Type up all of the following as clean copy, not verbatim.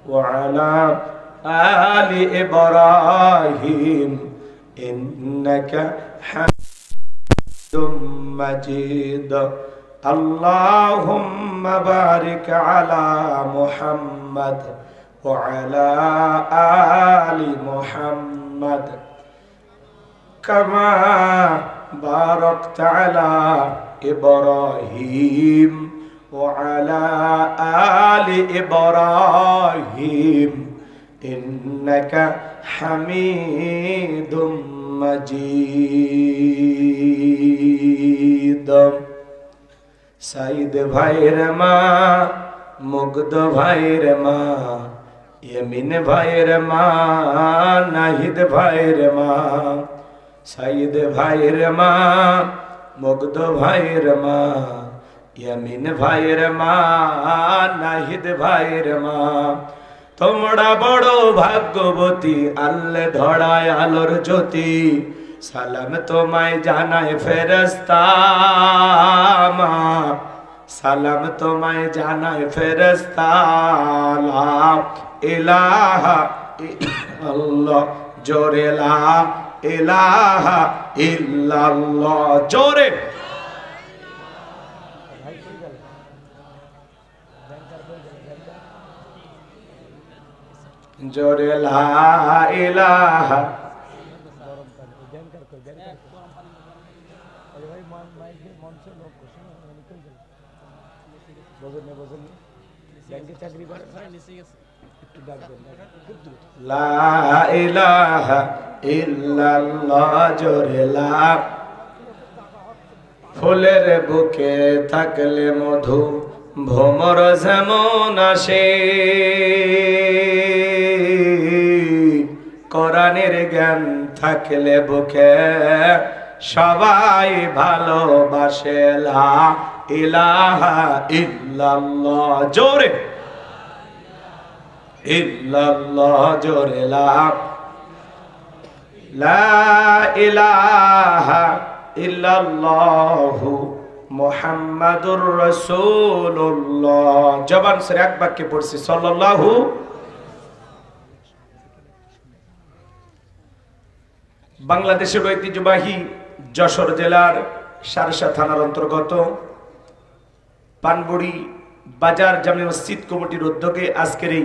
وعلى آل إبراهيم إنك حميد مجيد اللهم بارك على محمد وعلى آل محمد كما باركت على إبراهيم وعلى آل إبراهيم إنك حميد مجيد সাইদ ভাইয়ের মা, মুগ্ধ ভাইয়ের মা, ইয়ামিন ভাইয়ের মা, নাহিদ ভাইয়ের মা, সাইদ ভাইয়ের মা, মুগ্ধ ভাইয়ের মা, ইয়ামিন ভাইয়ের মা, নাহিদ ভাইয়ের মা, তোমরা বড় ভাগ্যবতী, আল্লাহ ধরায় আলোর জ্যোতি, সালাম তোমায় জানায় ফেরেশতা মা, সালাম তোমায় জানায় ফেরেশতা, লা ইলাহা ইল্লাল্লাহ, জোরে লা ইলাহা ইল্লাল্লাহ, জোরে জোরে লা ইলাহা লা ইলাহা ইল্লাল্লাহ, জোরে লা। ফুলের বুকে থাকলে মধু, ভ্রমর যেমন আসে, কোরআনের জ্ঞান থাকলে বুকে সবাই ভালোবাসে, লা ইলাহা ইল্লাল্লাহ, জোরে ইল্লাল্লাহ, জোরে লা ইলাহা ইল্লাল্লাহু মুহাম্মাদুর রাসূলুল্লাহ। জবান সরে এক বাক্যে পড়ছি সাল্লাল্লাহু। বাংলাদেশের ঐতিহ্যবাহী যশোর জেলার সারসা থানার অন্তর্গত পানবুড়ি বাজার জামে মসজিদ কমিটির উদ্যোগে আজকের এই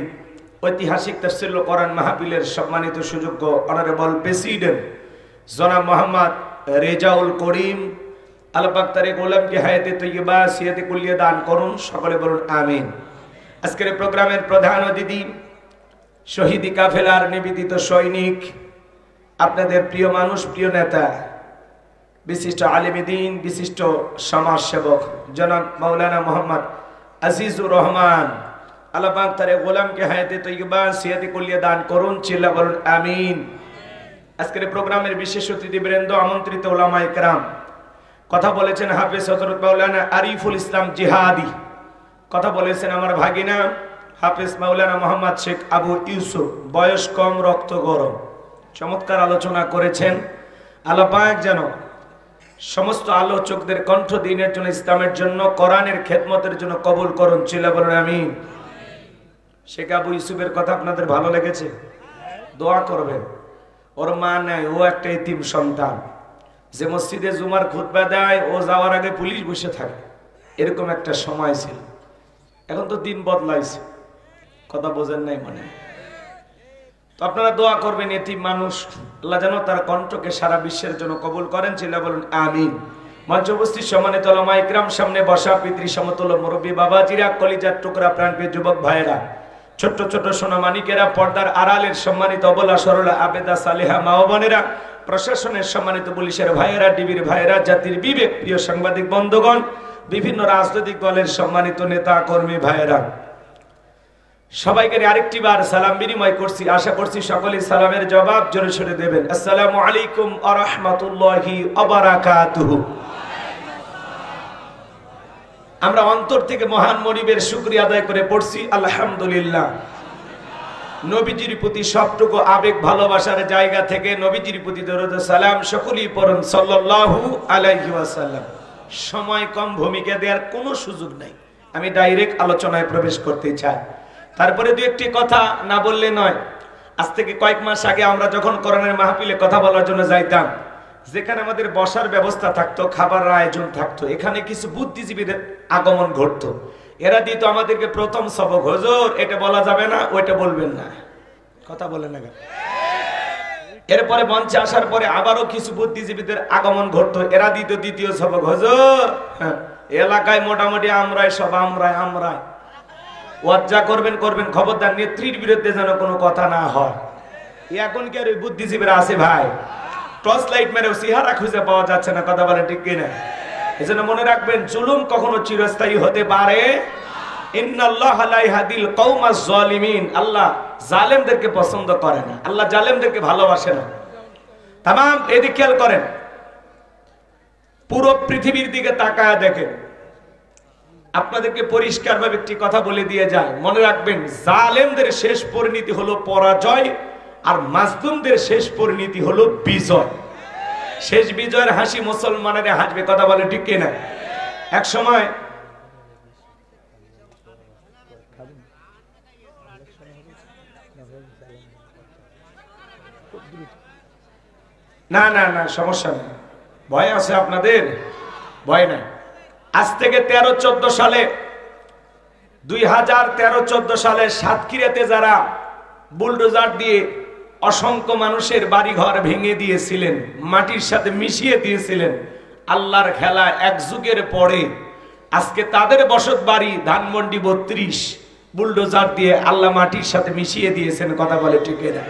ঐতিহাসিক তাফসীরুল কোরআন মাহফিলের সম্মানিত সুযোগ্য অনারেবল প্রেসিডেন্ট জনাব মোহাম্মদ রেজাউল করিম, আল্লাহ পাক তার গোলামকে হায়াতে তৈয়বা সিয়াতে কুল্লিয়া দান করুন, সকলে বলুন আমিন। আজকের এই প্রোগ্রামের প্রধান অতিথি, শহীদি কাফেলার নিবেদিত সৈনিক, আপনাদের প্রিয় মানুষ, প্রিয় নেতা, বিশিষ্ট আলেমে দ্বীন, বিশিষ্ট সমাজ সেবক জনাব মাওলানা মোহাম্মদ আজিজুর রহমান, আল্লাহ পাক তার গোলামকে হায়াতে তৈয়বা সিয়াতে কুল্লিয়া দান করুন, চিল্লা বলুন আমিন। আজকের প্রোগ্রামের বিশেষ অতিথিবৃন্দ, আমন্ত্রিত উলামায়ে কেরাম, কথা বলেছেন হাফেজ হযরত মাওলানা আরিফুল ইসলাম জিহাদি, কথা বলেছেন আমার ভাগিনা হাফেজ মাওলানা মোহাম্মদ শেখ আবু ইউসুফ, বয়স কম রক্ত গরম, চমৎকার আলোচনা করেছেন। আল্লাহ পাক যেন সমস্ত আলোচকদের কণ্ঠ দ্বীনের জন্য, ইসলামের জন্য, কোরআনের খেদমতের জন্য কবুল করুন, চিল্লা বলুন আমিন। শেখ আবু ইউসুফের কথা আপনাদের ভালো লেগেছে? দোয়া করবেন। ওর মা নাই, ও একটা এতিম সন্তান, যে মসজিদে জুমার খুতবা দেয়, ও যাওয়ার আগে পুলিশ বসে থাকে, এরকম একটা সময় ছিল। এখন তো দিন বদলাইছে, কথা বোঝেন নাই মনে। তো আপনারা দোয়া করবেন, এতিম মানুষ, আল্লাহ যেন তার কণ্ঠকে সারা বিশ্বের জন্য কবুল করেন, চিল্লা বলুন আমিন। মঞ্চ উপস্থিত সম্মানিত উলামায়ে কেরাম, সামনে বসা পিতৃ সমতুল্য মুরব্বী বাবাজিরা, কলিজার টুকরা প্রাণপ্রিয় যুবক ভাইয়েরা, ছোট্ট ছোট্ট সোনামানিকেরা, পর্দার আড়ালের সম্মানিত অবলা সরলা আবেদা সালেহা মা ও বোনেরা, প্রশাসনের সম্মানিত পুলিশের ভাইয়েরা, ডিবির ভাইয়েরা, জাতির বিবেক প্রিয় সাংবাদিক বন্ধুগণ, বিভিন্ন রাজনৈতিক দলের সম্মানিত নেতা কর্মী ভাইয়েরা, সবাইকে আরেকটি বার সালাম বিনিময় করছি। আশা করছি সকলেই সালামের জবাব জোরে সোরে দেবেন। আসসালামু আলাইকুম ওয়া রাহমাতুল্লাহি ওয়া বারাকাতুহু। আমরা অন্তর থেকে মহান মনিবের শুকরিয়া আদায় করে পড়ছি আলহামদুলিল্লাহ। নবীজির প্রতি সবটুকু আবেগ ভালোবাসার জায়গা থেকে নবীজির প্রতি দরুদ সালাম সকলেই পড়ুন সাল্লাল্লাহু আলাইহি ওয়াসাল্লাম। সময় কম, ভূমিকা দেওয়ার কোনো সুযোগ নাই, আমি ডাইরেক্ট আলোচনায় প্রবেশ করতে চাই। তারপরে দুই একটি কথা না বললে নয়। আজ থেকে কয়েক মাস আগে আমরা যখন কোরআনের মাহফিলে কথা বলার জন্য যাইতাম, যেখানে আমাদের বসার ব্যবস্থা থাকতো, খাবারের আয়োজন থাকতো, এখানে কিছু বুদ্ধিজীবীদের আগমন ঘটতো। এরা দিত আমাদেরকে প্রথম সবক, হুজুর এটা বলা যাবে না, ওইটা বলবেন না। কথা বলেন না কেন? এরপরে মঞ্চে আসার পরে আবারও কিছু বুদ্ধিজীবীদের আগমন ঘটতো। এরা দিত দ্বিতীয় সবক, হুজুর এলাকায় মোটামুটি আমরাই সব, আমরাই ওয়াজ্জা করবেন, খবরদার নেত্রীর বিরুদ্ধে যেন কোনো কথা না হয়। এখন কি আর ওই বুদ্ধিজীবীরা আছে ভাই? টর্চ লাইট মেরেও চেহারা খুঁজে পাওয়া যাচ্ছে না। কথা বলেন ঠিক কিনা? এজন্য মনে রাখবেন, জুলুম কখনো চিরস্থায়ী হতে পারে। ইন্নাল্লাহা লা ইয়াহদিল কওমাজ জালিমিন, আল্লাহ জালেমদেরকে পছন্দ করে না, আল্লাহ জালেমদেরকে ভালোবাসে না। তামাম এদিকে খেয়াল করেন, পুরো পৃথিবীর দিকে তাকায় দেখেন। আপনাদেরকে পরিষ্কারভাবে একটি কথা বলে দিয়ে যায়, মনে রাখবেন, জালেমদের শেষ পরিণতি হলো পরাজয়, আর মাজলুমদের শেষ পরিণতি হলো বিজয়। শেষ বিজয়ের হাসি মুসলমানের হাসবে। কথা বলে ঠিক কিনা? এক সময় না না না সমস্যা নেই, ভয় আছে আপনাদের? ভয় নাই। আজ থেকে 13-14 সালে, 2013-14 সালে সাতক্ষীরাতে যারা বুলডোজার দিয়ে অসংখ্য মানুষের বাড়িঘর ভেঙে দিয়েছিলেন, মাটির সাথে মিশিয়ে দিয়েছিলেন, আল্লাহর খেলা এক যুগের পরে আজকে তাদের বসত বাড়ি ধানমন্ডি 32 বুলডোজার দিয়ে আল্লাহ মাটির সাথে মিশিয়ে দিয়েছেন। কথা বলে ঠিক না?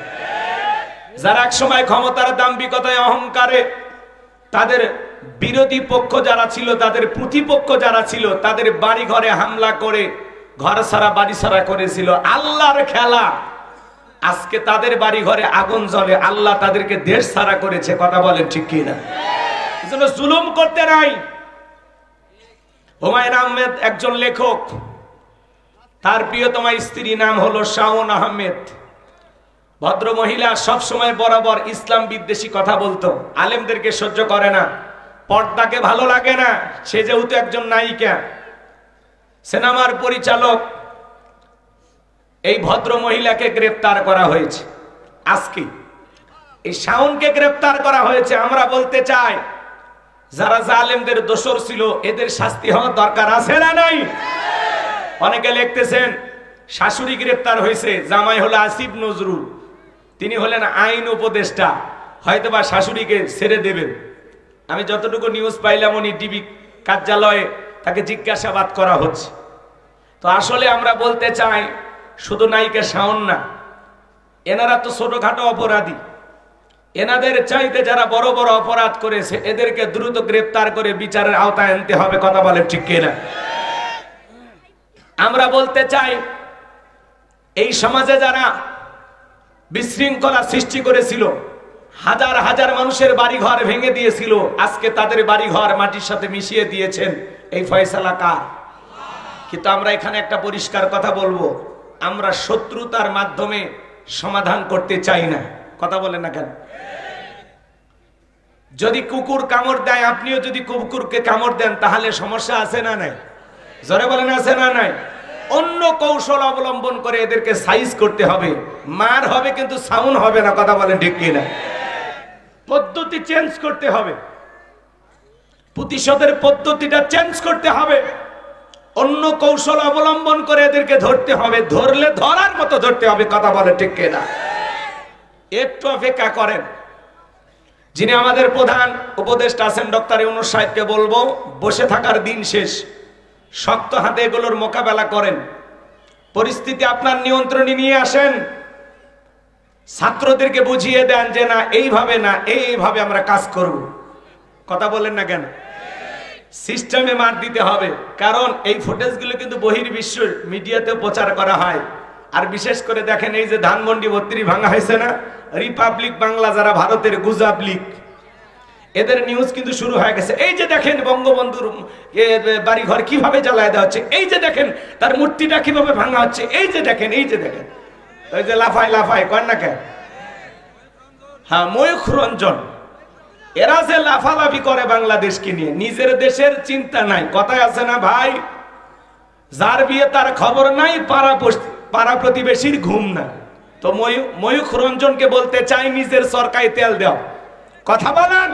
যারা এক সময় ক্ষমতার দাম্ভিকতায় অহংকারে তাদের বিরোধী পক্ষ যারা ছিল, তাদের প্রতিপক্ষ যারা ছিল, তাদের বাড়ি ঘরে হামলা করে ঘর ছাড়া বাড়ি ছাড়া করেছিল, আল্লাহর খেলা আজকে তাদের বাড়ি ঘরে আগুন জ্বলে, আল্লাহ তাদেরকে দেশ ছাড়া করেছে। কথা বলেন ঠিক কিনা? এজন্য জুলুম করতে নাই। হুমায়ুন আহমেদ একজন লেখক, তার প্রিয়তমা স্ত্রী নাম হলো শাওন আহমেদ। ভদ্র মহিলা, সব সময় বরাবর ইসলাম বিদ্বেষী কথা বলতো, আলেমদেরকে সহ্য করে না, পর্দাকে ভালো লাগে না। সে যেহেতু একজন নায়িকা, সিনেমার পরিচালক, এই ভদ্র মহিলাকে গ্রেফতার করা হয়েছে। আজকে এই শাওনকে গ্রেফতার করা হয়েছে। আমরা বলতে চাই, যারা জালেমদের দোসর ছিল, এদের শাস্তি হওয়ার দরকার আছে না নাই? অনেকে লিখতেছেন শাশুড়ি গ্রেফতার হয়েছে, জামাই হলো আসিফ নজরুল, তিনি হলেন আইন উপদেষ্টা, হয়তোবা শাশুড়িকে ছেড়ে দেবেন। আমি যতটুকু নিউজ পাইলাম, উনি ডিবি কার্যালয়ে তাকে জিজ্ঞাসাবাদ করা হচ্ছে। তো আসলে আমরা বলতে চাই, শুধু নায়িকা শাওন না, এনারা তো ছোটখাটো অপরাধী। এনাদের চাইতে যারা বড় বড় অপরাধ করেছে, এদেরকে দ্রুত গ্রেফতার করে বিচারের আওতায় আনতে হবে। কথা বলেন ঠিক কিনা? আমরা বলতে চাই, এই সমাজে যারা বিশৃঙ্খলা সৃষ্টি করেছিল, হাজার হাজার মানুষের বাড়িঘর ভেঙে দিয়েছিল, আজকে তাদের বাড়িঘর মাটির সাথে মিশিয়ে দিয়েছেন, এই ফয়সালা কার? কিন্তু আমরা এখানে একটা পরিষ্কার কথা বলবো, আমরা শত্রুতার মাধ্যমে সমাধান করতে চাই না। কথা বলেন না কেন? যদি কুকুর কামড় দেয়, আপনিও যদি কুকুরকে কামড় দেন, তাহলে সমস্যা আছে না নাই? জোরে বলেন আছে না নাই? অন্য কৌশল অবলম্বন করে এদেরকে সাইজ করতে হবে, মার হবে কিন্তু সাউন্ড হবে না। কথা বলেন ঠিক কিনা? পদ্ধতি চেঞ্জ করতে হবে, প্রতিশোধের পদ্ধতিটা চেঞ্জ করতে হবে, অন্য কৌশল অবলম্বন করে এদেরকে ধরতে হবে, ধরলে ধরার মতো ধরতে হবে। কথা বলেন ঠিক কিনা? একটু অপেক্ষা করেন। যিনি আমাদের প্রধান উপদেষ্টা আছেন ডক্টর ইউনূস সাহেবকে বলবো, বসে থাকার দিন শেষ, শক্ত হাতে এগুলোর মোকাবেলা করেন, পরিস্থিতি আপনার নিয়ন্ত্রণে নিয়ে আসেন, ছাত্রদেরকে বুঝিয়ে দেন যে না এইভাবে না, এইভাবে আমরা কাজ করব। কথা বলেন না কেন? সিস্টেমে মার দিতে হবে, কারণ এই ফুটেজগুলো কিন্তু বহির্বিশ্ব মিডিয়াতে প্রচার করা হয়। আর বিশেষ করে দেখেন, এই যে ধানমন্ডি 32 ভাঙা হয়েছে না, রিপাবলিক বাংলা যারা ভারতের গুজাবলিক, এদের নিউজ কিন্তু শুরু হয়ে গেছে। এই যে দেখেন বঙ্গবন্ধুর বাড়িঘর কিভাবে জ্বালায় দেওয়া হচ্ছে, এই যে দেখেন তার মূর্তিটা কিভাবে ভাঙা হচ্ছে, এই যে দেখেন, এই যে দেখেন, ওই যে লাফায় লাফায় কর না কেন? হ্যাঁ, ময়ূখ রঞ্জন, এরা যে লাফালাফি করে বাংলাদেশকে নিয়ে, নিজের দেশের চিন্তা নাই। কথায় আছে না ভাই, যার বিয়ে তার খবর নাই, পাড়া পাড়া প্রতিবেশীর ঘুম না। তো ময়ূখ রঞ্জনকে বলতে চাই নিজের সরকারি তেল দাও। কথা বলেন,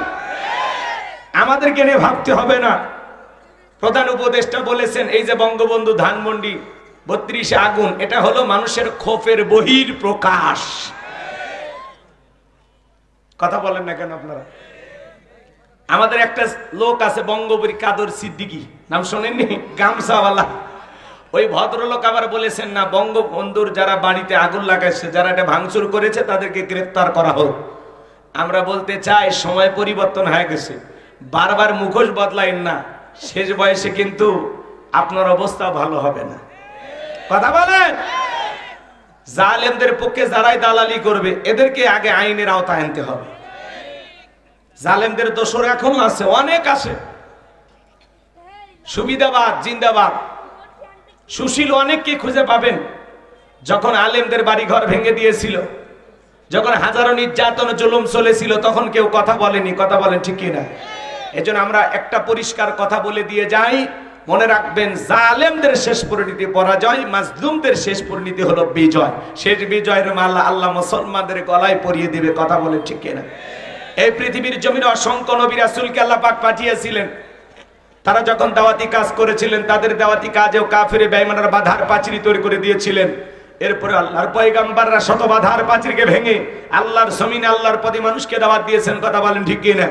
আমাদেরকে নিয়ে ভাবতে হবে না। প্রধান উপদেষ্টা বলেছেন এই যে বঙ্গবন্ধু ধানমন্ডি 32 আগুন, এটা হলো মানুষের ক্ষোভের বহির প্রকাশ। কথা বলেন না কেন আপনারা? আমাদের একটা লোক আছে বঙ্গবীর কাদের সিদ্দিকী, নাম শোনেননি? গামছাওয়ালা। ওই ভদ্রলোক আবার বলেছেন না, বঙ্গবন্ধুর যারা বাড়িতে আগুন লাগাইছে, যারা এটা ভাঙচুর করেছে তাদেরকে গ্রেফতার করা হোক। আমরা বলতে চাই সময় পরিবর্তন হয়ে গেছে, বারবার মুখোশ বদলাইন না, শেষ বয়সে কিন্তু আপনার অবস্থা ভালো হবে না। কথা বলেন, জালেমদের পক্ষে যারাই দালালি করবে এদেরকে আগে আইনের আওতায় আনতে হবে। জালেমদের দোষর এখনো আছে, অনেক আছে। সুবিধাবাদ জিন্দাবাদ, সুশীল অনেককে খুঁজে পাবেন। যখন আলেমদের বাড়ি ঘর ভেঙে দিয়েছিল, যখন হাজারো নির্যাতন জুলুম চলেছিল, তখন কেউ কথা বলেনি। কথা বলেন ঠিক কিনা? এজন্য আমরা একটা পরিষ্কার কথা বলে দিয়ে যাই, মনে রাখবেন জালেমদের শেষ পরিণতি পরাজয়, মাজলুমদের শেষ পরিণতি হলো বিজয়। শেষ বিজয়ের মালা আল্লাহ মুসলমানদের গলায় পরিয়ে দিবে। কথা বলেন ঠিক কিনা? এই পৃথিবীর জমিনে অসংখ্য নবী রাসূলকে আল্লাহ পাক পাঠিয়েছিলেন। তারা যখন দাওয়াতি কাজ করেছিলেন, তাদের দাওয়াতি কাজেও কাফের বেঈমানরা বাধার পাঁচিল তৈরি করে দিয়েছিলেন। এরপরে আল্লাহর পয়গম্বররা শত বাধার পাঁচিলকে ভেঙে আল্লাহর জমিনে আল্লাহর পথে মানুষকে দাওয়াত দিয়েছেন। কথা বলেন ঠিক কিনা?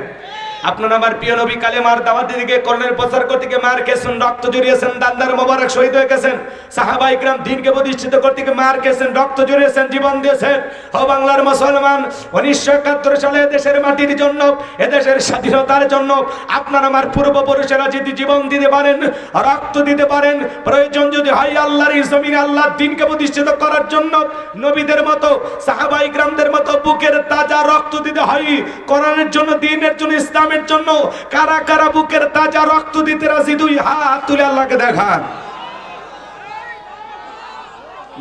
আপনার আমার প্রিয় নবী কালেমার দাওয়াত দিকে করণের প্রচার করতে গিয়ে মার খেয়েছেন, রক্ত জড়িয়েছেন, দান্দার মোবারক শহীদ হয়ে গেছেন। সাহাবা ইকরাম দ্বীনকে প্রতিষ্ঠিত করতে গিয়ে মার খেয়েছেন, রক্ত জড়িয়েছেন, জীবন দিয়েছেন। ও বাংলার মুসলমান, 1971 সালে দেশের মাটির জন্য, এদেশের স্বাধীনতার জন্য আপনার আমার পূর্বপুরুষেরা যদি জীবন দিতে পারেন, রক্ত দিতে পারেন, প্রয়োজন যদি হয় আল্লাহর জমিনে আল্লাহর দ্বীনকে প্রতিষ্ঠিত করার জন্য, নবীদের মতো সাহাবা ইকরামদের মতো বুকের তাজা রক্ত দিতে হয় কোরআনের জন্য, দ্বীনের জন্য, ইসলামের জন্য। কারা কারা বুকের তাজা রক্ত দিতে রাজি? দুই হাত তুলে আল্লাহকে দেখান।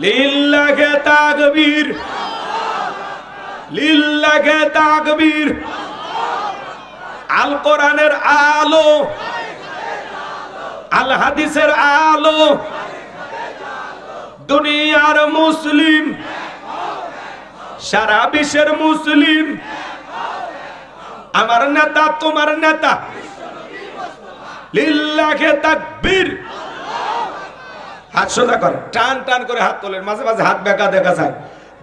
লিল্লাহে তাকবীর, লিল্লাহে তাকবীর। আল কোরআনের আলো, আল হাদিসের আলো, দুনিয়ার মুসলিম, সারা বিশ্বের মুসলিম, আমার নেতা তোমার নেতা, লিল্লাহে তাকবীর। হাত সোজা করেন, টান টান করে হাত তোলেন, মাঝে মাঝে হাত বেঁকা দেখা যায়।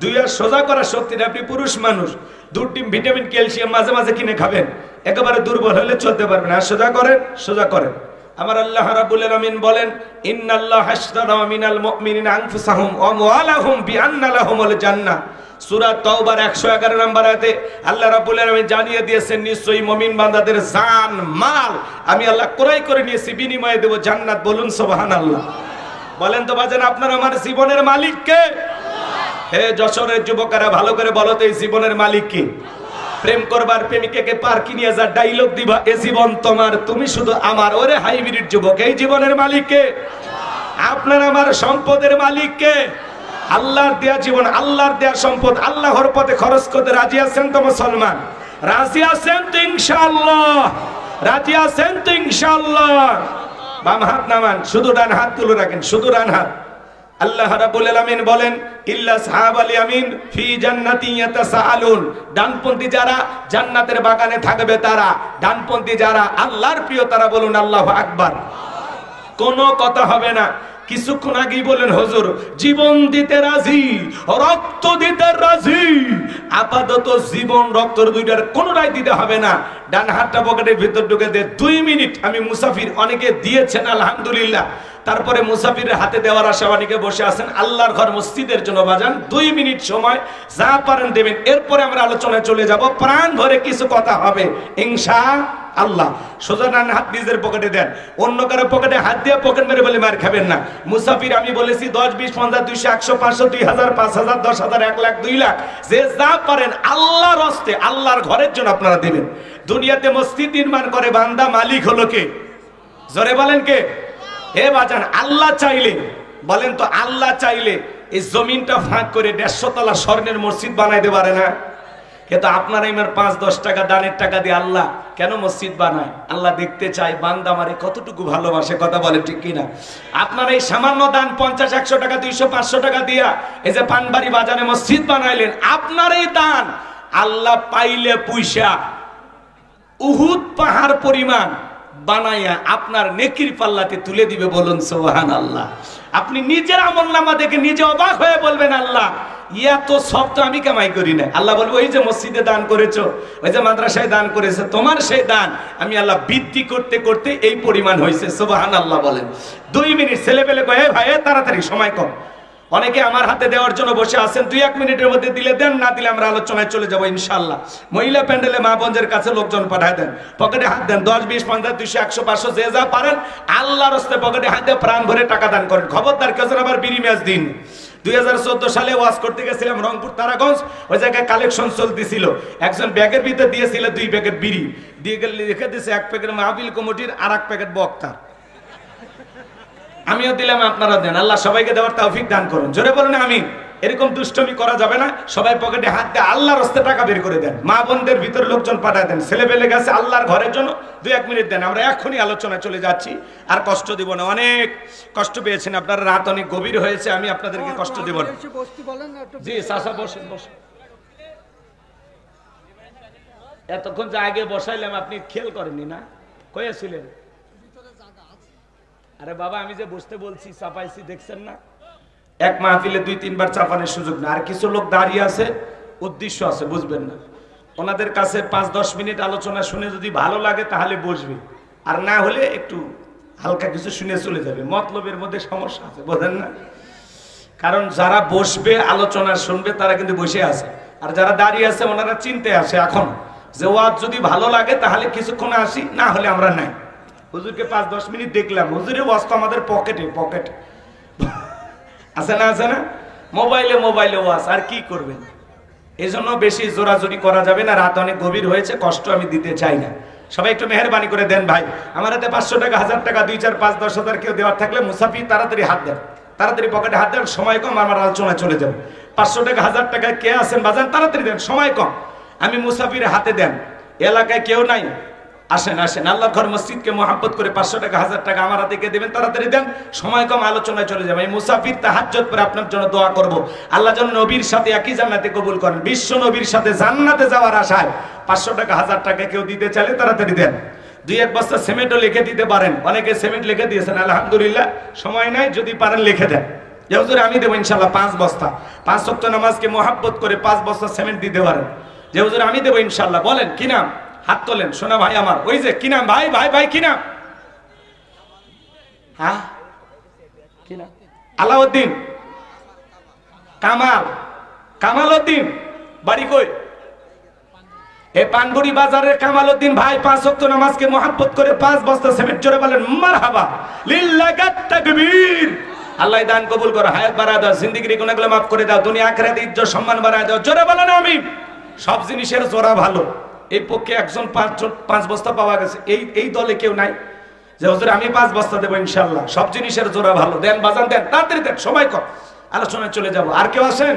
দুই হাত সোজা করা শক্তি, আপনি পুরুষ মানুষ, 2 ডিম ভিটামিন ক্যালসিয়াম মাঝে মাঝে কিনে খাবেন, একেবারে দুর্বল হলে চলতে পারবেন। আর সোজা করেন, সোজা করেন। আমার আল্লাহ রাব্বুল আলামিন বলেন, ইন্নাল্লাহা আশতারা মিনাল মুমিনিনা আনফুসাহুম ওয়া আমওয়ালাহুম বিআন্না লাহুমুল জান্নাহ। সূরা তাওবার 111 নম্বর আয়াতে আল্লাহ রাব্বুল আলামিন জানিয়ে দিয়েছেন, নিশ্চয়ই মুমিন বান্দাদের জান মাল আমি আল্লাহ ক্রয় করে নিয়েছি, বিনিময়ে দেব জান্নাত। বলুন সুবহানাল্লাহ। বলেন তো বাজান, আপনার আমার জীবনের মালিক কে? হে যশোরের যুবকেরা, ভালো করে বলো তো এই জীবনের মালিক কে? প্রেম করবার প্রেমিকাকে পার্কে নিয়ে যা ডায়লগ দিবা, এ জীবন তোমার, তুমি শুধু আমার। ওরে হাইব্রিড যুবক, এই জীবনের মালিক কে? আপনার আমার সম্পদের মালিক কে? আল্লাহর দেয়া জীবন, আল্লাহর দেয়া সম্পদ, আল্লাহর পথে খরচ করতে রাজি আছেন তো মুসলমান? রাজি আছেন তো ইনশাআল্লাহ? রাজি আছেন তো ইনশাআল্লাহ? বাম হাত নামান, শুধু ডান হাত তুলে রাখেন, শুধু ডান হাত। আল্লাহ রাব্বুল আলামিন বলেন, ইল্লা সাহাবাল ইয়ামিন ফি জান্নাতি ইয়াতাসাআলুন। ডানপন্থী যারা জান্নাতের বাগানে থাকবে তারা, ডানপন্থী যারা আল্লাহর প্রিয় তারা বলুন আল্লাহু আকবার। কোনো কথা হবে না। কিছুক্ষণ আগেই বলেন হুজুর জীবন দিতে রাজি, রক্ত দিতে রাজি। আপাতত জীবন রক্তর দুইটার কোনোটাই দিতে হবে না। ডান হাতটা পকেটের ভিতর ঢুকে দে, 2 মিনিট। আমি মুসাফির, অনেকে দিয়েছেন আলহামদুলিল্লাহ। তারপরে মুসাফিরের হাতে দেওয়ার আশা অনেকে বসে আছেন। আল্লাহর ঘর মসজিদের জন্য বাজান 2 মিনিট সময় যা পারেন দেবেন। এরপরে আমরা আলোচনায় চলে যাব, প্রাণ ভরে কিছু কথা হবে ইনশাআল্লাহ। সোজা ডান হাত নিজের পকেটে দেন, অন্য কারো পকেটে হাত দিয়ে পকেট মেরে বলে মার খাবেন না। মুসাফির আমি বলেছি 10, 20, 50, 200, 100, 500, 2000, 5000, 10,000, 1 লাখ, 2 লাখ, যে যা পারেন আল্লাহর হস্তে, আল্লাহর ঘরের জন্য আপনারা দেবেন। দুনিয়াতে মসজিদ নির্মাণ করে বান্দা, মালিক হলো কে? জোরে বলেন কে? হে বাজান, আল্লাহ চাইলে, বলেন তো আল্লাহ চাইলে এই জমিনটা ফাঁক করে 150 তলা স্বর্ণের মসজিদ বানাইতে পারে না? কিন্তু আপনারা এবার ৫-১০ টাকা দানের টাকা দিয়ে আল্লাহ কেন মসজিদ বানায়? আল্লাহ দেখতে চায় বান্দা আমারে কতটুকু ভালোবাসে, কথা বলে ঠিক কিনা? আপনারা এই সামান্য দান ৫০-১০০ টাকা ২০০-৫০০ টাকা দিয়া এই যে পানবাড়ি বাজারে মসজিদ বানাইলেন, আপনার এই দান আল্লাহ পাইলে পয়সা উহুদ পাহাড় পরিমাণ বানাইয়া আপনার নেকির পাল্লাতে তুলে দিবে। বলুন সুবহানাল্লাহ। আপনি নিজের আমলনামা দেখে নিজে অবাক হয়ে বলবেন আল্লাহ ইয়া তো সব তো আমি কামাই করি না। আল্লাহ বলবো ওই যে মসজিদে দান করেছো, ওই যে মাদ্রাসায় দান করেছো, তোমার সেই দান আমি আল্লাহ বৃদ্ধি করতে করতে এই পরিমাণ হয়েছে। সুবহানাল্লাহ বলেন। 2 মিনিট ছেলে পেলে কয়ে ভাই তাড়াতাড়ি সময় কম, অনেকে আমার হাতে দেওয়ার জন্য বসে আছেন, 2-1 মিনিটের মধ্যে দিলে দেন, না দিলে আমরা আলোচনায় চলে যাবো ইনশাআল্লাহ। মহিলা প্যান্ডেলে মা বোনদের কাছে লোকজন পাঠায় দেন, পকেটে হাত দেন, 10, 20, 50, 200, 100, 500 যে যা পারেন আল্লাহর রাস্তায় পকেটে হাত দিয়ে প্রাণ ভরে টাকা দান করেন। খবরদার কেউ যেন আবার বিড়ি ম্যাচ দিন। 2014 সালে ওয়াজ করতে গেছিলাম রংপুর তারাগঞ্জ, ওই জায়গায় কালেকশন চলতেছিল, একজন ব্যাগের ভিতরে দিয়েছিল 2 প্যাকেট বিড়ি, দিয়ে গেলে লিখে দিয়েছে 1 প্যাকেট মাহফিল কমিটির আর 1 প্যাকেট বক্তার। আমিও দিলাম, আপনারা দেন। আল্লাহ সবাইকে দেওয়ার তৌফিক দান করুন। জোরে বলুন আমিন। এরকম দুষ্টমি করা যাবে না। সবাই পকেটে হাত দিয়ে আল্লাহর রাস্তায় টাকা বের করে দেন, মা বোনদের ভিতরে লোকজন পাঠায় দেন, ছেলে পেলে গেছে আল্লাহর ঘরের জন্য 2-1 মিনিট দেন। আমরা এখনই আলোচনায় চলে যাচ্ছি, আর কষ্ট দিব না। অনেক কষ্ট পেয়েছেন আপনারা, রাত অনেক গভীর হয়েছে, আমি আপনাদেরকে কষ্ট দিব না। জি চাচা বসেন বসেন। এতক্ষণ যে আগে বসাইলাম আপনি খেয়াল করেননি না? কয়েছিলেন? আরে বাবা আমি যে বসতে বলছি চাপাইছি, দেখছেন না? এক মাহফিলে 2-3 বার চাপানোর সুযোগ না। আর কিছু লোক দাঁড়িয়ে আছে, উদ্দেশ্য আছে, বুঝবেন না। ওনাদের কাছে 5-10 মিনিট আলোচনা শুনে যদি ভালো লাগে তাহলে বসবে, আর না হলে একটু হালকা কিছু শুনে চলে যাবে। মতলবের মধ্যে সমস্যা আছে, বোঝেন না? কারণ যারা বসবে আলোচনা শুনবে তারা কিন্তু বসে আছে, আর যারা দাঁড়িয়ে আছে ওনারা চিনতে আসে এখন যে ওয়াজ যদি ভালো লাগে তাহলে কিছুক্ষণ আসি, না হলে আমরা নাই। হুজুরকে 5-10 মিনিট দেখলাম, হুজুরের ওয়াজ তো আমাদের পকেটে আছে না, আছে না? মোবাইলে ওয়াজ, আর কি করবেন? এই জন্য বেশি জোরাজোরি করা যাবে না। রাত অনেক গভীর হয়েছে, কষ্ট আমি দিতে চাই না। সবাই একটু মেহেরবানি করে দেন ভাই। আমার হাতে 500 টাকা, 1000 টাকা, 2, 4, 5, 10 হাজার কেউ দেওয়ার থাকলে মুসাফির তাড়াতাড়ি হাত দেন, তাড়াতাড়ি পকেটে হাত দেন, সময় কম, আমার আলোচনায় চলে যাবো। 500 টাকা, 1000 টাকা কে আছেন বাজান তাড়াতাড়ি দেন, সময় কম। আমি মুসাফির হাতে দেন, এলাকায় কেউ নাই, আসেন আসেন। আল্লাহর ঘর মসজিদকে মহাব্বত করে 500 টাকা, 1000 টাকা আমার হাতে কে দেবেন, তাড়াতাড়ি দেন, সময় কম, আলোচনায় চলে যাবে। আমি মুসাফির তাহাজ্জুদ করে আপনার জন্য দোয়া করব, আল্লাহ যেন নবীর সাথে একই জান্নাতে কবুল করেন। বিশ্ব নবীর সাথে জান্নাতে যাওয়ার আশায় 500 টাকা, 1000 টাকা কেউ দিতে চাইলে তাড়াতাড়ি দেন। 2-1 বস্তা সিমেন্টও লিখে দিতে পারেন, অনেকে সিমেন্ট লিখে দিয়েছেন, আলহামদুলিল্লাহ। সময় নাই, যদি পারেন লিখে দেন যে হুজুর আমি দেবো ইনশাআল্লাহ 5 বস্তা। 5 ওয়াক্ত নামাজকে মহাব্বত করে 5 বস্তা সিমেন্ট দিতে পারেন, যে হুজুর আমি দেবো ইনশাআল্লাহ। বলেন কি নাম? হাত তোলেন, শোনা ভাই আমার। ওই যে কি নাম? ভাই ভাই ভাই কি নাম? হ্যাঁ কি নাম? আলাউদ্দিন, কামালউদ্দিন, বাড়ি কই? এই পানবুড়ি বাজারের কামালউদ্দিন ভাই 5 ওয়াক্ত নামাজকে মহাব্বত করে 5 বস্তা সিমেন্ট। জোরে বলেন মারহাবা, লিল্লাহি তাকবীর। আল্লাহ দান কবুল করো, হায়াত বাড়ায় দাও, জিন্দেগির গুনাহগুলো মাফ করে দাও, দুনিয়া আখিরাতে ইজ্জত সম্মান বাড়ায় দাও। জোরে বলেন আমিন। সব জিনিসের জোড়া ভালো, এই পক্ষে একজন 5 বস্তা পাওয়া গেছে। এই দলে কেউ নাই যে হুজুর আমি 5 বস্তা দেবো ইনশাআল্লাহ। সব জিনিসের জোড়া ভালো, দেন বাজান দেন, তাড়াতাড়ি দেন, সময় কম, আলোচনায় চলে যাব। আর কেউ আছেন?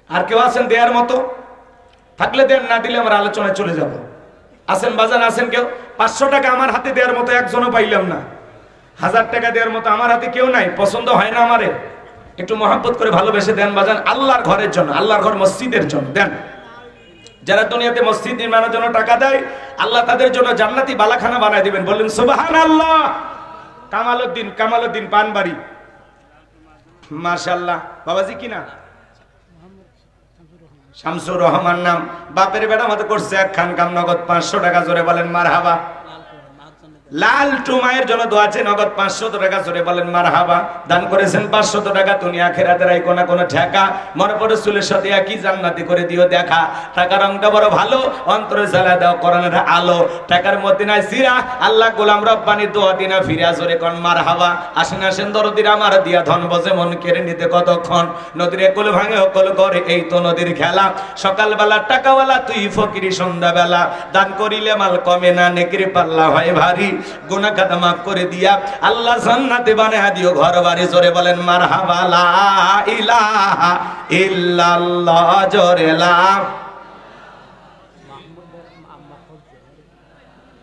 আর কেউ আছেন দেওয়ার মতো? থাকলে দেন, না দিলে আমরা আলোচনায় চলে যাব। আছেন বাজান, আছেন কেউ? 500 টাকা আমার হাতে দেওয়ার মতো একজনও পাইলাম না। 1000 টাকা দেওয়ার মতো আমার হাতে কেউ নাই। পছন্দ হয় না আমারে, একটু মহব্বত করে ভালোবেসে দেন বাজান, আল্লাহর ঘরের জন্য, আল্লাহর ঘর মসজিদের জন্য দেন। যারা দুনিয়াতে মসজিদ নির্মাণের জন্য টাকা দেয়, আল্লাহ তাদের জন্য জান্নাতি বালাখানা বানায় দিবেন। বললেন সুবহানাল্লাহ। কামালউদ্দিন পানবাড়ি, মাশাআল্লাহ। বাবাজি কি না? শামসুর রহমান নাম। বাপের বেটা মতো করছে এক খান কাম, নগদ 500 টাকা। জোরে বলেন মারহাবা। লাল টুমায়ের জন্য দোয়া আছে, নগদ 500 টাকা। জোরে বলেন মারহাবা। দান করেছেন 500 টাকা, দুনিয়া আখিরাতের আই কোনা কোন ঠেকা, মনে পড়ে চুলের সাথে একই জান্নাতি করে দিও দেখা। টাকার রংটা বড় ভালো, অন্তরে জ্বালা দাও কোরআনের আলো। টাকার মধ্যে নাই সিরা, আল্লাহ গোলাম রব্বানি দোয়া দিনা ফিরা। জোরে কোন মারহাবা। আসেন আসেন দরদির আমার দিয়া, ধন বজে মন কেড়ে নিতে কতক্ষণ। নদীর কোল ভাঙে কোল করে, এই তো নদীর খেলা। সকালবেলা টাকাওয়ালা তুই ফকিরি, সন্ধ্যাবেলা দান করিলে মাল কমে না, নেকির পাল্লা হয় ভারী। গুনাহ খাতা মাফ করে দিয়া আল্লাহ জান্নাতে বানায়া দিও ঘর বাড়ি। জোরে বলেন মারহাবা। লা ইলাহা ইল্লাল্লাহ। জোরে লা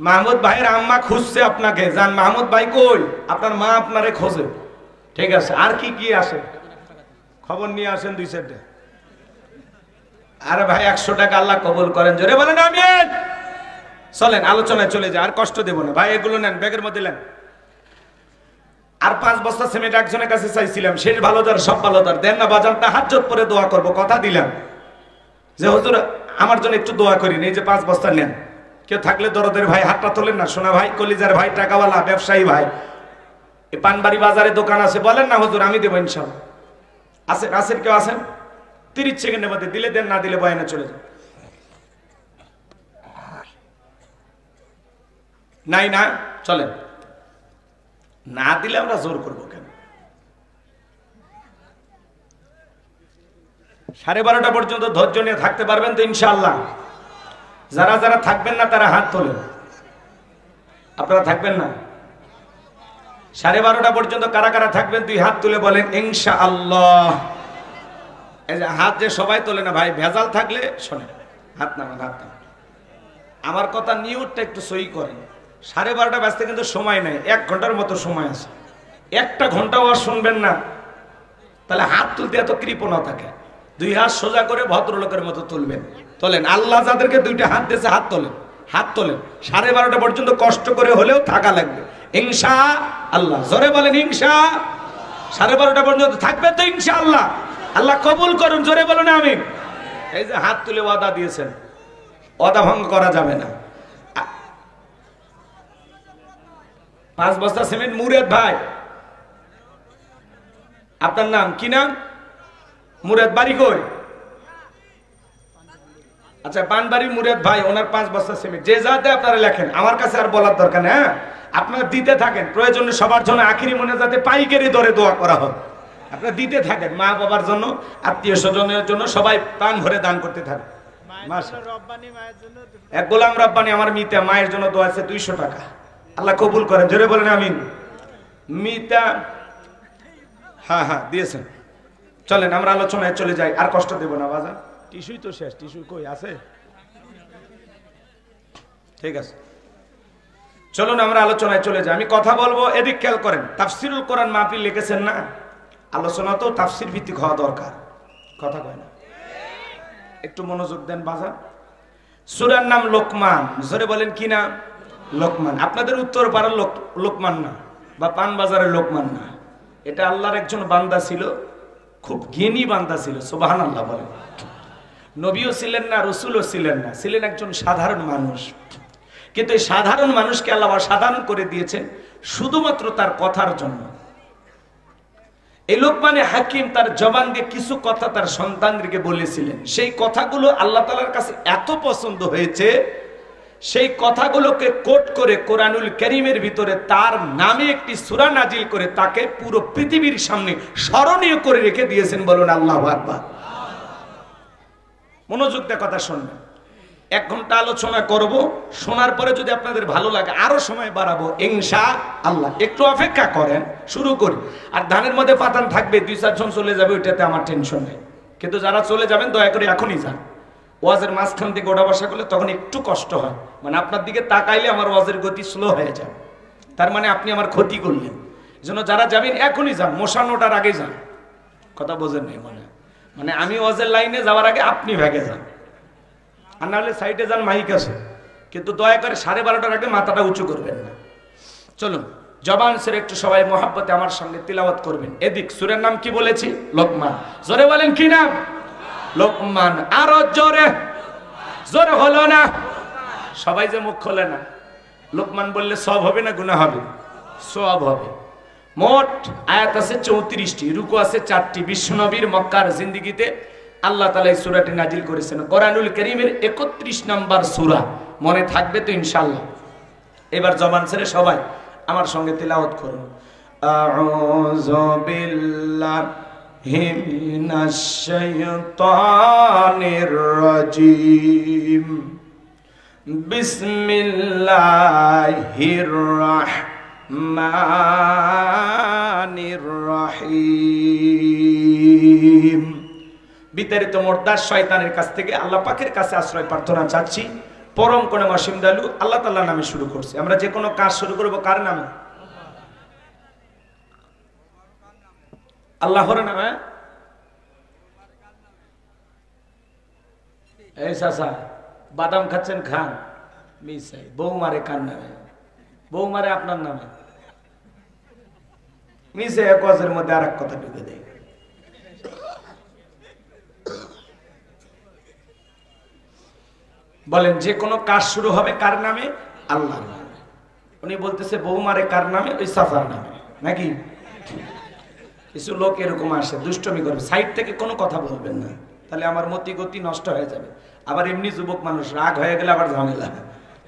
মাহমুদ ভাইয়ের আম্মা খুঁজছে আপনাকে, জান মাহমুদ ভাই কই, আপনার মা আপনারে খোঁজে। ঠিক আছে, আর কি কি আসে খবর নিয়ে আসেন 2-4টা। আরে ভাই 100 টাকা আল্লাহ কবুল করেন, জোরে বলেন আমিন। চলেন আলোচনায় চলে যায়, আর কষ্ট দেব না ভাই। এগুলো নেন, ব্যাগের মধ্যে নেন। আর 5 বস্তা সিমেন্ট একজনের কাছে চাইছিলাম, শেষ ভালোদার সব ভালোদার দেন না বাজান, তাহাজ্জুদ পরে দোয়া করব, কথা দিলাম যে হুজুর আমার জন্য একটু দোয়া করিন। এই যে 5 বস্তা নেন। কেউ থাকলে দরদের ভাই হাতটা তোলেন না, সোনা ভাই, কলিজার ভাই, টাকাওয়ালা ব্যবসায়ী ভাই, এই পানবাড়ি বাজারে দোকান আছে, বলেন না হুজুর আমি দেবো ইনশাআল্লাহ। আসেন আসেন, কেউ আসেন, 30 সেকেন্ডের মধ্যে দিলে দেন, না দিলে বয়ানে চলে যান। নাই না, চলেন। না দিলে আমরা জোর করবো কেন? 12:30 পর্যন্ত ধৈর্য নিয়ে থাকতে পারবেন তো ইনশাআল্লাহ? যারা যারা থাকবেন না তারা হাত তোলেন। আপনারা থাকবেন না? 12:30 পর্যন্ত কারা কারা থাকবেন 2 হাত তুলে বলেন ইনশাআল্লাহ। এই যে হাত যে সবাই তোলে না ভাই, ভেজাল থাকলে শোনেন, হাত নামান, হাত নামান। আমার কথা নিউটটা একটু সই করেন। 12:30 বাজতে কিন্তু সময় নাই, 1 ঘন্টার মতো সময় আছে। 1টা ঘন্টাও আর শুনবেন না, তাহলে হাত তুলতে এত কৃপণা থাকে। 2 হাত সোজা করে ভদ্রলোকের মতো তুলবেন। তোলেন, আল্লাহ যাদেরকে 2টা হাত দিয়েছে হাত তোলেন, হাত তোলেন। 12:30 পর্যন্ত কষ্ট করে হলেও থাকা লাগবে ইনশাআল্লাহ। জোরে বলেন ইনশাআল্লাহ। 12:30 পর্যন্ত থাকবেন তো ইনশাআল্লাহ? আল্লাহ কবুল করুন, জোরে বলুন আমিন। এই যে হাত তুলে ওয়াদা দিয়েছেন, ওয়াদা ভঙ্গ করা যাবে না। 5 বস্তা সিমেন্ট মুরাদ ভাই, আপনার নাম কি? নাম মুরাদ, বাড়ি কই? আচ্ছা, পানবাড়ি মুরাদ ভাই, ওনার 5 বস্তা সিমেন্ট। যে যাতে আপনারা লেখেন, আমার কাছে আর বলার দরকার নেই। হ্যাঁ, আপনারা দিতে থাকেন, প্রয়োজনে সবার জন্য আখিরি মনে যাতে পাইকারি দরে দোয়া করা হয়, আপনারা দিতে থাকেন। মা বাবার জন্য, আত্মীয় স্বজনের জন্য সবাই প্রাণ ভরে দান করতে থাকেন। এক গোলাম রব্বানি আমার মিতা মায়ের জন্য দোয়া আছে 200 টাকা, আল্লাহ কবুল করেন, জোরে বলেন আমিন। মিতা, হ্যাঁ হ্যাঁ দিয়েছেন। চলেন আমরা আলোচনায় চলে যাই, আর কষ্ট দেব না বাজার। টিস্যুই তো শেষ, টিস্যু কই আছে? ঠিক আছে, চলুন আমরা আলোচনায় চলে যাই। আমি কথা বলবো, এদিক খেয়াল করেন। তাফসিরুল কোরআন মাহফিল লিখেছেন না, আলোচনা তো তাফসির ভিত্তিক হওয়া দরকার, কথা কয় না? একটু মনোযোগ দেন বাজার। সূরার নাম লোকমান, জোরে বলেন কি নাম? লোকমান। আপনাদের উত্তর পাড়ার লোকমান না, বা পান বাজারের লোকমান না, এটা আল্লাহর একজন বান্দা ছিল, খুব জ্ঞানী বান্দা ছিল। সুবহানাল্লাহ বলেন। নবীও ছিলেন না, রসুলও ছিলেন না, ছিলেন একজন সাধারণ মানুষ। কিন্তু এই সাধারণ মানুষকে আল্লাহ সাধারণ করে দিয়েছেন শুধুমাত্র তার কথার জন্য। এই লোকমানে হাকিম তার জবান দিয়ে কিছু কথা তার সন্তানদেরকে বলেছিলেন, সেই কথাগুলো আল্লাহ তাআলার কাছে এত পছন্দ হয়েছে, সেই কথাগুলোকে কোট করে কোরআনুল কারীমের ভিতরে তার নামে একটি সূরা নাজিল করে তাকে পুরো পৃথিবীর সামনে স্মরণীয় করে রেখে দিয়েছেন। বলুন আল্লাহু আকবার। মনোযোগ দিয়ে কথা শুনবেন। 1 ঘন্টা আলোচনা করব, শোনার পরে যদি আপনাদের ভালো লাগে আরো সময় বাড়াবো ইনশাআল্লাহ। একটু অপেক্ষা করেন, শুরু করি। আর ধানের মধ্যে পাতান থাকবে, 2-4 জন চলে যাবে, ওইটাতে আমার টেনশন নেই। কিন্তু যারা চলে যাবেন দয়া করে এখনই যান। ওয়াজের মাঝখান থেকে ওঠা বসা করলে তখন একটু কষ্ট হয়, মানে আপনার দিকে তাকাইলে আমার ওয়াজের গতি স্লো হয়ে যায়, তার মানে আপনি আমার ক্ষতি করলেন। এজন্য যারা যাবেন এখনই যান, মশান ওঠার আগে যান। কথা বোঝেন নাই? মানে আমি ওয়াজের লাইনে যাওয়ার আগে আপনি ভেগে যান, আর নাহলে সাইডে যান, মাইক আছে। কিন্তু দয়া করে 12:30টার আগে মাথাটা উঁচু করবেন না। চলুন জবান ছেড়ে একটু সবাই মহাব্বতে আমার সঙ্গে তিলাওয়াত করবেন। এদিক সূরার নাম কি বলেছি? লোকমান। জোরে বলেন কি নাম? লোকমান। আরো জোরে, জোরে হলো না? সবাই যে মুখ খোলে না। লোকমান বললে সওয়াব হবে না গুনাহ হবে? সওয়াব হবে। মোট আয়াত আছে 34টি, রুকু আছে 4টি। বিশ্বনবীর মক্কার জিন্দেগিতে আল্লাহ তাআলা এই সূরাটি নাজিল করেছেন। কোরআনুল কারীমের 31 নম্বর সূরা। মনে থাকবে তো ইনশাআল্লাহ? এবার জবান ছেড়ে সবাই আমার সঙ্গে তিলাওয়াত করুন। আউযু বিল্লাহি মিনাশ শাইতানির রাজীম। বিসমিল্লাহির রাহমানির রহিম। বিতাড়িত মোর্দার শয়তানের কাছ থেকে আল্লাহ পাকের কাছে আশ্রয় প্রার্থনা চাচ্ছি। পরম কোন অসীম দয়ালু আল্লাহ তাআলার নামে শুরু করছি। আমরা যে কোনো কাজ শুরু করব কার নামে? আল্লাহর নামে। এই চাচা বাদাম খাচ্ছেন খান, মিশাই। বউ মারে কার নামে? বউ মারে আপনার নামে। মিশে এক ওয়াজের মধ্যে আর এক কথা ঢুকে দেয়। বলেন যে কোনো কাজ শুরু হবে কার নামে? আল্লাহর নামে। উনি বলতেছে বউ মারে কার নামে? ওই চাচার নামে নাকি? কিছু লোক এরকম আসে দুষ্টমি করবে, সাইড থেকে কোনো কথা বলবেন না, তাহলে আমার মতি গতি নষ্ট হয়ে যাবে। আবার এমনি যুবক মানুষ রাগ হয়ে গেলে আবার ঝামেলা,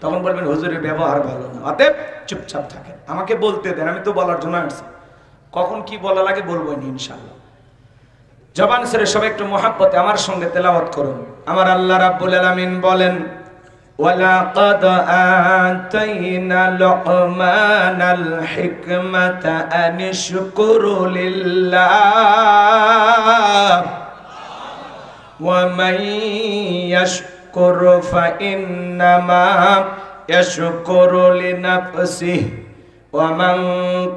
তখন বলবেন হুজুরের ব্যবহার ভালো না। অতএব চুপচাপ থাকেন, আমাকে বলতে দেন, আমি তো বলার জন্য আসছি। কখন কি বলা লাগে বলবো না ইনশাআল্লাহ। জবান ছেড়ে সবাই একটু মহাব্বতে আমার সঙ্গে তেলাওয়াত করুন। আমার আল্লাহ রাব্বুল আলামিন বলেন, ওয়ালাকাদ আতাইনা লুকমানাল হিকমাতা আনিশকুরু লিল্লাহ ওয়া মান ইয়াশকুরু ফাইন্নামা ইয়াশকুরু লিনাফসিহি ওয়া মান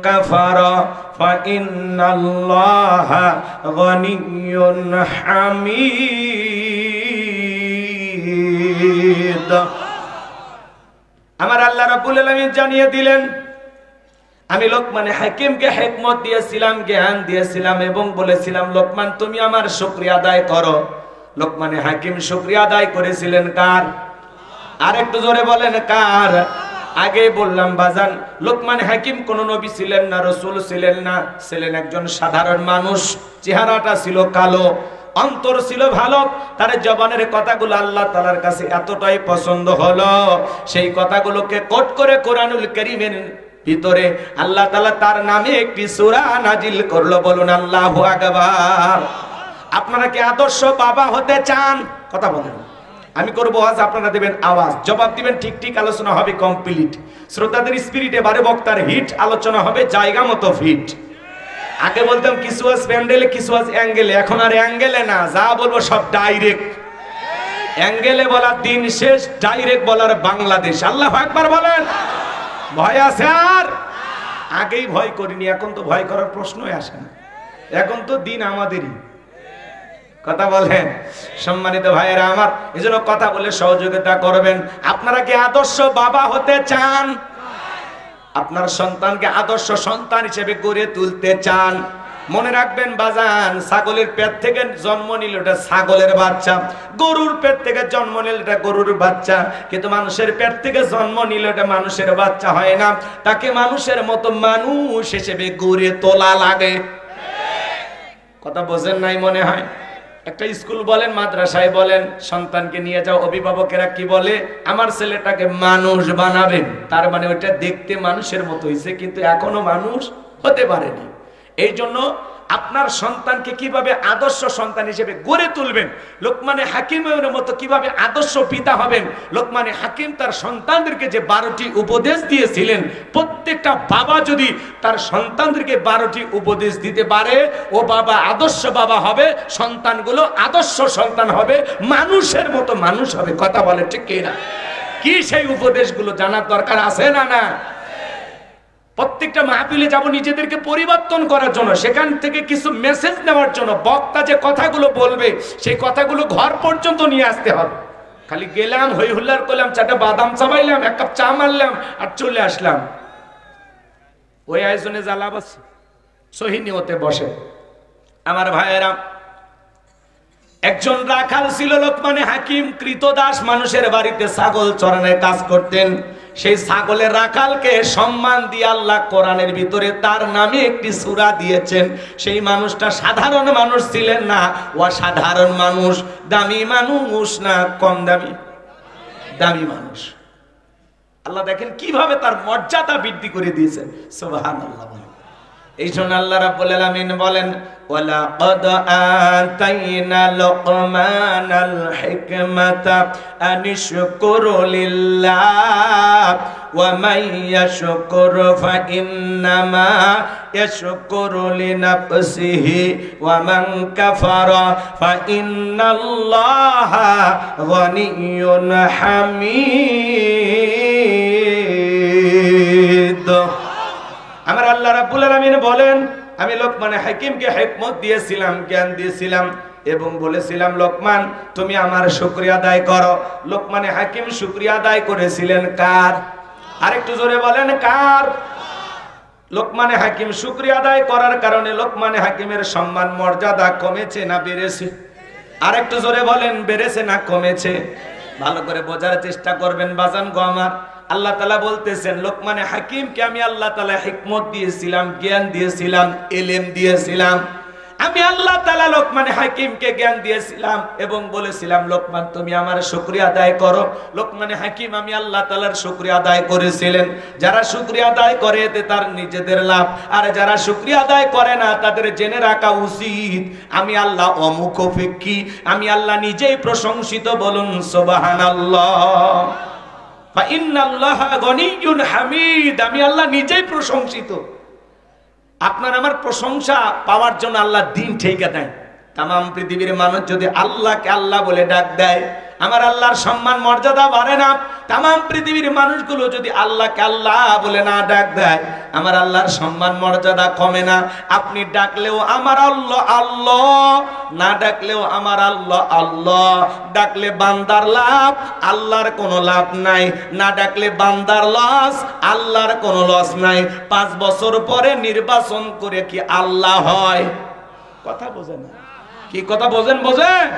কাফারা ফাইন্নাল্লাহা গনিয়্যুন হামিদ। আমার আল্লাহ রাব্বুল আলামিন জানিয়ে দিলেন, আমি লোকমান হাকিমকে হিকমত দিয়েছিলাম, জ্ঞান দিয়েছিলাম এবং বলেছিলাম লোকমান তুমি আমার শুকরিয়া আদায় করো। লোকমান হাকিম শুকরিয়া আদায় করেছিলেন কার? আর একটু জোরে বলেন কার? আগে বললাম বাজান, লোকমান হাকিম কোন নবী ছিলেন না, রাসূল ছিলেন না, ছিলেন একজন সাধারণ মানুষ। চেহারাটা ছিল কালো, অন্তর ছিল ভালো। তার জবানের কথাগুলো আল্লাহ তাআলার কাছে এতটাই পছন্দ হলো, সেই কথাগুলোকে কোট করে কোরআনুল কারীমের ভিতরে আল্লাহ তাআলা তার নামে একটি সূরা নাজিল করলো। বলুন আল্লাহু আকবার। আপনারা কি আদর্শ বাবা হতে চান? কথা বলেন। আমি করবো আজ, আপনারা দেবেন আওয়াজ, জবাব দিবেন ঠিক ঠিক, আলোচনা হবে কমপ্লিট। শ্রোতাদের স্পিরিটে বারে বক্তার হিট, আলোচনা হবে জায়গা মতো ফিট। আগে বলতাম কিছু আজ প্যান্ডেলে, কিছু আজ অ্যাঙ্গেলে, এখন আর অ্যাঙ্গেলে না, যা বলবো সব ডাইরেক্ট। অ্যাঙ্গেলে বলার দিন শেষ, ডাইরেক্ট বলার বাংলাদেশ। আল্লাহু আকবার বলেন। ভয় আছে আর? আগেই ভয় করিনি, এখন তো ভয় করার প্রশ্নই আসে না, এখন তো দিন আমাদেরই। কথা বলেন সম্মানিত ভাইয়েরা আমার, এজন্য কথা বলে সহযোগিতা করবেন। আপনারা কি আদর্শ বাবা হতে চান? আপনার সন্তানকে আদর্শ সন্তান হিসেবে গড়ে তুলতে চান? মনে রাখবেন বাজান, ছাগলের পেট থেকে জন্ম নিল এটা ছাগলের বাচ্চা, গরুর পেট থেকে জন্ম নিল এটা গরুর বাচ্চা, কিন্তু মানুষের পেট থেকে জন্ম নিল এটা মানুষের বাচ্চা হয় না। তাকে মানুষের মতো মানুষ হিসেবে গড়ে তোলা লাগে। কথা বোঝেন নাই মনে হয়? একটা স্কুল বলেন, মাদ্রাসায় বলেন, সন্তানকে নিয়ে যাও, অভিভাবকেরা কি বলে? আমার ছেলেটাকে মানুষ বানাবেন। তার মানে ওইটা দেখতে মানুষের মতো হয়েছে, কিন্তু এখনো মানুষ হতে পারেনি। এই জন্য আপনার সন্তানকে কিভাবে আদর্শ সন্তান হিসেবে গড়ে তুলবেন, লোকমান হাকিমের মতো কিভাবে আদর্শ পিতা হবেন। লোকমান হাকিম তার সন্তানদেরকে যে 12টি উপদেশ দিয়েছিলেন, প্রত্যেকটা বাবা যদি তার সন্তানদেরকে 12টি উপদেশ দিতে পারে, ও বাবা আদর্শ বাবা হবে, সন্তানগুলো আদর্শ সন্তান হবে, মানুষের মতো মানুষ হবে। কথা বলে ঠিক কিনা? কি সেই উপদেশগুলো জানার দরকার আছে না? না, প্রত্যেকটা মাহফিলে যাব নিজেদেরকে পরিবর্তন করার জন্য, সেখান থেকে কিছু মেসেজ নেওয়ার জন্য। বক্তা যে কথাগুলো বলবে সেই কথাগুলো ঘর পর্যন্ত নিয়ে আসতে হবে। খালি গেলাম, হই হুল্লার করলাম, চারটা বাদাম চাবাইলাম, এক কাপ চা মারলাম আর চলে আসলাম, ওই আয়োজনে জ্বালাবাস সহি নিয়তে বসে। আমার ভাইয়েরা, একজন রাখাল ছিল লোকমান হাকিম, কৃতদাস, মানুষের বাড়িতে ছাগল চরানোর কাজ করতেন। সেই ছাগলের রাখালকে সম্মান দিয়ে আল্লাহ কোরআনের ভিতরে তার নামে একটি সূরা দিয়েছেন। সেই মানুষটা সাধারণ মানুষ ছিলেন না, অসাধারণ মানুষ, দামি মানুষ না কম দামি, দামি মানুষ। আল্লাহ দেখেন কিভাবে তার মর্যাদা বৃদ্ধি করে দিয়েছেন। সুবহানাল্লাহ। এই জন্য আল্লাহ রাব্বুল আলামিন বলেন ওয়ালাকাদ আতাইনা লুকমানাল হিকমাতা আনিশকুরু লিল্লাহ ওয়া মান ইয়াশকুর ফাইন্নামা ইয়াশকুরু লিনাফসিহি ওয়া মান কাফারা ফাইন্নাল্লাহা গনিয়্যুন হামিদ। আমার আল্লাহ রাব্বুল আলামিন বলেন আমি লোকমানে হাকিমকে হিকমত দিয়েছিলাম, জ্ঞান দিয়েছিলাম এবং বলেছিলাম লোকমান তুমি আমার শুকরিয়া আদায় করো। লোকমানে হাকিম শুকরিয়া আদায় করেছিলেন কার? আরেকটু জোরে বলেন কার? লোকমানে হাকিম শুকরিয়া আদায় করার কারণে লোকমানে হাকিমের সম্মান মর্যাদা কমেছে না বেড়েছে? আরেকটু জোরে বলেন বেড়েছে না কমেছে? ভালো করে বোঝার চেষ্টা করবেন বাজান গো আমার। আল্লাহ তাআলা বলতেছেন লোকমানে হাকিমকে আমি আল্লাহ তাআলা হিকমত দিয়েছিলাম, জ্ঞান দিয়েছিলাম, ইলম দিয়েছিলাম। আমি আল্লাহ তাআলা লোকমানে হাকিমকে জ্ঞান দিয়েছিলাম এবং বলেছিলাম লোকমান তুমি আমার শুকরিয়া আদায় করো। লোকমানে হাকিম আমি আল্লাহ তাআলার শুকরিয়া আদায় করেছিলেন। যারা শুকরিয়া আদায় করে এতে তার নিজেদের লাভ, আর যারা শুকরিয়া আদায় করে না তাদের জেনে রাখা উচিত আমি আল্লাহ অমুখাপেক্ষী, আমি আল্লাহ নিজেই প্রশংসিত। বলুন সুবহানাল্লাহ। ফাইন্নাল্লাহা গনিয়্যুন হামিদ, আমি আল্লাহ নিজেই প্রশংসিত। আপনার আমার প্রশংসা পাওয়ার জন্য আল্লাহ দিন ঠিকা দেয়। তামাম পৃথিবীর মানুষ যদি আল্লাহকে আল্লাহ বলে ডাক দেয় আমার আল্লাহর সম্মান মর্যাদা বাড়ে না। তামাম পৃথিবীর মানুষগুলো যদি আল্লাহকে আল্লাহ বলে না ডাক দেয় আমার আল্লাহর সম্মান মর্যাদা কমে না। আপনি ডাকলেও আমার আল্লাহ আল্লাহ, না ডাকলেও আমার আল্লাহ আল্লাহ। ডাকলে বান্দার লাভ, আল্লাহর কোনো লাভ নাই। না ডাকলে বান্দার লস, আল্লাহর কোনো লস নাই। 5 বছর পরে নির্বাচন করে কি আল্লাহ হয়? কথা বোঝেন না? কি কথা বোঝেন? বোঝেন?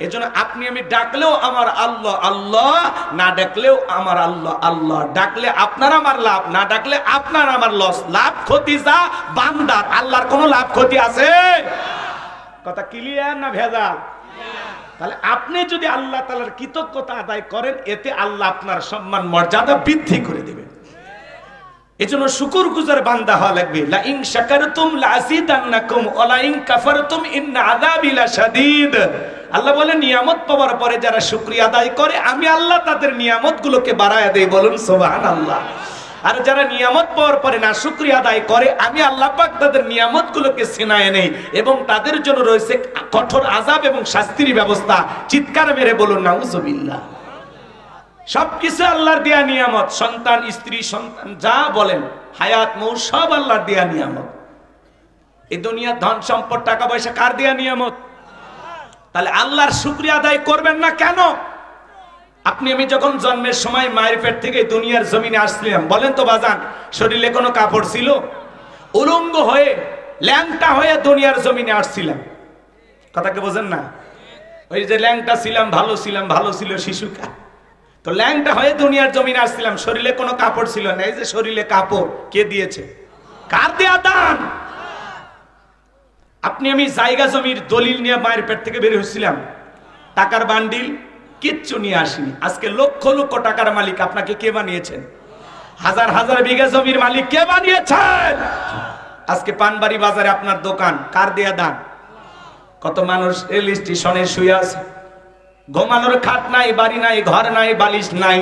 এজন্য আপনি আমি ডাকলেও আমার আল্লাহ আল্লাহ, না ডাকলেও আমার আল্লাহ আল্লাহ। ডাকলে আপনার আমার লাভ, না ডাকলে আপনার আমার লস। লাভ ক্ষতি যা বান্দার, আল্লাহর কোনো লাভ ক্ষতি আছে? কথা ক্লিয়ার না ভেজাল? তাহলে আপনি যদি আল্লাহ তাআলার কৃতজ্ঞতা আদায় করেন এতে আল্লাহ আপনার সম্মান মর্যাদা বৃদ্ধি করে দেবেন। এজন্য শুকরগুজার বান্দা হওয়া লাগবে। লা ইন শাকারতুম লা আযীদান্নাকুম ওয়া লা ইন কাফারতুম ইন্না আযাবি লাশাদীদ। আল্লাহ বলে নিয়ামত পাওয়ার পরে যারা শুকরিয়া আদায় করে আমি আল্লাহ তাদের নিয়ামতগুলোকে বাড়ায়া দেই। বলুন সুবহানাল্লাহ। আর যারা নিয়ামত পাওয়ার পরে না শুকরিয়া আদায় করে আমি আল্লাহ পাক তাদের নিয়ামতগুলোকে ছিনায় নেই এবং তাদের জন্য রয়েছে কঠোর আযাব এবং শাস্তির ব্যবস্থা। চিৎকার মেরে বলুন নাউযুবিল্লাহ। সবকিছু আল্লাহর দেয়া নিয়ামত, সন্তান, স্ত্রী, সন্তান যা বলেন, হায়াত মৌ সব আল্লাহর দেয়া নিয়ামত। এই দুনিয়ার ধন সম্পদ টাকা পয়সা কার দেয়া নিয়ামত? তাহলে আল্লাহর শুকরিয়া আদায় করবেন না কেন? আপনি আমি যখন জন্মের সময় মায়ের পেট থেকে দুনিয়ার জমিনে আসছিলাম, বলেন তো বাজান শরীরে কোনো কাপড় ছিল? উলঙ্গ হয়ে ল্যাংটা হয়ে দুনিয়ার জমিনে আসছিলাম। কথা কি বোঝেন না? ওই যে ল্যাংটা ছিলাম, ভালো ছিলাম, ভালো ছিল শিশুকাল। তো ল্যাংটা হয়ে দুনিয়ার জমিনে আসছিলাম, শরীরে কোনো কাপড় ছিল না। এই যে শরীরে কাপড় কে দিয়েছে? কার দেয়া দান? আপনি আমি জায়গা জমির দলিল নিয়ে মায়ের পেট থেকে বের হচ্ছিলাম, টাকার বান্ডিল কিচ্ছু নিয়ে আসিনি। আজকে লক্ষ লক্ষ টাকার মালিক আপনাকে কে বানিয়েছেন? হাজার হাজার বিঘা জমির মালিক কে বানিয়েছেন? আজকে পানবাড়ি বাজারে আপনার দোকান, কার দেয়া দান? কত মানুষ রেল স্টেশনে শুয়ে আছে, ঘুমানোর খাট নাই, বাড়ি নাই, ঘর নাই, বালিশ নাই।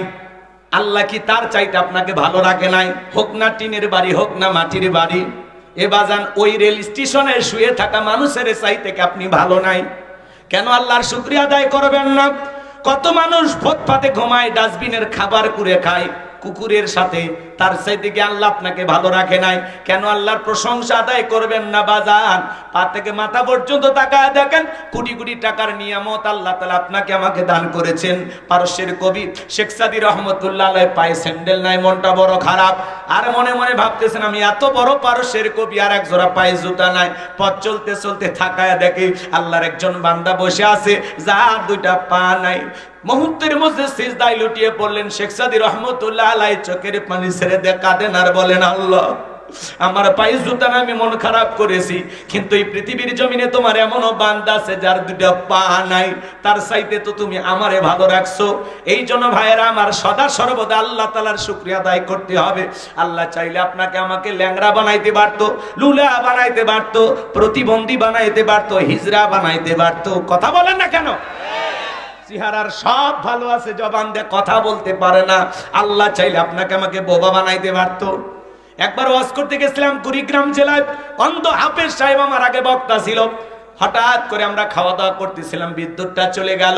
আল্লাহ কি তার চাইতে আপনাকে ভালো রাখে নাই? হোক না টিনের বাড়ি, হোক না মাটির বাড়ি। এ বাজান ওই রেল স্টেশনে শুয়ে থাকা মানুষের চাইতে কি আপনি ভালো নাই? কেন আল্লাহর শুকরিয়া আদায় করবেন না? কত মানুষ ফুটপাতে ঘুমায়, ডাস্টবিনের খাবার কুড়ে খায় কুকুরের সাথে, তার চাইতে কি আল্লাহ আপনাকে ভালো রাখে নাই? কেন আল্লাহর প্রশংসা আদায় করবেন না বাজান? পা থেকে মাথা পর্যন্ত তাকায় দেখেন, কোটি কোটি টাকার নিয়ামত আল্লাহ তাআলা আপনাকে আমাকে দান করেছেন। পারস্যের কবি শেখ সাদী রহমতুল্লাহ আলাইহি পায়ে স্যান্ডেল নাই, মনটা বড় খারাপ। আর মনে মনে ভাবতেছেন আমি এত বড় পারস্যের কবি আর এক জোড়া পায়ে জুতা নাই। পথ চলতে চলতে তাকায় দেখে আল্লাহর একজন বান্দা বসে আছে যার দুইটা পা নাই। মুহূর্তের মধ্যে সিজদায় লুটিয়ে পড়লেন শেখ সাদী রহমতুল্লাহ আলাইহি, চোখের পানি ছেড়ে দিয়ে কাঁদেন আর বলেন আল্লাহ আমার পায়ে জুতা আমি মন খারাপ করেছি, কিন্তু এই পৃথিবীর জমিনে তোমার এমনও বান্দা আছে যার দুটো পা নাই, তার চাইতে তো তুমি আমারে ভালো রাখছো। এই জন্য ভাইয়েরা আমার সদা সর্বদা আল্লাহ তাআলার শুকরিয়া আদায় করতে হবে। আল্লাহ চাইলে আপনাকে আমাকে ল্যাংড়া বানাইতে পারতো, লুলা বানাইতে পারতো, প্রতিবন্ধী বানাইতে পারতো, হিজড়া বানাইতে পারতো। কথা বলেন না কেন? চেহারার সব ভালো আছে, জবান দিয়ে কথা বলতে পারে না। আল্লাহ চাইলে আপনাকে আমাকে বোবা বানাইতে পারতো। একবার ওয়াজ করতে গেছিলাম কুড়িগ্রাম জেলায়, অন্ধ হাফেজ সাহেব আমার আগে বক্তা ছিল। হঠাৎ করে আমরা খাওয়া দাওয়া করতেছিলাম, বিদ্যুৎটা চলে গেল।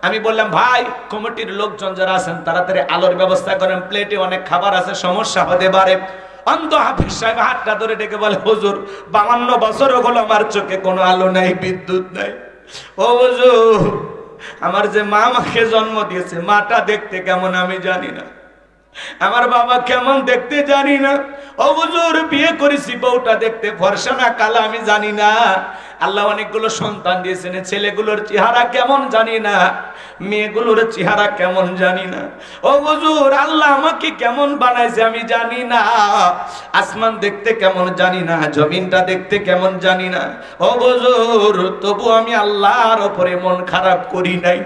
আমি বললাম, ভাই কমিটির লোকজন যারা আছেন তাড়াতাড়ি আলোর ব্যবস্থা করেন, প্লেটে অনেক খাবার আছে, সমস্যা হতে পারে। অন্ধ হাফেজ সাহেব হাতটা ধরে ডেকে বলে, হুজুর 52 বছর হলো আমার চোখে কোনো আলো নাই, বিদ্যুৎ নাই। ও হুজুর, আমার যে মা আমাকে জন্ম দিয়েছে, মাটা দেখতে কেমন আমি জানি না, আমার বাবা কেমন দেখতে জানি না। ও হুজুর, বিয়ে করেছি, বউটা দেখতে ফর্সা না কালা আমি জানি না। আল্লাহ অনেকগুলো সন্তান দিয়েছেন, ছেলেগুলোর চেহারা কেমন জানি না, মেয়েগুলোর চেহারা কেমন জানি না। ও হুজুর, আল্লাহ আমাকে কেমন বানাইছে আমি জানি না, আসমান দেখতে কেমন জানি না, জমিনটা দেখতে কেমন জানি না। ও হুজুর, তবু আমি আল্লাহর উপরে মন খারাপ করি নাই।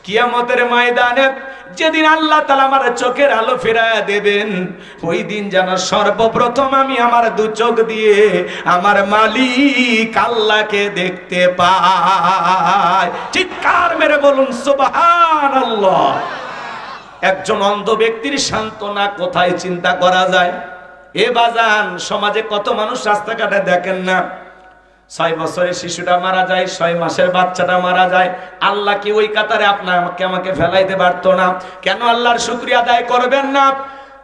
কিয়ামতের ময়দানে যেদিন আল্লাহ তাআলা আমার চোখের আলো ফেরায় দেবেন, ওই দিন যেন সর্বপ্রথম আমি আমার দু চোখ দিয়ে আমার মালিক আল্লাহকে দেখতে পাই। চিৎকার মেরে বলুন সুবহানাল্লাহ। একজন অন্ধ ব্যক্তির সান্ত্বনা কোথায় চিন্তা করা যায়? এ বাজান, সমাজে কত মানুষ রাস্তাঘাটে দেখেন না, 6 বছরের শিশুটা মারা যায়, 6 মাসের বাচ্চাটা মারা যায়। আল্লাহ কি ওই কাতারে আমাকে ফেলাইতে পারতো না? কেন আল্লাহর শুকরিয়া আদায় করবেন না?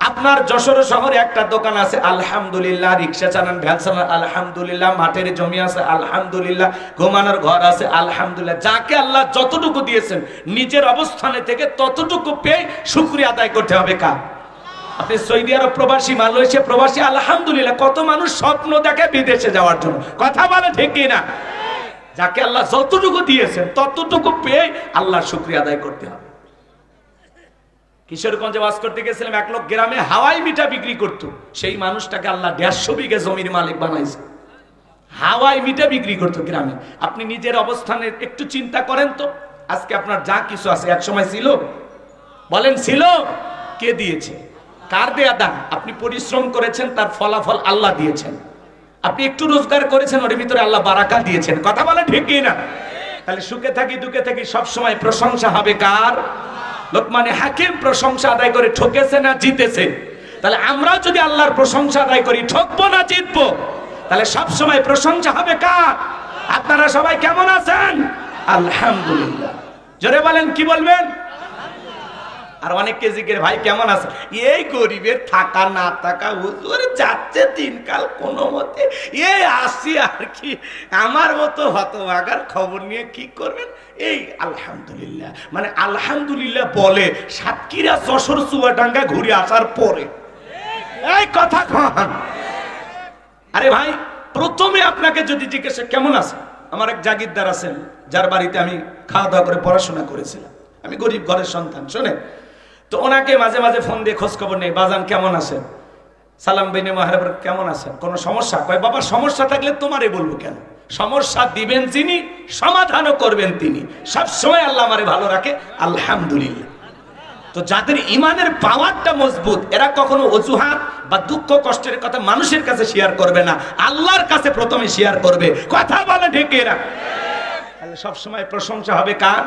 আপনার যশোর শহরে একটা দোকান আছে, আলহামদুলিল্লাহ, রিকশা চালান, ভ্যান চালান, আলহামদুলিল্লাহ, মাঠের জমি আছে, আলহামদুলিল্লাহ, ঘুমানোর ঘর আছে, আলহামদুলিল্লাহ। যাকে আল্লাহ যতটুকু দিয়েছেন নিজের অবস্থানে থেকে ততটুকু পেয়ে শুকরিয়া আদায় করতে হবে। কার? আপনি সৌদি আরব প্রবাসী, মালয়েশিয়া প্রবাসী, আলহামদুলিল্লাহ, কত মানুষ স্বপ্ন দেখে বিদেশে যাওয়ার জন্য। কথা বলে ঠিক কিনা? যাকে আল্লাহ যতটুকু দিয়েছেন ততটুকু পেয়ে আল্লাহর শুকরিয়া আদায় করতে হবে। কিশোরগঞ্জে ওয়াজ করতে গেছিলাম, এক লোক গ্রামে হাওয়াই মিঠা বিক্রি করতো, সেই মানুষটাকে আল্লাহ 150 বিঘা জমির মালিক বানাইছে। হাওয়াই মিঠা বিক্রি করতো গ্রামে। আপনি নিজের অবস্থানে একটু চিন্তা করেন তো, আজকে আপনার যা কিছু আছে এক সময় ছিল? বলেন ছিল? কে দিয়েছে? কার দেয়া দান? আপনি পরিশ্রম করেছেন, তার ফলাফল আল্লাহ দিয়েছেন। আপনি একটু রোজগার করেছেন, ওর ভিতরে আল্লাহ বারাকা দিয়েছেন। কথা বলেন ঠিক কি না? তাহলে সুখে থাকি দুঃখে থাকি সব সময় প্রশংসা হবে কার? লোকমানে হাকিম প্রশংসা আদায় করে ঠকেছে না জিতেছে? তাহলে আমরা যদি আল্লাহর প্রশংসা আদায় করি, ঠকবো না জিতবো? তাহলে সব সময় প্রশংসা হবে কার? আপনারা সবাই কেমন আছেন? আলহামদুলিল্লাহ। জোরে বলেন, কি বলবেন? আর অনেককে জিজ্ঞেস, ভাই কেমন আছে? এই গরিবের থাকা না থাকা হুজুর যাচ্ছে দিনকাল কোনো মতে, এই আসি আর কি, আমার মতো হতভাগার খবর নিয়ে কি করবেন? এই আলহামদুলিল্লাহ, মানে আলহামদুলিল্লাহ বলে সাতক্ষীরা যশোর চুয়াডাঙ্গা ঘুরে আসার পরে এই কথা কন। আরে ভাই, প্রথমে আপনাকে যদি জিজ্ঞেস কেমন আছে, আমার এক জাগিরদার আছেন যার বাড়িতে আমি খাওয়া দাওয়া করে পড়াশোনা করেছিলাম, আমি গরিব ঘরের সন্তান, শোনে তো ওনাকে মাঝে মাঝে ফোন দিয়ে খোঁজ খবর নেই, বাজান কেমন আছেন, সালাম বেনে মাহারাব কেমন আছেন, কোনো সমস্যা? কয় বাবা সমস্যা থাকলে তোমারে বলবো কেন, সমস্যা দিবেন যিনি সমাধানও করবেন তিনি, সবসময় আল্লাহ আমারে ভালো রাখে আলহামদুলিল্লাহ। তো যাদের ইমানের পাওয়ারটা মজবুত, এরা কখনো অজুহাত বা দুঃখ কষ্টের কথা মানুষের কাছে শেয়ার করবে না, আল্লাহর কাছে প্রথমে শেয়ার করবে। কথা বলে ঢেকে এরা, তাহলে সবসময় প্রশংসা হবে কার?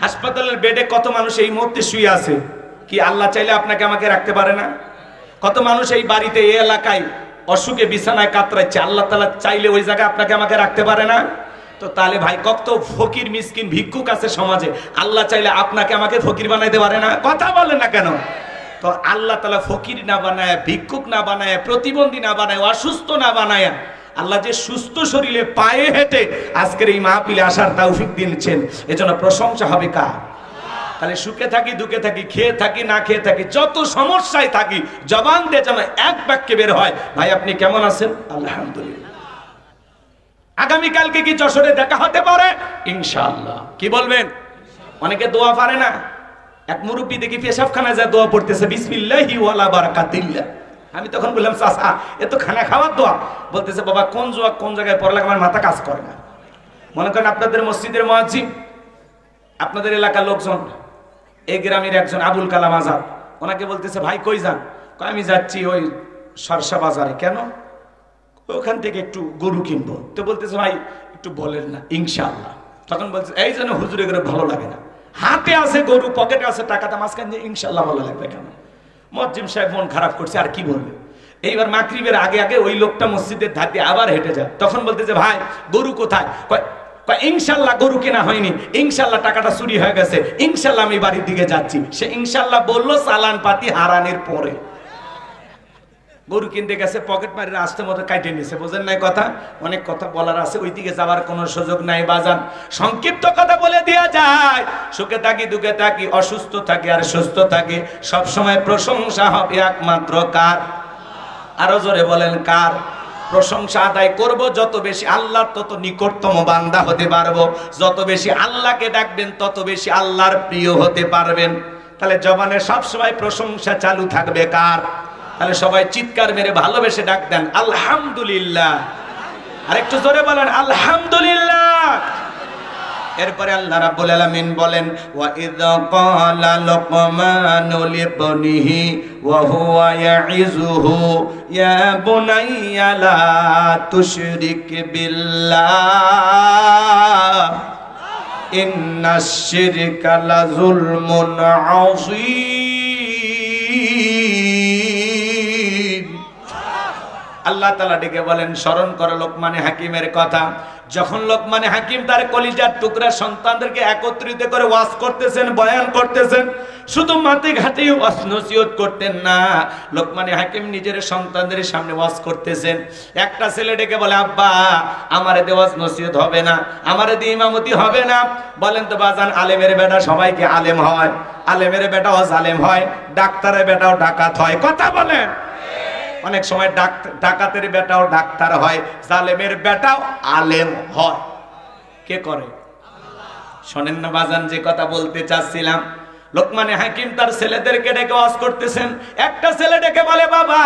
হাসপাতালের বেডে কত মানুষ এই মুহূর্তে শুয়ে আছে, কি আল্লাহ চাইলে আপনাকে আমাকে রাখতে পারে না? কত মানুষ এই বাড়িতে এই এলাকায় অসুখে বিছানায় কাতরাচ্ছে, আল্লাহ তাআলা চাইলে ওই জায়গায় আপনাকে আমাকে রাখতে পারে না? তো তাহলে ভাই কত ফকির মিসকিন ভিক্ষুক আছে সমাজে, আল্লাহ চাইলে আপনাকে আমাকে ফকির বানাইতে পারে না? কথা বলেন না কেন? তো আল্লাহ তাআলা ফকির না বানায়, ভিক্ষুক না বানায়, প্রতিবন্ধী না বানায়, অসুস্থ না বানায়, আল্লাহ যে সুস্থ শরীরে পায়ে হেঁটে আজকের এই মাহফিলে আসার তৌফিক দিয়েছেন, এজন্য প্রশংসা হবে কার? তাহলে সুখে থাকি দুঃখে থাকি, খেয়ে থাকি না খেয়ে থাকি, যত সমস্যায় থাকি, জবান দিয়ে যেন এক বাক্যে বের হয়, ভাই আপনি কেমন আছেন? আলহামদুলিল্লাহ। আগামীকালকে কি যশোরে দেখা হতে পারে? ইনশাআল্লাহ। কি বলবেন? অনেকে দোয়া পারে না, এক মুরব্বী দেখি পেশাবখানায় যায় দোয়া পড়তেছে, বিসমিল্লাহি ওয়ালা বারাকাতিল্লাহ, আমি তখন বললাম চাচা এ তো খানা খাওয়ার দোয়া। বলতেছে বাবা কোন জোয়া কোন জায়গায় পড়া লাগে আমার মাথা কাজ করে না। মনে করেন আপনাদের মসজিদের মুয়াজ্জিন, আপনাদের এলাকার লোকজন, এই গ্রামের একজন আবুল কালাম আজাদ, ওনাকে বলতেছে ভাই কই যান? আমি যাচ্ছি ওই সরসা বাজারে। কেন? ওখান থেকে একটু গরু কিনবো। তো বলতেছে ভাই একটু বলেন না ইনশাআল্লাহ। তখন বলছে এই জন্য হুজুরে করে ভালো লাগে না, হাতে আছে গরু পকেটে আছে টাকাটা, মাঝখান দিয়ে ইনশাআল্লাহ ভালো লাগবে কেন? মুয়াজ্জিন সাহেব মন খারাপ করছে, আর কি বলবে। এইবার মাগরিবের আগে আগে ওই লোকটা মসজিদের ধার দিয়ে আবার হেঁটে যায়। তখন বলতেছে ভাই গরু কোথায়? ইনশাল্লাহ গরু কেনা হয়নি, ইনশাল্লাহ টাকাটা চুরি হয়ে গেছে, ইনশাল্লাহ আমি বাড়ির দিকে যাচ্ছি। সে ইনশাল্লাহ বললো চালান পাতি হারানোর পরে। গরু কিনতে গেছে, পকেট মারি আসতে মতো কাটে নিছে। বোঝেন নাই কথা? অনেক কথা বলার আছে, ওই দিকে যাওয়ার কোনো সুযোগ নাই বাজান। সংক্ষিপ্ত কথা বলে দেয়া যায়, সুখে থাকি দুঃখে থাকি, অসুস্থ থাকি আর সুস্থ থাকি, সব সময় প্রশংসা হবে একমাত্র কার? আরো জোরে বলেন কার? প্রশংসা আদায় করব যত বেশি আল্লাহর তত নিকটতম বান্দা হতে পারবো। যত বেশি আল্লাহকে ডাকবেন তত বেশি আল্লাহর প্রিয় হতে পারবেন। তাহলে জবানে সব সময় প্রশংসা চালু থাকবে কার? তাহলে সবাই চিৎকার মেরে ভালোবেসে ডাক দেন আলহামদুলিল্লাহ। আর একটু জোরে বলেন আলহামদুলিল্লাহ। এরপরে আল্লাহ রাব্বুল আলামিন বলেন ওয়া ইয ক্বালা লুকমানু লিবনিহি ওয়া হুয়া ইয়াইযুহু ইয়া বুনাইয়া লা তুশরিক বিল্লাহ ইন্নাশ শিরকা লাযুলমুন আযীম। আল্লাহ তাআলা ডেকে বলেন স্মরণ করো লোকমানে হাকিমের কথা। যখন লোকমানে হাকিম তার কলিজার টুকরা সন্তানদেরকে একত্রিত করে ওয়াজ করতেছেন, বয়ান করতেছেন, শুধু মাটি ঘাটে ওয়াজ নসিহত করতেন না, লোকমানে হাকিম নিজের সন্তানদের সামনে ওয়াজ করতেছেন। একটা ছেলে ডেকে বলে আব্বা আমারে দিয়ে ওয়াজ নসিহত হবে না, আমারে দিয়ে ইমামতি হবে না। বলেন তো বাজান আলেমের বেটা সবাইকে আলেম হয়? আলেমের বেটাও জালেম হয়, ডাক্তারের বেটাও ডাকাত হয়। কথা বলেন? অনেক সময় ডাকাতের বেটাও ডাক্তার হয়, জালেমের বেটাও আলেম হয়। কে করে? শোনেন না বাজান যে কথা বলতে চাচ্ছিলাম। লোকমানে হাকিম তার ছেলেদেরকে ডেকে ওয়াজ করতেছেন। একটা ছেলে ডেকে বলে বাবা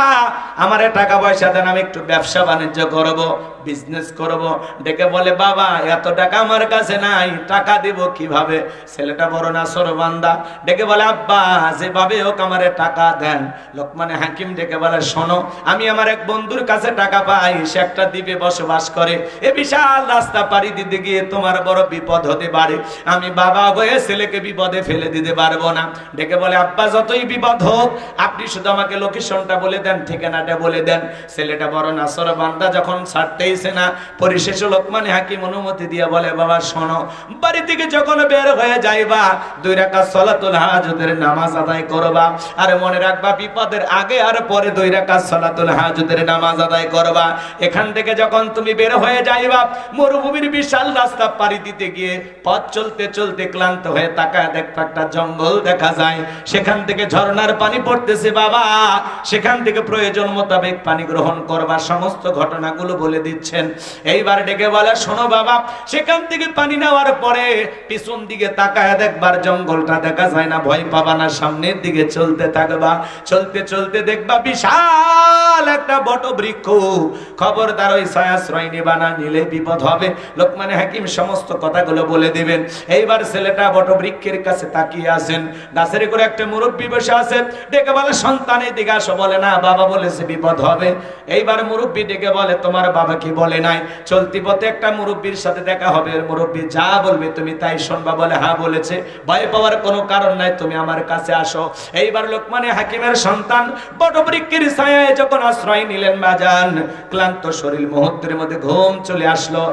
আমারে টাকা পয়সা দেন, আমি একটু ব্যবসা বাণিজ্য করব, বিজনেস করব। ডেকে বলে বাবা এত টাকা আমার কাছে নাই, টাকা দেব কিভাবে? ছেলেটা বড় নাছরবান্দা, ডেকে বলে আব্বা যেভাবে হোক আমারে টাকা দেন। লোকমানে হাকিম ডেকে বলে শোনো আমি আমার এক বন্ধুর কাছে টাকা পাই, সে একটা দ্বীপে বসবাস করে, এ বিশাল রাস্তা পাড়ি দিতে গিয়ে তোমার বড় বিপদ হতে পারে, আমি বাবা হয়ে ছেলেকে বিপদে ফেলে দিতে পারবো না। ডেকে বলে আব্বা যতই বিপদ হোক আপনি শুধু আমাকে লোকেশনটা বলে দেন, ঠিকানাটা বলে দেন। ছেলেটা বড় নাছরবান্দা, যখন ছাড়তেইছে না, পরিশেষে লোকমানে হাকিম অনুমতি দিয়ে বলে বাবা শোনো বাড়ি থেকে যখন বের হয়ে যাইবা 2 রাকাত সালাতুল হাজতের নামাজ আদায় করবা, আর মনে রাখবা বিপদের আগে আর পরে 2 রাকাত সালাতুল হাজতের নামাজ আদায় করবা। এখান থেকে যখন তুমি বের হয়ে যাইবা মরুভূমির বিশাল রাস্তা পাড়ি দিতে গিয়ে পথ চলতে চলতে ক্লান্ত হয়ে তাকায় দেখবা একটা জঙ্গল দেখা যায়, সেখান থেকে ঝর্ণার পানি পড়তেছে বাবা, সেখান থেকে প্রয়োজন মোতাবেক পানি গ্রহণ করবা। সমস্ত ঘটনাগুলো বলে দিচ্ছেন। এইবার ডেকে বলে শোনো বাবা সেখান থেকে পানি নেওয়ার পরে পিছন দিকে তাকায় দেখবার জঙ্গলটা দেখা যায় না, ভয় পাবা না, সামনের দিকে চলতে থাকবা। চলতে চলতে দেখবা বিশাল একটা বটবৃক্ষ, খবরদার ওই ছায়াশ্রয় নিবা না, নিলে বিপদ হবে। লোকমানে হাকিম সমস্ত কথাগুলো বলে দিবেন। এইবার ছেলেটা বটবৃক্ষের কাছে তাকিয়ে আছেন, গাছের করে একটা মুরব্বী বসে আছেন। ডেকে বলে সন্তান এদিকে আসো। বলে না বাবা বলেছে বিপদ হবে। এইবার মুরব্বী ডেকে বলে তোমার বাবা কি বলে নাই? চলতি পথে একটা মুরব্বীর সাথে দেখা হবে, মুরব্বী যা বলবে তুমি তাই শুনবা। বলে হ্যাঁ বলেছে, ভয় পাওয়ার কোনো কারণ নাই, তুমি আমার কাছে আসো। এইবার লোকমানে হাকিমের সন্তান বটবৃক্ষের ছায়ায় যখন আশ্রয় নিলেন বাজান, ক্লান্ত শরীর মুহূর্তের মধ্যে ঘুম চলে আসলো।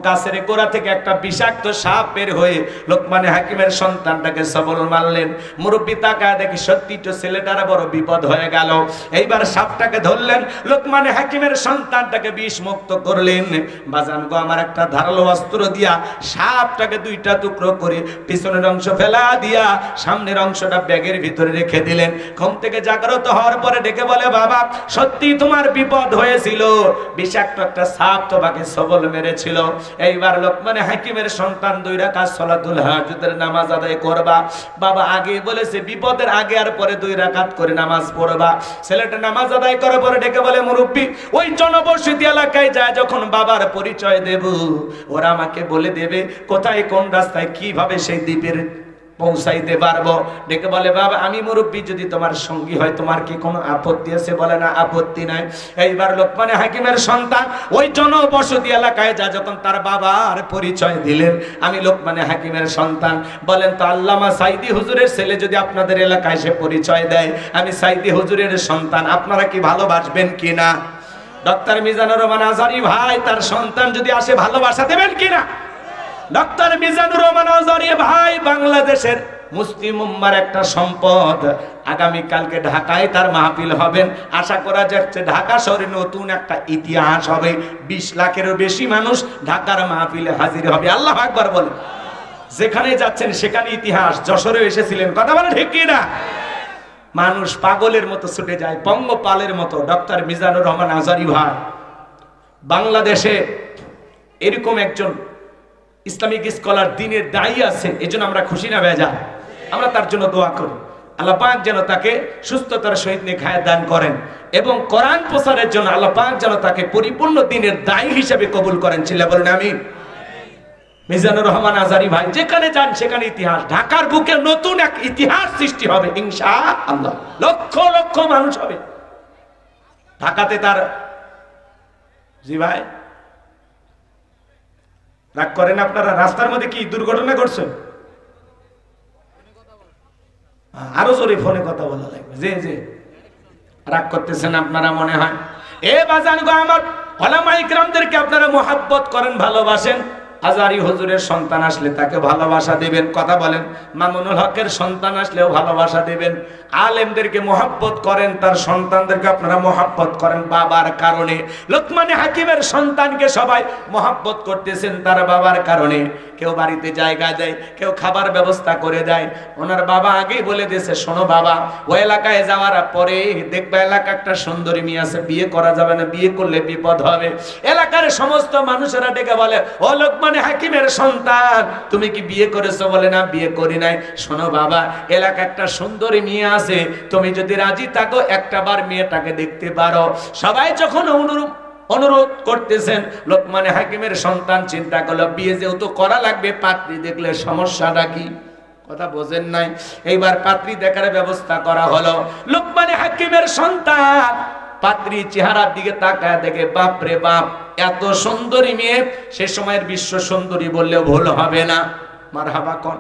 গাছের গোড়া থেকে একটা বিষাক্ত সাপ বের হয়ে লোকমানে হাকিমের সন্তানটাকে সবল মারলেন। মুরব্বী তাকায় দেখি সত্যি তো ছেলেটার বড় বিপদ হয়ে গেল। এইবার সাপটাকে ধরলেন, লোকমানে হাকিমের সন্তানটাকে বিষ মুক্ত করলেন। বাজান গো আমার একটা ধারালো অস্ত্র দিয়া সাপটাকে 2টা টুকরো করে পিছনের অংশ ফেলা দিয়া সামনের অংশটা ব্যাগের ভিতরে রেখে দিলেন। ঘুম থেকে জাগ্রত হওয়ার পরে ডেকে বলে বাবা সত্যি তোমার বিপদ হয়েছিল, বিষাক্ত একটা সাপ তোমাকে সবল মেরেছিল। এইবার লোকমানে হাকিমের সন্তান 2 রাকাত সালাতুল হাজতের নামাজ আদায় করবা। বাবা আগে বলেছে বিপদের আগে আর পরে 2 রাকাত করে নামাজ পড়বা। ছেলেটা নামাজ আদায় করে পরে ডেকে বলে মুরব্বি ওই জনবসতি এলাকায় যায় যখন বাবার পরিচয় দেব ওরা আমাকে বলে দেবে কোথায় কোন রাস্তায় কিভাবে সেই দ্বীপের পৌঁছাইতে পারবো। ডেকে বলে বাবা আমি মুরব্বি যদি তোমার সঙ্গী হয় তোমার কি কোনো আপত্তি আছে? বলে না আপত্তি নাই। এইবার লোকমানে হাকিমের সন্তান ওই জনবসতি এলাকায় যা যখন তার বাবার পরিচয় দিলেন আমি লোকমানে হাকিমের সন্তান, বলেন তো আল্লামা সাইদি হুজুরের ছেলে যদি আপনাদের এলাকায় এসে পরিচয় দেয় আমি সাইদি হুজুরের সন্তান, আপনারা কি ভালোবাসবেন কিনা? ডক্টর মিজানুর রহমান আজহারী ভাই তার সন্তান যদি আসে ভালোবাসা দেবেন কিনা? ডক্টর মিজানুর রহমান আজহারী ভাই বাংলাদেশের মুসলিম উম্মার একটা সম্পদ। আগামী কালকে ঢাকায় তার মাহফিল হবেন। আশা করা যাচ্ছে ঢাকা শহরে নতুন একটা ইতিহাস হবে। 20 লাখেরও বেশি মানুষ ঢাকার মাহফিলে হাজির হবে। আল্লাহু আকবার বলেন। যেখানে যাচ্ছেন সেখানে ইতিহাস। যশোরে এসেছিলেন, কথা বলেন ঠিক কি না? মানুষ পাগলের মতো ছুটে যায়, পঙ্গপালের মতো। ডক্টর মিজানুর রহমান আজহারী ভাই বাংলাদেশে এরকম একজন ইসলামিক স্কলার দ্বীনের দায়ী আছে, এজন্য আমরা খুশি না বেজার? আমরা তার জন্য দোয়া করি আল্লাহ পাক যেন তাকে সুস্থতার সহিত নেক হায়াত দান করেন এবং কোরআন প্রচারের জন্য আল্লাহ পাক যেন তাকে পরিপূর্ণ দ্বীনের দায়ী হিসেবে কবুল করেন। চিল্লা বলেন আমিন। মিজানুর রহমান আজহারী ভাই যেখানে যান সেখানে ইতিহাস। ঢাকার বুকে নতুন এক ইতিহাস সৃষ্টি হবে ইনশাআল্লাহ। লক্ষ লক্ষ মানুষ হবে ঢাকাতে। তার জি ভাই রাগ করেন আপনারা? রাস্তার মধ্যে কি দুর্ঘটনা ঘটছে? আরো জোরে ফোনে কথা বলা লাগবে। যে যে রাগ করতেছেন আপনারা মনে হয়। এ বাজান গো আমার ওলামা ইকরামদেরকে আপনারা মোহাব্বত করেন, ভালোবাসেন। আজহারী হুজুরের সন্তান আসলে তাকে ভালোবাসা দিবেন। কথা বলেন। মামুনুল হকের সন্তান আসলেও ভালোবাসা দিবেন। আলেমদেরকে মোহাব্বত করেন, তার সন্তানদেরকে আপনারা মোহাব্বত করেন বাবার কারণে। লোকমানে হাকিমের সন্তানকে সবাই মোহাব্বত করতেছেন তার বাবার কারণে। কেউ বাড়িতে জায়গা দেয়, কেউ খাবার ব্যবস্থা করে দেয়। ওনার বাবা আগেই বলে দিয়েছে শোনো বাবা ওই এলাকায় যাওয়ার পরে দেখবে এলাকা একটা সুন্দরী মেয়ে আছে, বিয়ে করা যাবে না, বিয়ে করলে বিপদ হবে। এলাকার সমস্ত মানুষেরা ডেকে বলে ও লোকমানে হাকিমের সন্তান তুমি কি বিয়ে করেছো? বলে না বিয়ে করি নাই। শোনো বাবা এলাকা একটা সুন্দরী মেয়ে আছে, তুমি যদি রাজি থাকো একটা বার মেয়েটাকে দেখতে পারো। সবাই যখন অনুরোধ করতেছেন লোকমানে হাকিমের সন্তান চিন্তা করলো বিয়ে যেহেতু করা লাগবে পাত্রী দেখলে সমস্যাটা কি? কথা বোঝেন নাই? এইবার পাত্রী দেখার ব্যবস্থা করা হলো। লোকমানে হাকিমের সন্তান পাত্রী চেহারার দিকে তাকায় দেখে বাপ রে বাপ এত সুন্দরী মেয়ে। সে সময়ের বিশ্ব সুন্দরী বললেও ভুল হবে না। মারহাবা কোন?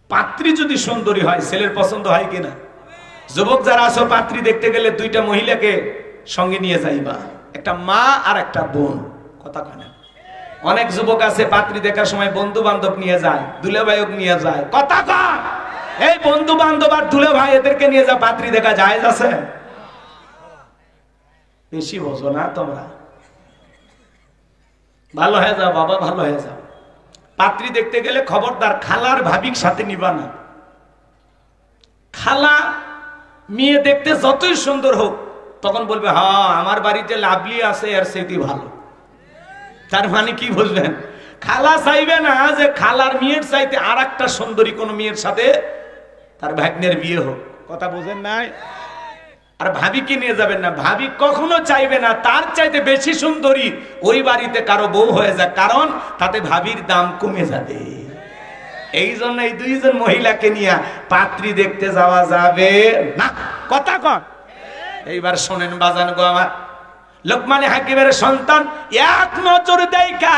পাত্রী যদি সুন্দরী হয় ছেলের পছন্দ হয় কিনা? যুবক যারা আছো পাত্রী দেখতে গেলে 2টা মহিলাকে সঙ্গে নিয়ে যাইবা, একটা মা আর একটা বোন। কথা কয় না? অনেক যুবক আছে পাত্রী দেখার সময় বন্ধু বান্ধব নিয়ে যায়, দুলাভাইও নিয়ে যায়। কথা কয়? এই বন্ধু বান্ধব আর দুলাভাই এদেরকে নিয়ে যা পাত্রী দেখা যায় আছে? বেশি বোঝো না তোমরা। ভালো হয়ে যাও বাবা, ভালো হয়ে যাও। পাত্রী দেখতে গেলে খবরদার খালার ভাবির সাথে নিবা না। খালা মেয়ে দেখতে যতই সুন্দর হোক তখন বলবে হ্যাঁ আমার বাড়িতে লাভলি আছে আর সেটি ভালো। তার মানে কি বুঝলেন? খালা চাইবে না যে খালার মেয়ের চাইতে আর একটা সুন্দরী কোন মেয়ের সাথে তার ভাগ্নের বিয়ে হোক। কথা বুঝেন নাই? আর ভাবিকে নিয়ে যাবেন না। ভাবি কখনো চাইবে না তার চাইতে বেশি সুন্দরী ওই বাড়িতে কারো বউ হয়ে যায়, কারণ তাতে ভাবির দাম কমে যাবে। এই জন্য এই 2 জন মহিলাকে নিয়ে পাত্রী দেখতে যাওয়া যাবে না। কথা কন? এইবার শোনেন বাজান গো আমার, লোকমানে হাকিমের সন্তান এক নজর দেখা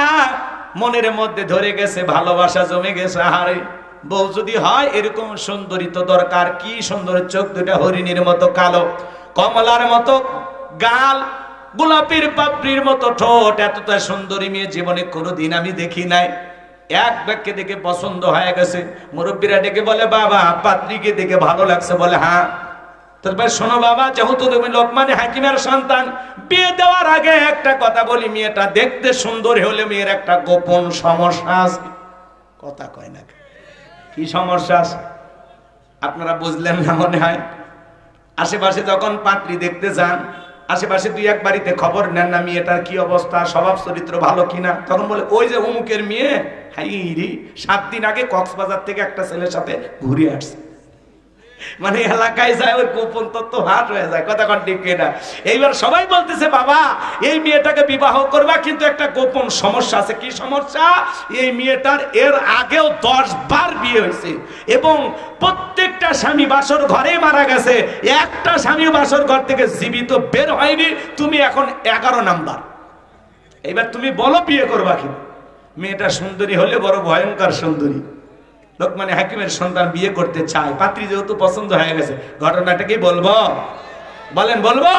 মনের মধ্যে ধরে গেছে, ভালোবাসা জমে গেছে। আরে বউ যদি হয় এরকম সুন্দরী তো দরকার। কি সুন্দর চোখ দুটা হরিণীর মতো কালো, কমলার মতো গাল, গোলাপের পাপড়ির মতো ঠোঁট। এতটা সুন্দরী মেয়ে জীবনে কোনোদিন আমি দেখি নাই। এক ব্যক্তি দেখে পছন্দ হয়ে গেছে। মুরব্বীরা ডেকে বলে বাবা পাত্রীকে দেখে ভালো লাগছে? বলে হ্যাঁ। তারপর শোনো বাবা যেহেতু তুমি লোকমানে হাকিমের সন্তান, বিয়ে দেওয়ার আগে একটা কথা বলি, মেয়েটা দেখতে সুন্দর হলে মেয়ের একটা গোপন সমস্যা আছে। কথা কয় না? কি সমস্যা আছে আপনারা বুঝলেন না মনে হয়? আশেপাশে যখন পাত্রী দেখতে যান, আশেপাশে 2-1 বাড়িতে খবর নেন না মেয়েটার কি অবস্থা, স্বভাব চরিত্র ভালো কিনা, তখন বলে ওই যে অমুকের মেয়ে হাই রে 7 দিন আগে কক্সবাজার থেকে একটা ছেলের সাথে ঘুরে আসছে। মানে এলাকায় যায় ওর গোপন তত্ত্ব হাট হয়ে যায়, কথা কোন ঠিক কিনা? এইবার সবাই বলতেছে বাবা এই মেয়েটাকে বিবাহ করবা, কিন্তু একটা গোপন সমস্যা আছে। কি সমস্যা? এই মেয়েটার এর আগেও 10 বার বিয়ে হয়েছে এবং প্রত্যেকটা স্বামী বাসর ঘরে মারা গেছে, একটা স্বামী বাসর ঘর থেকে জীবিত বের হয়নি। তুমি এখন 11 নাম্বার। এবার তুমি বলো বিয়ে করবা কি? মেয়েটা সুন্দরী হলে বড় ভয়ঙ্কর সুন্দরী। লোকমানে হাকিমের সন্তান বিয়ে করতে চায়, পাত্রী যেহেতু পছন্দ হয়ে গেছে। ঘটনাটা কি বলবো? বলেন বলবো?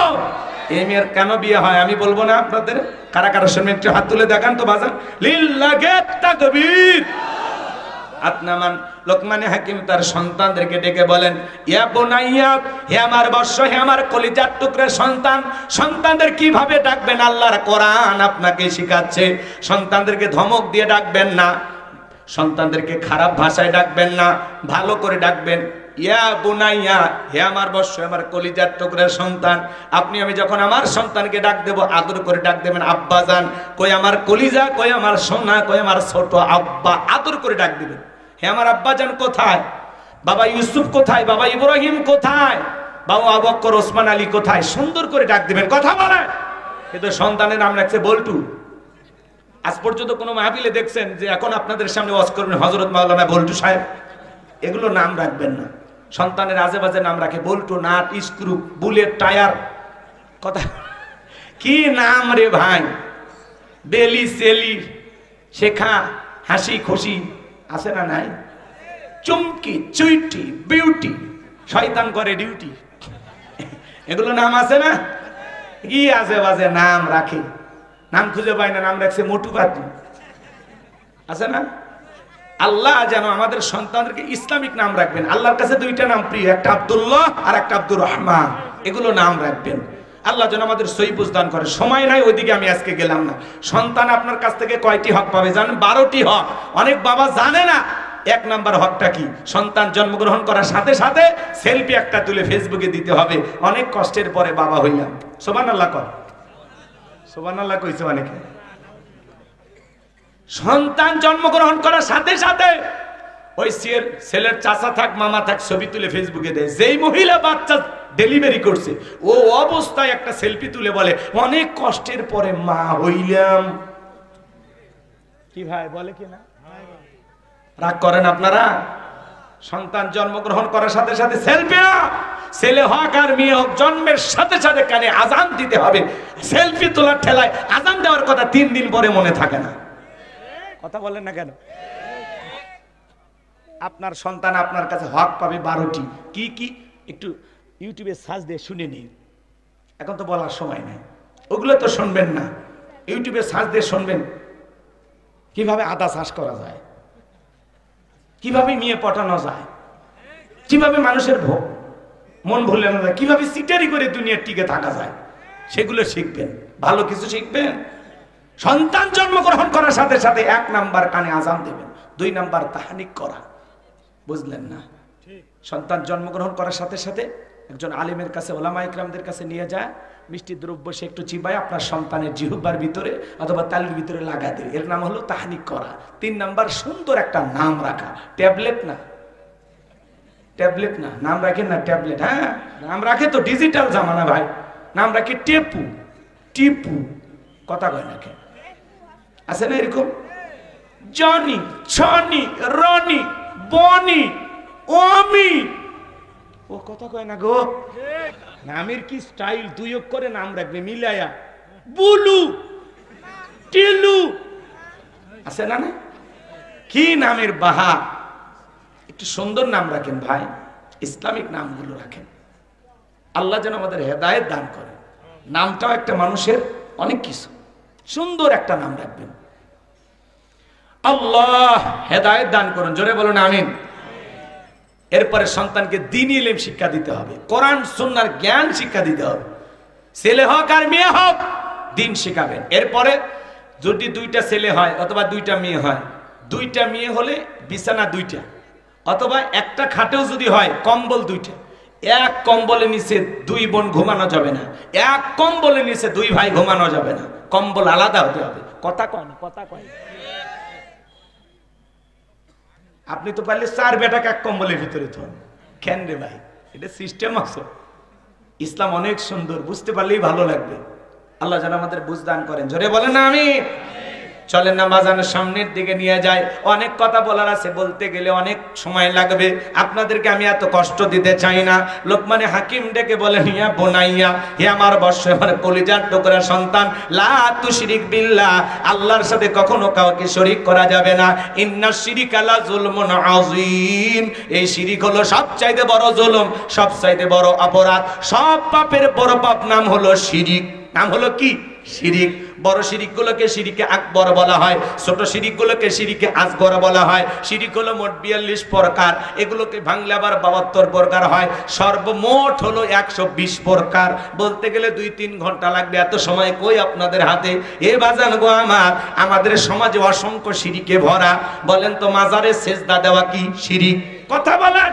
এই মেয়ের কেন বিয়ে হয় আমি বলবো না আপনাদের? কারা কারা শুনবেন একটু হাত তুলে দেখান তো বাজান। লিল্লাহি তাকবীর। আতনামান লোকমানে হাকিম তার সন্তানদেরকে ডেকে বলেন, ইয়া বুনাইয়া, হে আমার বৎস, হে আমার কলিজার টুকরা সন্তান। সন্তানদের কিভাবে ডাকবেন আল্লাহর কোরআন আপনাকে শিখাচ্ছে। সন্তানদেরকে ধমক দিয়ে ডাকবেন না, সন্তানদেরকে খারাপ ভাষায় ডাকবেন না, ভালো করে ডাকবেন। ইয়া বুনাইয়া, হে আমার বৎস, আমার কলিজার টুকরা সন্তান। আপনি আমি যখন আমার সন্তানকে ডাক দেব আদর করে ডাক দেবেন আব্বাজান। কই আমার কলিজা, কই আমার সোনা, কই আমার ছোট আব্বা, আদর করে ডাক দিবেন। হে আমার আব্বাজান কোথায়? বাবা ইউসুফ কোথায়? বাবা ইব্রাহিম কোথায়? বাবা আবু বকর ওসমান আলী কোথায়? সুন্দর করে ডাক দিবেন, কথা বলে। কিন্তু সন্তানের নাম রাখছে বল্টু। আজ পর্যন্ত কোনো মাহফিলে দেখছেন যে এখন আপনাদের সামনে ওয়াজ করবেন হযরত মাওলানা বল্টু সাহেব? এগুলো নাম রাখবেন না। সন্তানের আজে বাজে নাম রাখে, বল্টু, নাট, স্ক্রু, বুলেট, টায়ার, কথা কি নাম রে ভাই? বেলি, সেলি, শেখা, হাসি খুশি আছে না নাই? চুমকি, চুইটি, বিউটি, শয়তান করে ডিউটি, এগুলো নাম আছে না? কি আজে বাজে নাম রাখে, নাম খুঁজে পায় না, নাম রাখছে মোটু পাতলু, আছে না? আল্লাহ যেন আমাদের সন্তানদেরকে ইসলামিক নাম রাখবেন। আল্লাহর কাছে 2টা নাম প্রিয়, একটা আব্দুল্লাহ আর একটা আব্দুর রহমান। এগুলো নাম রাখবেন। আল্লাহ যেন আমাদের সহি বুঝদান করে। সময় নাই, ওইদিকে আমি আজকে গেলাম না। সন্তান আপনার কাছ থেকে কয়টি হক পাবে জানেন? 12টি হক। অনেক বাবা জানে না 1 নাম্বার হকটা কি। সন্তান জন্মগ্রহণ করার সাথে সাথে সেলফি একটা তুলে ফেসবুকে দিতে হবে। অনেক কষ্টের পরে বাবা হইলাম। সুবহানাল্লাহ কর, সুবহানাল্লাহ কইছে অনেকে। সন্তান জন্মগ্রহণ করার সাথে সাথে ওই ছেলের চাচা থাক মামা থাক ছবি তুলে ফেসবুকে দেয়। যেই মহিলা বাচ্চা ডেলিভারি করছে ও অবস্থায় একটা সেলফি তুলে বলে অনেক কষ্টের পরে মা হইলাম। কি ভাই বলে কি না? রাগ করেন আপনারা? সন্তান জন্মগ্রহণ করার সাথে সাথে সেলফি, ছেলে হোক আর মেয়ে হোক, জন্মের সাথে সাথে কানে আজান দিতে হবে। সেলফি তোলার ঠেলায় আজান দেওয়ার কথা 3 দিন পরে মনে থাকে না। কথা বলেন না কেন? আপনার সন্তান আপনার কাছে হক পাবে 12টি। কি কি একটু ইউটিউবে সার্চ দিয়ে শুনে নিন। এখন তো বলার সময় নেই, ওগুলো তো শুনবেন না। ইউটিউবে সার্চ দিয়ে শুনবেন কিভাবে আদা চাষ করা যায়, কিভাবে মেয়ে পটানো যায়, কিভাবে মানুষের মন ভুলানো যায়, কিভাবে সিটারি করে দুনিয়ার টিকে থাকা যায়, সেগুলো শিখবেন। ভালো কিছু শিখবেন। সন্তান জন্মগ্রহণ করার সাথে সাথে 1 নাম্বার কানে আজান দেবেন, 2 নাম্বার তাহানিক করা। বুঝলেন না? সন্তান জন্মগ্রহণ করার সাথে সাথে একজন আলেমের কাছে, ওলামা ইকরামদের কাছে নিয়ে যায়, মিষ্টি দ্রব্য সে একটু চিবায় আপনার সন্তানের জিহ্বার ভিতরে অথবা তালুর ভিতরে লাগা দেবে। এর নাম হলো তাহানিক করা। 3 নাম্বার সুন্দর একটা নাম রাখা। ট্যাবলেট না, ট্যাবলেট না, নাম রাখেন না ট্যাবলেট। হ্যাঁ নাম রাখে তো, ডিজিটাল জামানা ভাই। নাম রাখে টেপু, টিপু, কথা কয় না কেন? আছে না এরকম? জনি, ছনি, রনি, বনি, ওমি, ও কথা কয় না গো। নামের কি স্টাইল! 2 অক্ষরে নাম রাখবে মিলায়া। বুলু, টিলু, আছে না? না কি নামের বাহার! একটু সুন্দর নাম রাখেন ভাই, ইসলামিক নামগুলো রাখেন। আল্লাহ যেন আমাদের হেদায়েত দান করে। নামটাও একটা মানুষের অনেক কিছু। সুন্দর একটা নাম রাখবেন। আল্লাহ হেদায়েত দান করুন, জোরে বলুন আমিন। এরপরে সন্তানকে দ্বীনি ইলম শিক্ষা দিতে হবে, কোরআন সুন্নাহর জ্ঞান শিক্ষা দিতে হবে। ছেলে হোক আর মেয়ে হোক দ্বীন শেখাবেন। এরপরে যদি 2টা ছেলে হয় অথবা 2টা মেয়ে হয়, 2টা মেয়ে হলে বিছানা 2টা, অথবা একটা খাটেও যদি হয় কম্বল 2টা। 1 কম্বলের নিচে 2 বোন ঘুমানো যাবে না, 1 কম্বলের নিচে 2 ভাই ঘুমানো যাবে না। কম্বল আলাদা হতে হবে। কথা কয় না? কথা কয়। আপনি তো পারলে 4 বেটাকে এক কম্বলের ভিতরে থন। কেন রে ভাই, এটা সিস্টেম আছে। ইসলাম অনেক সুন্দর, বুঝতে পারলেই ভালো লাগবে। আল্লাহ যেন আমাদের বুঝদান করেন, জোরে বলেন না আমি। চলেন না বাজানের সামনের দিকে নিয়ে যায়। অনেক কথা বলার আছে, বলতে গেলে অনেক সময় লাগবে, আপনাদেরকে আমি এত কষ্ট দিতে চাই না। লোকমানে হাকিম ডেকে বলেন, ইয়া বোনাইয়া, হে আমার বর্ষ, আমার কলিজার টুকরা সন্তান, লা তুশরিক বিল্লাহ, আল্লাহর সাথে কখনো কাউকে শরীক করা যাবে না। ইন্না শিরিকা লা যুলমুন আযীম, এই শিরিক হলো সবচাইতে বড় জুলুম, সবচাইতে বড় অপরাধ। সব পাপের বড় পাপ নাম হলো শিরিক। নাম হলো কি? শিরিক। বড় শিরিকগুলোকে শিরিকে আকবর বলা হয়, ছোট শিরিকগুলোকে শিরিকে আসগর বলা হয়। শিরিক হলো মোট 42 প্রকার, এগুলোকে ভাঙলে আবার 72 প্রকার হয়। সর্বমোট হলো 120 প্রকার। বলতে গেলে 2-3 ঘন্টা লাগবে, এত সময় কই আপনাদের হাতে। এ বাজান গো আমার, আমাদের সমাজে অসংখ্য শিরিকে ভরা। বলেন তো মাজারে সেজদা দেওয়া কি শিরিক? কথা বলেন।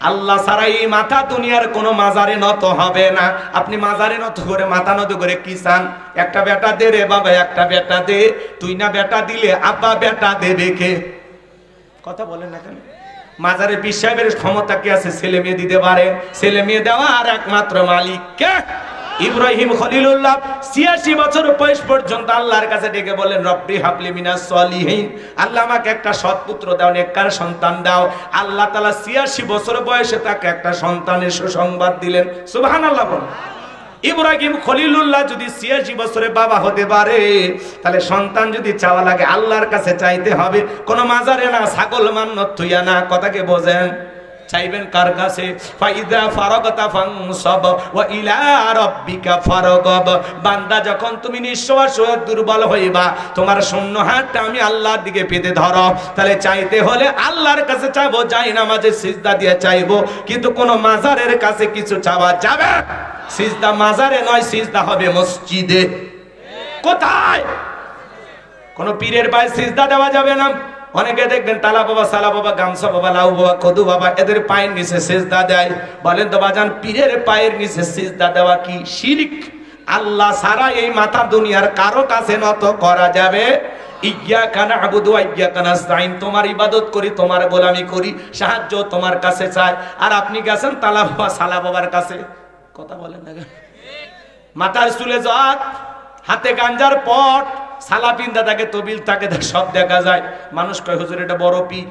আল্লাহ ছাড়া এই মাথা দুনিয়ার কোন মাজারে নত হবে না। আপনি মাজারে নত করে মাথা নত করে কি চান? একটা বেটা দে রে বাবা, একটা বেটা দে। তুই না বেটা দিলে আব্বা বেটা দেবে কে? কথা বলেন না কেন? মাজারে পীর সাহেবের ক্ষমতা কি আছে ছেলে মেয়ে দিতে পারে? ছেলে মেয়ে দেওয়া আর একমাত্র মালিক কে? ইব্রাহিম খলিলুল্লাহ 86 বছর বয়স পর্যন্ত আল্লাহর কাছে ডেকে বলেন, রব্বি হাবলি মিনাস সলিহিন, আল্লাহ আমাকে একটা সৎপুত্র দাও, নেককার সন্তান দাও। আল্লাহ তাআলা 86 বছর বয়সে তাকে একটা সন্তানের সুসংবাদ দিলেন। সুবহানাল্লাহ বল। ইব্রাহিম খলিলুল্লাহ যদি 86 বছরে বাবা হতে পারে, তাহলে সন্তান যদি চাওয়া লাগে আল্লাহর কাছে চাইতে হবে, কোন মাজারে না, ছাগল মান্নত থুইয়া না। কথাকে বোঝেন? চাইবেন কার কাছে? ফাইদা ফারাগতা ফানসাব ওয়া ইলা রাব্বিকা ফারগাব। বান্দা যখন তুমি নিঃশ্বাস হয়ে দুর্বল হইবা, তোমার শূন্য হাতটা আমি আল্লাহর দিকে পেতে ধরো, তাহলে চাইতে হলে আল্লাহর কাছে চাইবো, যাই নামাজে সিজদা দিয়ে চাইবো। কিন্তু কোন মাজারের কাছে কিছু চাওয়া যাবে? সিজদা মাজারে নয়, সিজদা হবে মসজিদে। কোথায়? কোন পীরের পায়ে সিজদা দেওয়া যাবে না। অনেকে দেখবেন তালা বাবা, সালা বাবা, গামছা বাবা, লাউ বাবা, কদু বাবা, এদের পায়ের নিচে সিজদা দেয়। বলেন তো বাজান, পীরের পায়ের নিচে সিজদা দেওয়া কি শিরক? আল্লাহ ছাড়া এই মাথা দুনিয়ার কারো কাছে নত করা যাবে। ইয়্যাকা না'বুদু ওয়া ইয়্যাকা নাস্তাইন, তোমার ইবাদত করি, তোমার গোলামি করি, সাহায্য তোমার কাছে চাই। আর আপনি গেছেন তালা বাবা, সালা বাবার কাছে। কথা বলেন না? মাথার চুলে জাত, হাতে গাঞ্জার পট, সালা পিন্দা থাকে, তবিল থাকে, সব দেখা যায়। মানুষ কয় হুজুর এটা বড় পীর,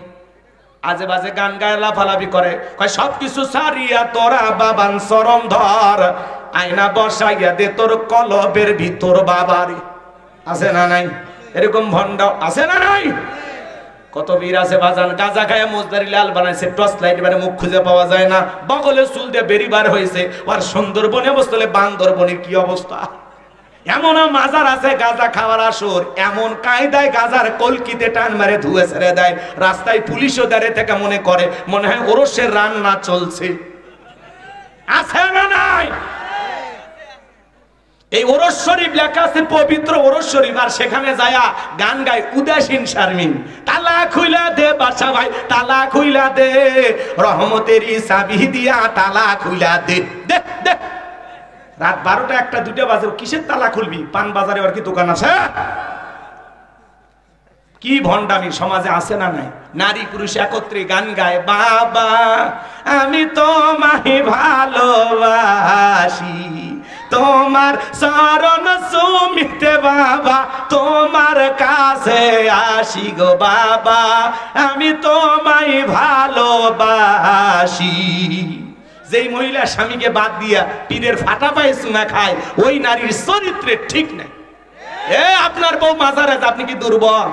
আজে বাজে গান গায়, লাফালাফি করে। কয় সবকিছু সারিয়া তোরা বাবান চরণ ধর, আয়না বসাইয়া দে তোর কলবের ভিতর বাবারে। আছে না নাই? এরকম ভণ্ড আছে না নাই? কত বীর আছে বাজান, গাঁজা খায় মোজদারি লাল বানাইছে, টর্চ লাইট মানে মুখ খুঁজে পাওয়া যায় না, বগলে চুল দিয়ে বেরিবার হয়েছে। আর সুন্দরবনে বসলে বান্দরবনের কি অবস্থা। এমন মাজার আছে গাঁজা খাওয়ার আসর, এমন কায়দায় গাঁজার কলকিতে টান মারে ধুয়ে ছেড়ে দেয়। রাস্তায় পুলিশও দাঁড়িয়ে থেকে মনে হয় ওরসের রান্না চলছে। আছে না নাই? এই ওরস শরীফ লেখা আছে পবিত্র ওরস শরীফ, আর সেখানে যায়া গান গায় উদাসীন শারমিন। তালা খুইলা দে বাদশা ভাই, তালা খুইলা দে, রহমতেরই চাবি দিয়া তালা খুইলা দে। দে দে, রাত 12টা 1টা 2টা বাজে, কিসের তালা খুলবি? পান বাজারে আর কি দোকান আছে? কি ভণ্ডামি সমাজে আছে না নাই? নারী পুরুষ একত্রে গান গায়, বাবা আমি তোমায় ভালোবাসি, তোমার চরণ চুমিতে বাবা তোমার কাছে আসি গো বাবা, আমি তোমায় ভালোবাসি। যেই মহিলা স্বামীকে বাদ দিয়া পীরের ফাটা পায়ে চুমা খায়, ওই নারীর চরিত্রে ঠিক নাই। আপনার বউ মাজারে, আপনি কি দুর্বল?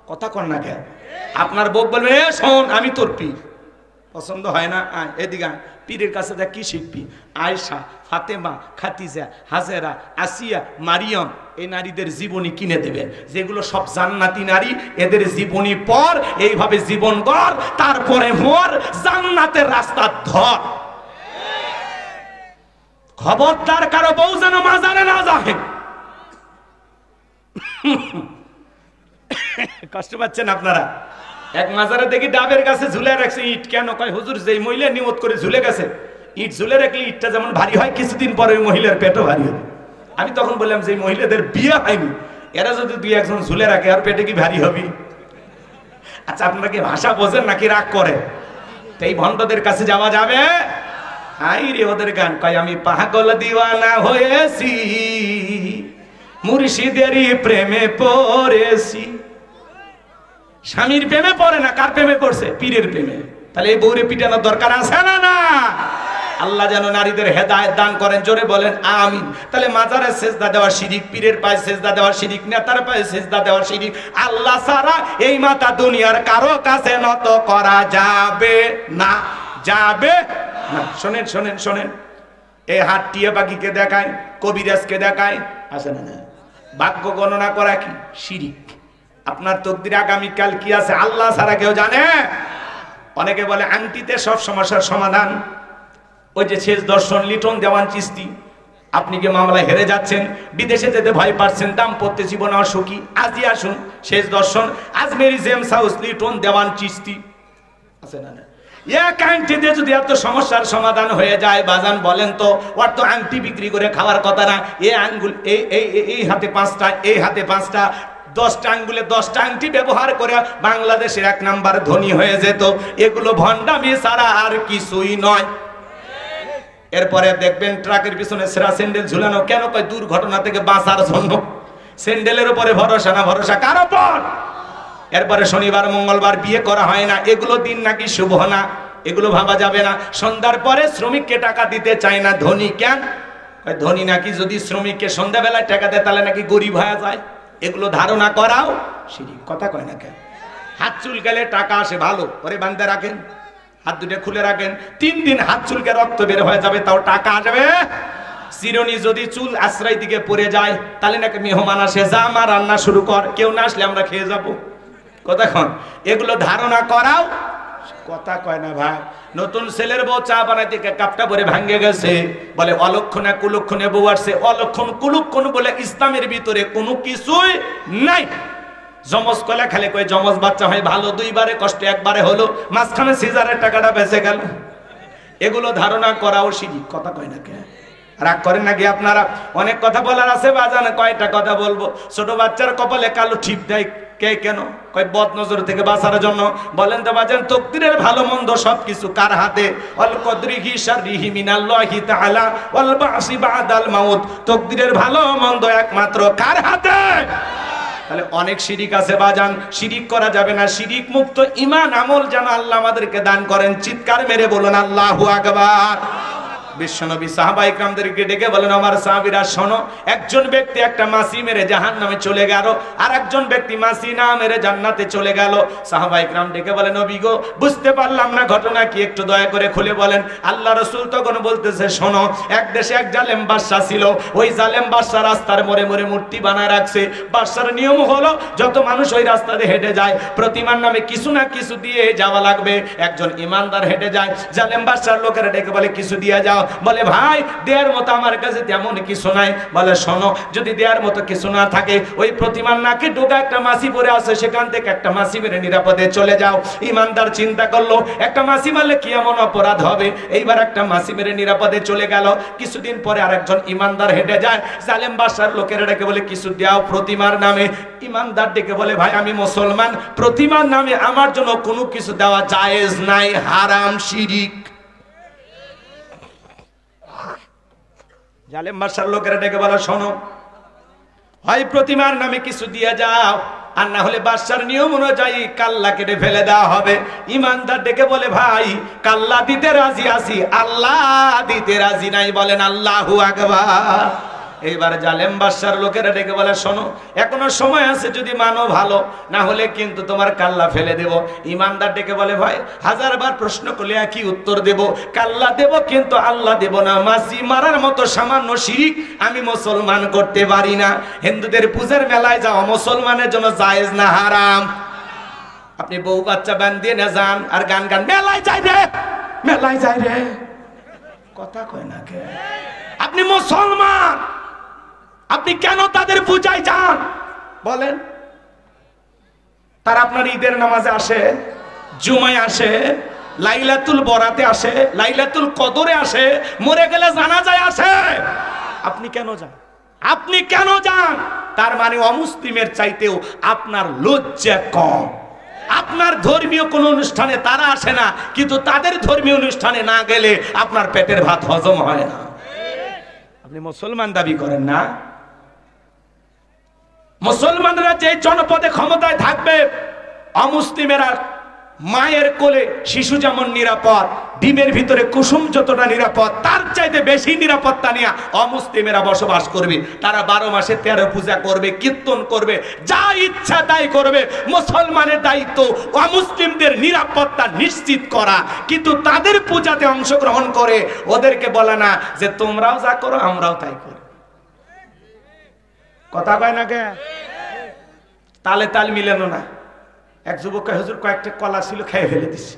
কথা কর না কেন? আপনার বউ বলবে, শোন আমি তোর পীর, পছন্দ হয় না আয় এদিকে আয়। পীরের কাছে যা কি শিখবি? আয়েশা, ফাতেমা, খাদিজা, হাজেরা, আসিয়া, মারিয়ম, এই নারীদের জীবনী কিনে দেবেন, যেগুলো সব জান্নাতি নারী। এদের জীবনী পর, এইভাবে জীবন গড়, তারপরে মোর জান্নাতের রাস্তা ধর। খবরদার কারো বউ যেন মাজারে না যায়। কষ্ট পাচ্ছেন আপনারা? এক মাজারে দেখি ডাবের গাছে ঝুলে রাখছে ইট। কেন? কয় হুজুর যেই মহিলা নিয়ত করে ঝুলে গেছে, ইট ঝুলে রাখলে ইটটা যেমন ভারী হয়, কিছুদিন পরে ওই মহিলার পেটও ভারী হবে। আমি তখন বললাম যে মহিলাদের বিয়ে হয়নি, এরা যদি 2-1 জন ঝুলে রাখে, আর পেটে কি ভারী হবে? আচ্ছা আপনারা কি ভাষা বোঝেন নাকি রাগ করেন? তো এই ভণ্ডদের কাছে যাওয়া যাবে? হাই রে ওদের গান কয় আমি পাগল দিওয়ানা হয়েছি, মুর্শিদেরই প্রেমে পড়েছি। স্বামীর প্রেমে পড়ে না, কার প্রেমে পড়ছে? পীরের প্রেমে। তাহলে এই বউরে পিটানোর দরকার আছে না? না। আল্লাহ যেন নারীদের হেদায়েত দান করেন, জোরে বলেন আমিন। তাহলে মাজারে সেজদা দেওয়া শিরিক, পীরের পায়ে সেজদা দেওয়া শিরিক, নেতার পায়ে সেজদা দেওয়া শিরিক। আল্লাহ ছাড়া এই মাথা দুনিয়ার কারো কাছে নত করা যাবে না, যাবে না। শোনেন শোনেন শোনেন, এই হাত টিয়া পাখিকে দেখায়, কবিরাজকে দেখায়, আছে না? না। ভাগ্য গণনা করা কি শিরিক। আপনার তকদিরে আগামীকাল কি আছে আল্লাহ ছাড়া কেউ জানে? অনেকে বলে আংটিতে সব সমস্যার সমাধান। ওই যে শেষ দর্শন লিটন দেওয়ান চিস্তি, আপনি কি মামলায় হেরে যাচ্ছেন, বিদেশে যেতে ভয় পাচ্ছেন, দাম্পত্য জীবন অসুখী, আজই আসুন শেষ দর্শন, আজমেরি জেমস হাউস, লিটন দেওয়ান চিস্তি, আছে না? এক আংটি দিয়ে যদি এত সমস্যার সমাধান হয়ে যায়, বাজান বলেন তো, ওর তো আংটি বিক্রি করে খাওয়ার কথা না। এই আঙ্গুল এই হাতে 5টা, এই হাতে 5টা, 10টা আঙ্গুলে 10টা আংটি ব্যবহার করে বাংলাদেশের 1 নাম্বার ধনী হয়ে যেত। এগুলো ভণ্ডামি ছাড়া আর কিছুই নয়। এরপরে দেখবেন ট্রাকের পিছনে সেরা স্যান্ডেল ঝুলানো, কেন? কয় দুর্ঘটনা থেকে বাঁচার জন্য। স্যান্ডেলের উপরে ভরসা না, ভরসা কার উপর? এরপরে শনিবার মঙ্গলবার বিয়ে করা হয় না, এগুলো দিন নাকি শুভ না, এগুলো ভাবা যাবে না। সন্ধ্যার পরে শ্রমিককে টাকা দিতে চায় না, ধনী কেন? ধনী নাকি যদি শ্রমিককে সন্ধ্যাবেলায় টাকা দেয় তাহলে নাকি গরিব হয়ে যায়। এগুলো ধারণা করাও শিরিক। কথা কয় না কেন? হাত চুলকালে টাকা আসে, ভালো, ওরে বাঁধতে রাখেন, হাত দুটো খুলে রাখেন, 3 দিন হাত চুলকে রক্ত বের হয়ে যাবে, তাও টাকা আসবে। চিরুনি যদি চুল আশ্রয় দিকে পড়ে যায় তাহলে নাকি মেহমান আসে, যা মা রান্না শুরু কর, কেউ না আসলে আমরা খেয়ে যাবো। কতক্ষণ এগুলো ধারণা করাও। কথা কয় না ভাই। নতুন ছেলের বউ চা বানাইতে কাপটা ভরে ভাঙ্গে গেছে, বলে অলক্ষণে কুলক্ষণে বউ আসছে। অলক্ষণ কুলক্ষণ বলে ইসলামের ভিতরে কোনো কিছুই নাই। জমজ কলা খালে কয় জমজ বাচ্চা হয় ভালো, 2বারে কষ্ট 1বারে হলো, মাঝখানে সিজারের টাকাটা বেঁচে গেল। এগুলো ধারণা করাও শিরিক। কথা কয় না কে? রাগ করেন নাকি আপনারা? অনেক কথা বলার আছে বাজান, কয়টা কথা বলবো। ছোট বাচ্চার কপালে কালো ঠিপ দেয় কে? কেন? কয় বদ নজর থেকে বাঁচার জন্য। বলেন তো বাজান, তকদিরের ভালো মন্দ সবকিছু কার হাতে? অল কদরিহি শাররিহি মিনাল্লাহি তাআলা ওয়াল বাসি বাদাল মাউত। তকদিরের ভালো মন্দ একমাত্র কার হাতে? তাহলে অনেক শিরিক আছে বাজান, শিরিক করা যাবে না। শিরিক মুক্ত ঈমান আমল যেন আল্লাহ আমাদেরকে দান করেন। চিৎকার মেরে বলুন আল্লাহু আকবার। বিশ্বনবী সাহাবা ইকরামদেরকে ডেকে বলেন, আমার সাহাবীরা শোনো, একজন ব্যক্তি একটা মাছি মেরে জাহান্নামে চলে গেল, আর একজন ব্যক্তি মাছি না মেরে জান্নাতে চলে গেল। সাহাবা ইকরাম ডেকে বলেন, নবী গো, বুঝতে পারলাম না ঘটনা কি, একটু দয়া করে খুলে বলেন। আল্লাহ রাসূল তখন বলতেছে, শোনো, এক দেশে এক জালেম বাদশা ছিল। ওই জালেম বাদশা রাস্তার মোড়ে মোড়ে মূর্তি বানায় রাখছে। বাদশার নিয়ম হলো যত মানুষ ওই রাস্তা দিয়ে হেঁটে যায় প্রতিমার নামে কিছু না কিছু দিয়ে যাওয়া লাগবে। একজন ইমানদার হেঁটে যায়, জালেম বাদশার লোকেরা ডেকে বলে, কিছু দিয়ে যাও। বলে, ভাই দেওয়ার মতো আমার কাছে তেমন কিছু নাই। বলে, শোনো, যদি দেওয়ার মতো কিছু না থাকে, ওই প্রতিমার নাকে ঢোকা একটা মাছি পড়ে আছে, সেখান থেকে একটা মাছি মেরে নিরাপদে চলে যাও। ইমানদার চিন্তা করলো, একটা মাছি মারলে কি এমন অপরাধ হবে? এইবার একটা মাছি মেরে নিরাপদে চলে গেল। কিছুদিন পরে আরেকজন ইমানদার হেঁটে যায়, জালেম বাদশার লোকেরা ডেকে বলে, কিছু দাও প্রতিমার নামে। ইমানদার ডেকে বলে, ভাই আমি মুসলমান, প্রতিমার নামে আমার জন্য কোনো কিছু দেওয়া জায়েজ নাই, হারাম, শিরিক। জালেম বাদশার লোকেরা ডেকে বলা, শোনো, হয় প্রতিমার নামে কিছু দিয়ে যাও, আর না হলে বাদশার নিয়ম অনুযায়ী কাল্লা কেটে ফেলে দেওয়া হবে। ইমানদার ডেকে বলে, ভাই কাল্লা দিতে রাজি আছি, আল্লাহ দিতে রাজি নাই। বলেন আল্লাহু আকবার। এইবার জালেম বাদশার লোকেরা ডেকে বলে, শোনো, এখনো সময় আছে, যদি মানো ভালো, না হলে কিন্তু তোমার কাল্লা ফেলে দেব। ইমানদার ডেকে বলে, ভাই 1000বার প্রশ্ন করলে একই উত্তর দেব, কাল্লা দেব কিন্তু আল্লাহ দেব না। মাছি মারার মতো সামান্য শিরিক আমি মুসলমান করতে পারি না। হিন্দুদের পূজার মেলায় যাওয়া মুসলমানের জন্য জায়েজ না, হারাম। আপনি বউ বাচ্চা বান্ধিয়ে না যান আর গান গান, মেলায় যাই রে, মেলায় যাই রে। কথা কয় না কে? আপনি মুসলমান, আপনি কেন তাদের পূজায় যান বলেন? তারা আপনার ঈদের নামাজে আসে, জুমায় আসে, লাইলাতুল বরাতে আসে, লাইলাতুল কদরে আসে, মরে গেলে জানাজায় আসে। আপনি কেন যান? আপনি কেন যান? তার মানে অমুসলিমের চাইতেও আপনার লজ্জা কম। আপনার ধর্মীয় কোন অনুষ্ঠানে তারা আসে না, কিন্তু তাদের ধর্মীয় অনুষ্ঠানে না গেলে আপনার পেটের ভাত হজম হয় না। আপনি মুসলমান দাবি করেন না? মুসলমানরা যে জনপদে ক্ষমতায় থাকবে, অমুসলিমেরা মায়ের কোলে শিশু যেমন নিরাপদ, ডিমের ভিতরে কুসুম যতটা নিরাপদ, তার চাইতে বেশি নিরাপত্তা নিয়ে অমুসলিমেরা বসবাস করবে। তারা 12 মাসে 13 পূজা করবে, কীর্তন করবে, যা ইচ্ছা তাই করবে। মুসলমানের দায়িত্ব অমুসলিমদের নিরাপত্তা নিশ্চিত করা, কিন্তু তাদের পূজাতে অংশগ্রহণ করে ওদেরকে বলে না যে তোমরাও যা করো আমরাও তাই করি। কথা কয় না কে? তালে তাল মিলানো না। এক যুবক হুজুর কয়েকটা কলা ছিল, খেয়ে ফেলে দিছে।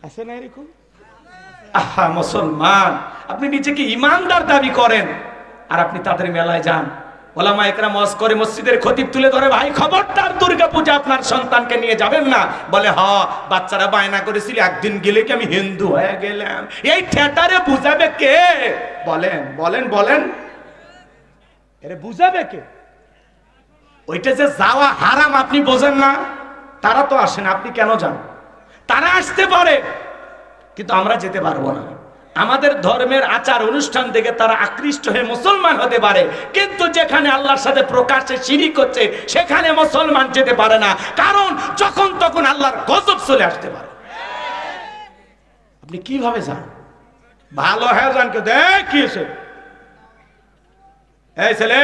আছে না এরকম? আহা মুসলমান, আপনি নিজেকে ইমানদার দাবি করেন আর আপনি তাদের মেলায় যান। ওলামা একরাম ওয়াজ করে, মসজিদের খতিব তুলে ধরে, ভাই খবরদার দুর্গা পূজা আপনার সন্তানকে নিয়ে যাবেন না। বলে বাচ্চারা বায়না করেছিল একদিন গেলে কি আমি হিন্দু হয়ে গেলাম। এই থিয়েটারে বুঝাবে কে? বলেন বলেন বলেন, এরে বুঝাবে কে? ওইটা যে যাওয়া হারাম আপনি বোঝেন না? তারা তো আসেন, আপনি কেন যান? তারা আসতে পারে, কিন্তু আমরা যেতে পারবো না। আমাদের ধর্মের আচার অনুষ্ঠান থেকে তারা আকৃষ্ট হয়ে মুসলমান হতে পারে, কিন্তু যেখানে আল্লাহর সাথে প্রকাশ্যে শিরিক হচ্ছে সেখানে মুসলমান যেতে পারে না, কারণ যখন তখন আল্লাহর গজব চলে আসতে পারে। আপনি কিভাবে যান? ভালো হয়ে যান। কেউ দেখিয়েছে এই ছেলে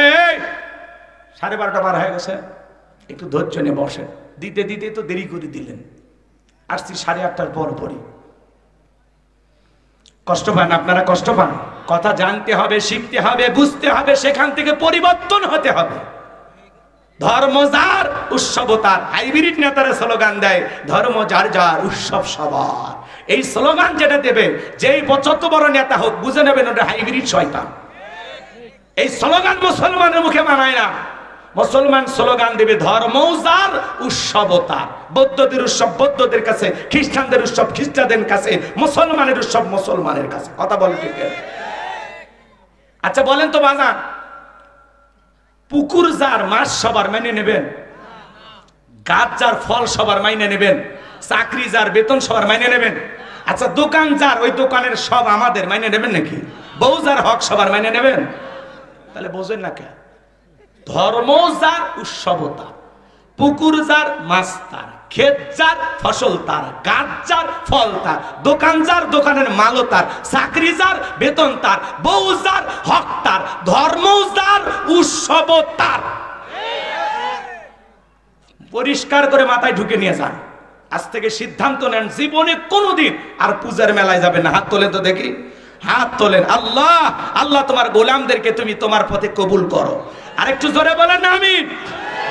12:30 বার হয়ে গেছে, একটু ধৈর্য নিয়ে বসেন। দিতে দিতে তো দেরি করে দিলেন, আসছি 8:30টার পরই। কষ্ট পান আপনারা? কষ্ট পান? কথা জানতে হবে, শিখতে হবে, বুঝতে হবে, সেখান থেকে পরিবর্তন হতে হবে। ধর্ম যার উৎসব তার। হাইব্রিড নেতারা স্লোগান দেয় ধর্ম যার যার উৎসব সবার। এই স্লোগান যেটা দেবে, যেই যত বড় নেতা হোক, বুঝে নেবেন ওটা হাইব্রিড শয়তান। এই স্লোগান মুসলমানের মুখে মানায় না। মুসলমান স্লোগান দেবে ধর্ম যার উৎসব তার। বৌদ্ধদের উৎসব বৌদ্ধদের কাছে, খ্রিস্টানদের উৎসব খ্রিস্টানদের কাছে, মুসলমানের উৎসব মুসলমানের কাছে। কথা বলেন ঠিক? আচ্ছা বলেন তো বাজান, পুকুর যার মাছ সবার মেনে নেবেন? গাছ যার ফল সবার মাইনে নেবেন? চাকরি যার বেতন সবার মাইনে নেবেন? আচ্ছা দোকান যার, ওই দোকানের সব আমাদের মাইনে নেবেন নাকি? বউ যার হক সবার মাইনে নেবেন? তাহলে বোঝেন না কে? ধর্ম যার উৎসব তার, পুকুর যার মাছ তার, ক্ষেত যার ফসল তার, গাছ যার ফল তার, দোকান যার দোকানের মালও তার, চাকরি যার বেতন তার, বউ যার হক তার, ধর্ম যার উৎসব তার। পরিষ্কার করে মাথায় ঢুকে নিয়ে যান। আজ থেকে সিদ্ধান্ত নেন জীবনে কোনোদিন আর পূজার মেলায় যাবেন না। হাত তোলেন তো দেখি, হাত তোলেন। আল্লাহ আল্লাহ তোমার গোলামদেরকে তুমি তোমার পথে কবুল করো। আরেকটু জোরে বলেন আমিন।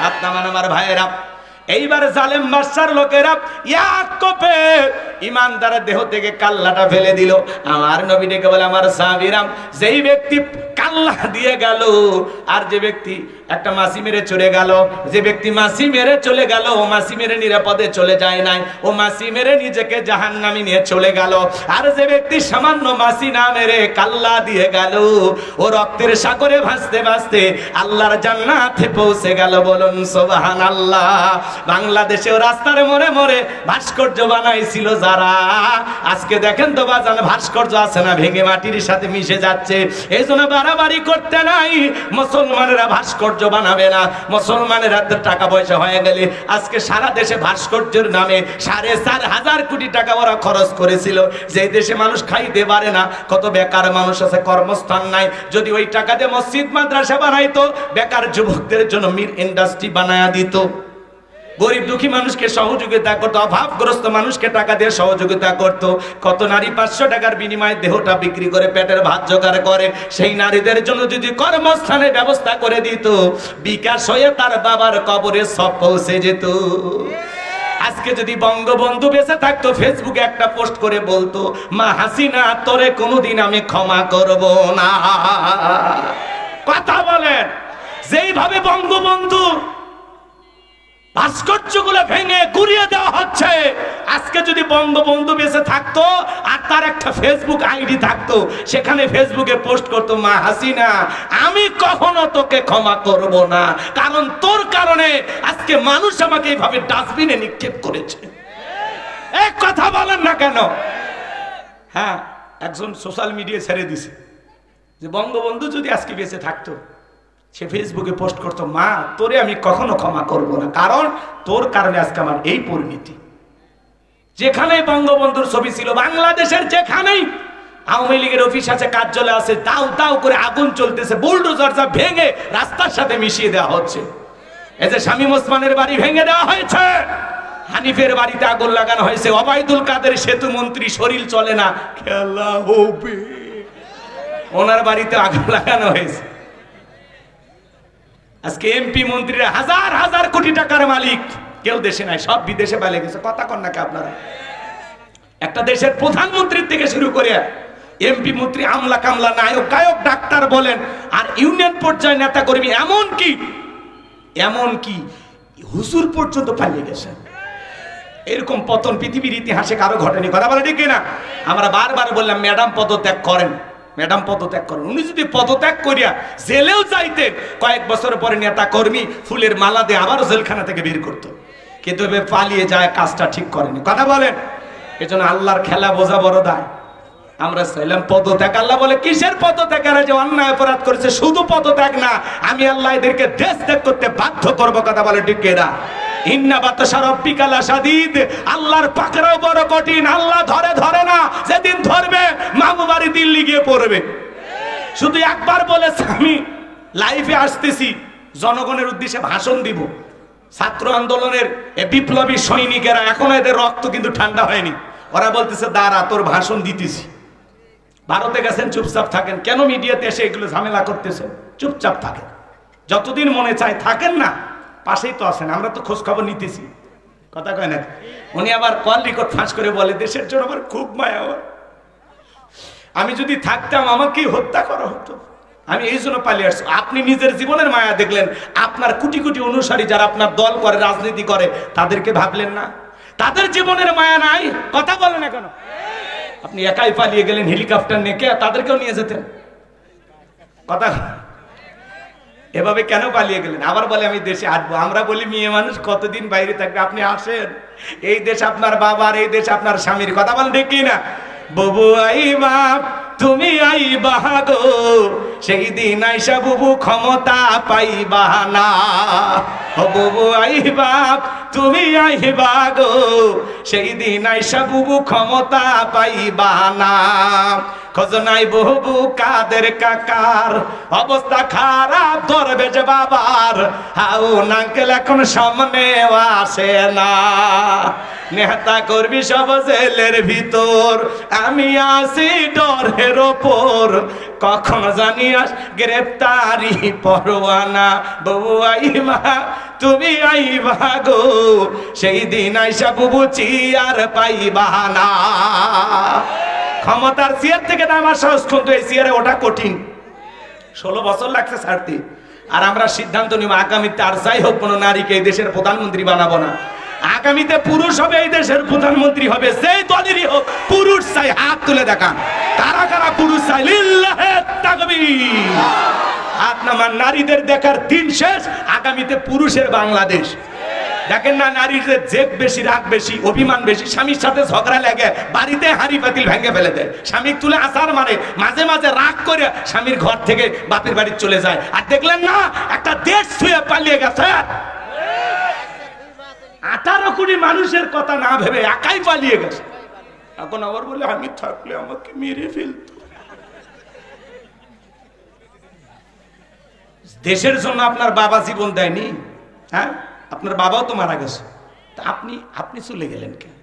হাত নামান আমার ভাইয়েরা। এইবার জালেম বাদশার লোকেরা এক কোপে ইমানদারের দেহ থেকে কাল্লাটা ফেলে দিল। আমার নবী ডেকে বলে, আমার সাহাবীরাম, যেই ব্যক্তি কাল্লা দিয়ে গেল আর যে ব্যক্তি একটা মাছি মেরে চলে গেল, যে ব্যক্তি মাছি মেরে চলে গেল ও মাছি মেরে নিরাপদে চলে যায় নাই, ও মাছি মেরে নিজেকে জাহান্নামে নিয়ে চলে গেল। আর যে ব্যক্তি সামান্য মাছি না মেরে কাল্লা দিয়ে গেল, ও রক্তের সাগরে ভাসতে ভাসতে আল্লাহর জান্নাতে পৌঁছে গেল। বলুন সুবহানাল্লাহ। বাংলাদেশেও রাস্তার মোড়ে মোড়ে ভাস্কর্য বানাইছিল যারা, আজকে দেখেন তো বাজান ভাস্কর্য আছে না ভেঙে মাটির সাথে মিশে যাচ্ছে। এই জন্য বাড়াবাড়ি করতে নাই। মুসলমানেরা ভাস্কর্য বানাবে না। মুসলমানেরা টাকা পয়সা হয়ে গেলে আজকে সারা দেশে ভাস্কর্যের নামে 4,500 কোটি টাকা ওরা খরচ করেছিল। যে দেশে মানুষ খাইতে পারে না, কত বেকার মানুষ আছে, কর্মস্থান নাই। যদি ওই টাকা দিয়ে মসজিদ মাদ্রাসা বানাইতো, বেকার যুবকদের জন্য মিল ইন্ডাস্ট্রি বানায়া দিত, গরিব দুঃখী মানুষকে সহযোগিতা করতো, অভাবগ্রস্ত মানুষকে টাকা দিয়ে সহযোগিতা করত। কত নারী 500 টাকার বিনিময়ে দেহটা বিক্রি করে পেটের ভাত জোগাড় করে। সেই নারীদের জন্য যদি কর্মস্থানের ব্যবস্থা করে দিত, বিকাশ হয়ে তার বাবার কবরে সব পৌঁছে যেত। আজকে যদি বঙ্গবন্ধু বেঁচে থাকতো, ফেসবুকে একটা পোস্ট করে বলতো, মা হাসিনা তোরে কোনোদিন আমি ক্ষমা করব না। কথা বলেন। যেইভাবে বঙ্গবন্ধু ভাস্কর্যগুলো ভেঙে গুড়িয়ে দেওয়া হচ্ছে, আজকে যদি বঙ্গবন্ধু বেঁচে থাকতো আর তার তার একটা ফেসবুক আইডি থাকতো, সেখানে ফেসবুকে পোস্ট করতো, মা হাসিনা আমি কখনো তোকে ক্ষমা করব না, কারণ তোর কারণে আজকে মানুষ আমাকে এইভাবে ডাস্টবিনে নিক্ষেপ করেছে। এক কথা বলেন না কেন? হ্যাঁ, একজন সোশ্যাল মিডিয়া ছেড়ে দিছে যে বঙ্গবন্ধু যদি আজকে বেঁচে থাকতো, সে ফেসবুকে পোস্ট করতো, মা তোরে আমি কখনো ক্ষমা করব না, কারণ তোর কারণে আজকে আমার এই পরিণতি। যেখানেই বঙ্গবন্ধুর ছবি ছিল, বাংলাদেশের যেখানেই আওয়ামী লীগের অফিস আছে, কার্যালয় আছে, দাউ দাউ করে আগুন চলতেছে, বুলডোজার যা ভেঙে রাস্তার সাথে মিশিয়ে দেওয়া হচ্ছে। এই যে শামীম ওসমানের বাড়ি ভেঙে দেওয়া হয়েছে, হানিফের বাড়িতে আগুন লাগানো হয়েছে, ওবায়দুল কাদের সেতু মন্ত্রী শরীর চলে না, খেলা হবে, ওনার বাড়িতে আগুন লাগানো হয়েছে। আজকে এমপি মন্ত্রীরা হাজার হাজার কোটি টাকার মালিক, কেউ দেশে নাই, সব বিদেশে পালিয়ে গেছে। কথা কন নাকি আপনারা? একটা দেশের প্রধানমন্ত্রীর থেকে শুরু করে এমপি মন্ত্রী, আমলা কামলা, নায়ক গায়ক, ডাক্তার বলেন, আর ইউনিয়ন পর্যায়ে নেতা কর্মী, এমনকি হুজুর পর্যন্ত পালিয়ে গেছে। এরকম পতন পৃথিবীর ইতিহাসে কারো ঘটেনি। কথা বলে ঠিক না? আমরা বারবার বললাম ম্যাডাম পদত্যাগ করেন, ম্যাডাম পদত্যাগ করেন। উনি যদি পদত্যাগ করিয়া জেলেও যাইতেন, কয়েক বছর পরে নেতা কর্মী ফুলের মালা দিয়ে আবারও জেলখানা থেকে বের করতো, কিন্তু পালিয়ে যায়, কাজটা ঠিক করেনি। কথা বলেন? এজন্য আল্লাহর খেলা বোঝা বড় দায়। আমরা চাইলাম পদত্যাগ, আল্লাহ বলে কিসের পদত্যাগ? এরা যে অন্যায় অপরাধ করেছে, শুধু পদত্যাগ না, আমি আল্লাহ এদেরকে দেশ ত্যাগ করতে বাধ্য করবো। কথা বলে ঠিক না? ইন্না বাতাসা রাব্বিকা লাশাদীদ, আল্লাহর পাকড়াও বড় কঠিন। আল্লাহ ধরে না, যেদিন ধরবে মামু বাড়ি দিল্লি গিয়ে পড়বে। শুধু একবার বলেছে আমি লাইভে আসতেছি, জনগণের উদ্দেশ্যে ভাষণ দিব। ছাত্র আন্দোলনের বিপ্লবী সৈনিকেরা, এখনো এদের রক্ত কিন্তু ঠান্ডা হয়নি, ওরা বলতেছে দাঁড়া তোর ভাষণ দিতেছি। ভারতে গেছেন, চুপচাপ থাকেন। কেন মিডিয়াতে এসে এগুলো ঝামেলা করতেছেন? চুপচাপ থাকেন, যতদিন মনে চায় থাকেন না, পাশেই তো আছেন, আমরা তো খোঁজ খবর নিতেছি। কথা কয় না? উনি আবার কল রেকর্ড ফাঁস করে বলে দেশের জন্য আমার খুব মায়া, আমি যদি থাকতাম আমাকেই হত্যা করা হতো, আমি এই জন্য পালিয়ে আসছি। আপনি নিজের জীবনের মায়া দেখলেন, আপনার কোটি কোটি অনুসারী যারা আপনার দল করে, রাজনীতি করে, তাদেরকে ভাবলেন না? তাদের জীবনের মায়া নাই? কথা বলেন না কেন? আপনি একাই পালিয়ে গেলেন হেলিকপ্টার নিয়ে, তাদেরকেও নিয়ে যেতেন। কথা এভাবে কেন পালিয়ে গেলেন? আবার বলে আমি দেশে আসবো। আমরা বলি মেয়ে মানুষ কতদিন বাইরে থাকবে, আপনি আসেন, এই দেশ আপনার বাবার, এই দেশ আপনার স্বামীর। কথা বলেন ঠিক কিনা? বুবু আইবা তুমি আইবা গো, সেই দিন আইসা বুবু ক্ষমতা পাইবা না। ও বুবু আইবা তুমি আইবা গো, সেই দিন আইসা বুবু ক্ষমতা পাইবা না। খোঁজ নাই বুবু কাদের কাকার, অবস্থা খারাপ ধরবে যে বাবার, হাউ নাঙ্কেল এখন সামনে আসে না। নেতা করবি সব জেলের ভিতর, আমি আসি ডরের ওপর, কখন জানি আস গ্রেপ্তারি পরোয়ানা। বউ আইবা তুমি আইবা গো, সেই দিন আইসা বুবু চিয়ার পাইবা না। ক্ষমতার চেয়ার থেকে নামার সাহস, কিন্তু এই চেয়ারে ওটা কঠিন। 16 বছর লাগছে ছাড়তে। আর আমরা সিদ্ধান্ত নিব আগামীতে আর যাই হোক কোনো নারীকে এই দেশের প্রধানমন্ত্রী বানাবো না। আগামীতে পুরুষ হবে এই দেশের প্রধানমন্ত্রী হবে, সেই দলেরই হোক। পুরুষ চাই, হাত তুলে দেখান কারা কারা পুরুষ চাই। লিল্লাহে তাকবীর। হাত নামান। নারীদের দেখার দিন শেষ, আগামীতে পুরুষের বাংলাদেশ। দেখেন না, নারীদের জেদ বেশি, রাগ বেশি, অভিমান বেশি। স্বামীর সাথে ঝগড়া লাগে, বাড়িতে হাঁড়ি পাতিল ভেঙে ফেলে দেয়, স্বামী তুলে আসার মারে, মাঝে মাঝে রাগ করে স্বামীর ঘর থেকে বাপের বাড়ি চলে যায়। আর দেখলেন না, একটা দেশ ছুঁয়ে পালিয়ে গেছে। 18 কোটি মানুষের কথা না ভেবে একাই পালিয়ে গেছে। এখন আবার বলে আমি থাকলে আমাকে মেরে ফেলতো। দেশের জন্য আপনার বাবা জীবন দেয়নি? হ্যাঁ, আপনার বাবাও তো মারা গেছে, তা আপনি চলে গেলেন কেন?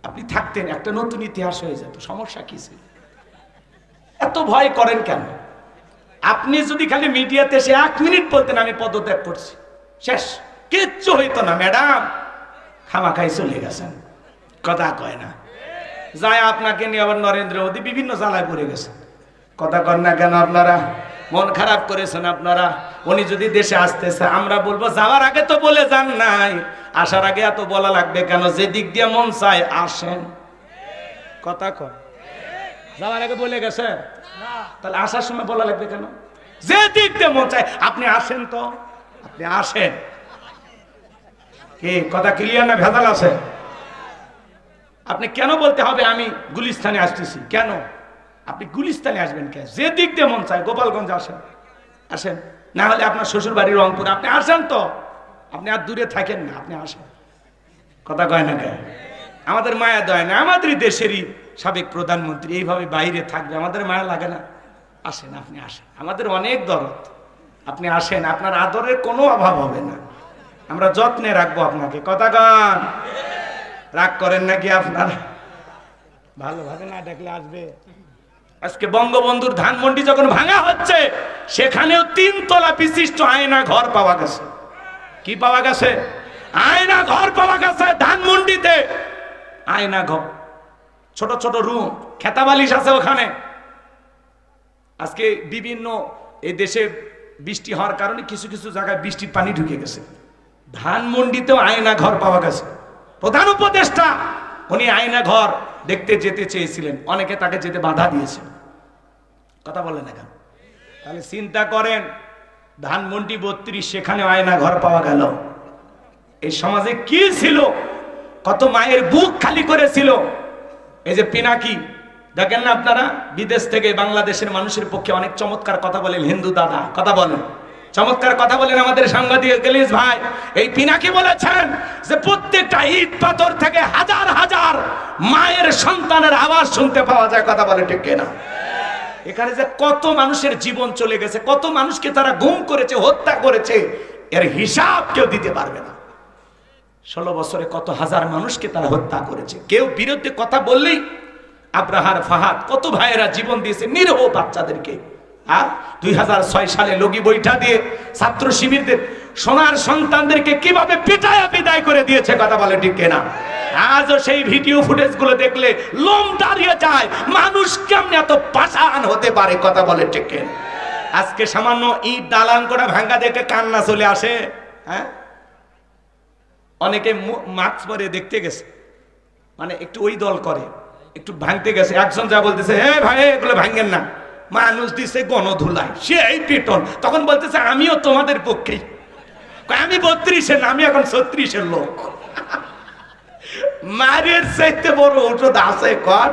আপনি থাকতেন, একটা নতুন ইতিহাস হয়ে যেত। সমস্যা কি ছিল? এত ভয় করেন কেন? আপনি যদি খালি মিডিয়াতে এসে 1 মিনিট বলতেন আমি পদত্যাগ করছি, শেষ, কিচ্ছু হইতো না। ম্যাডাম খামাখাই চলে গেছেন, কথা কয় না। যায় আপনাকে নিয়ে আবার নরেন্দ্র মোদী বিভিন্ন জ্বালায় পড়ে গেছে। কথা কন না কেন? আপনারা মন খারাপ করেছেন আপনারা। উনি যদি দেশে আসতেছে, আমরা বলবো যাওয়ার আগে তো বলে যান নাই, আসার আগে এত বলা লাগবে কেন? যে দিক দিয়ে মন চায় আসেন। কথা কন। যাওয়ার আগে বলে গেছে? তাহলে আসার সময় বলা লাগবে কেন? যে দিক দিয়ে মন চায় আপনি আসেন, তো আপনি আসেন। কি কথা ক্লিয়ার না ভেজাল আছে? আপনি কেন বলতে হবে আমি গুলিস্তানে আসতেছি? কেন আপনি গুলিস্তানে আসবেন? কেন? যে দিক দিয়ে মন চায় গোপালগঞ্জ আসেন, আসেন। না হলে আপনার শ্বশুর বাড়ি রংপুর, আপনি আসেন, তো আপনি আর দূরে থাকেন না, আপনি আসেন। কথা কয় না কেন? আমাদের মায়া দয় না? আমাদের দেশেরই সাবেক প্রধানমন্ত্রী এইভাবে বাইরে থাকবে, আমাদের মায়া লাগে না? আসেন, আপনি আসেন, আমাদের অনেক দরদ, আপনি আসেন, আপনার আদরের কোনো অভাব হবে না, আমরা যত্নে রাখবো আপনাকে। কথা কন, রাগ করেন নাকি আপনারা? ভালোভাবে না ডাকলে আসবে? আজকে বঙ্গবন্ধুর ধানমন্ডি যখন ভাঙা হচ্ছে, সেখানেও 3 তলা বিশিষ্ট আয়না ঘর পাওয়া গেছে। কি পাওয়া গেছে? আয়না ঘর পাওয়া গেছে ধানমন্ডিতে। আয়না ঘর, ছোট ছোট রুম, খেতা বালিশ আছে ওখানে। আজকে বিভিন্ন এই দেশে বৃষ্টি হওয়ার কারণে কিছু কিছু জায়গায় বৃষ্টির পানি ঢুকে গেছে, ধানমন্ডিতেও আয়না ঘর পাওয়া গেছে। প্রধান উপদেষ্টা উনি আয়না ঘর দেখতে যেতে চেয়েছিলেন, অনেকে তাকে যেতে বাধা দিয়েছে। কথা বলেন না কেন? তাহলে চিন্তা করেন, ধানমন্ডি 32, সেখানে আয়না ঘর পাওয়া গেল। এই সমাজে কি ছিল, কত মায়ের বুক খালি করেছিল। এই যে পিনাকি দেখেন না আপনারা, বিদেশ থেকে বাংলাদেশের মানুষের পক্ষে অনেক চমৎকার কথা বলেন। হিন্দু দাদা কথা বলেন, চমৎকার কথা বলেন আমাদের সাংবাদিক গেলিস ভাই। এই পিনাকি বলেছেন যে প্রত্যেকটা ইট পাথর থেকে হাজার হাজার মায়ের সন্তানের আওয়াজ শুনতে পাওয়া যায়। কথা বলে ঠিক কিনা? এখানে যে কত মানুষের জীবন চলে গেছে, কত মানুষকে তারা গুম করেছে, হত্যা করেছে, এর হিসাব কেউ দিতে পারবে না। 16 বছরে কত হাজার মানুষকে তারা হত্যা করেছে। কেউ বিরুদ্ধে কথা বললেই আব্রাহার ফাহাদ কত ভাইয়েরা জীবন দিয়েছে নিরীহ বাচ্চাদেরকে। আর 2006 সালে লগি বৈঠা দিয়ে ছাত্র শিবিরদের সোনার সন্তানদেরকে কিভাবে পিটায়া বিদায় করে দিয়েছে। কথা বলে ঠিক কিনা? আজও সেই ভিডিও ফুটেজ গুলো দেখলে লোম দাঁড়িয়ে যায়, মানুষ কেমনে এত পাষাণ হতে পারে। কথা বলে ঠিক কিনা? আজকে সামান্য ইট দালান করা ভাঙ্গা দেখে কান্না চলে আসে। হ্যাঁ, অনেকে মাস্ক পরে দেখতে গেছে, মানে একটু ওই দল করে, একটু ভাঙতে গেছে। একজন যা বলতেছে, হে ভাই এগুলো ভাঙেন না, মানুষ দিছে গণধুলায়, সে এই পিটন। তখন বলতেছে আমিও তোমাদের পক্ষেই। আমি 32-এর না, আমি এখন 36-এর লোক। মারের চাইতে বড় ওষুধ আছে কর।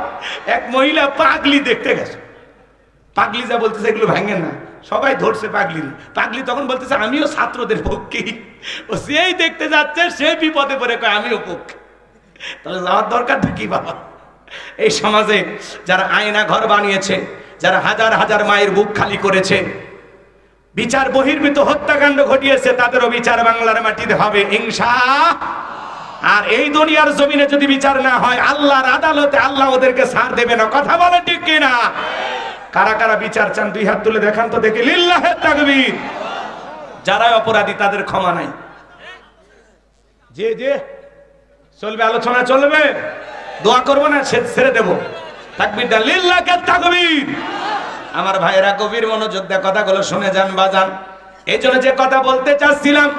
এক মহিলা পাগলি দেখতে গেছে, পাগলি যা বলতেছে এগুলো ভাঙেন না, সবাই ধরছে পাগলি। পাগলি তখন বলতেছে আমিও ছাত্রদের পক্ষেই। ও সেই দেখতে যাচ্ছে, সে বিপদে পড়ে কয় আমিও পক্ষে। তাহলে যাওয়ার দরকার কি বাবা? এই সমাজে যারা আয়না ঘর বানিয়েছে, যারা হাজার হাজার মায়ের বুক খালি করেছে, বিচার বহির্ভূত হত্যাকাণ্ড ঘটিয়েছে, তাদেরও বিচার বাংলার মাটিতে হবে ইনশাআল্লাহ। আর এই দুনিয়ার জমিনে যদি বিচার না হয়, আল্লাহর আদালতে আল্লাহ ওদেরকে ছাড় দেবে না। কথা বলে ঠিক কিনা? কারা কারা বিচার চান 2 হাত তুলে দেখান তো দেখি। লিল্লাহে তাকবীর। যারা অপরাধী তাদের ক্ষমা নাই। যে যে চলবে, আলোচনা চলবে, দোয়া করবো না, ছেড়ে দেবো। তাকবীর দেন, লিল্লাহে তাকবীর। আমার ভাইয়েরা গভীর মনোযোগ দিয়ে কথাগুলো শুনে যান বাজান। এই জন্য যে কথা বলতে চাচ্ছিলাম,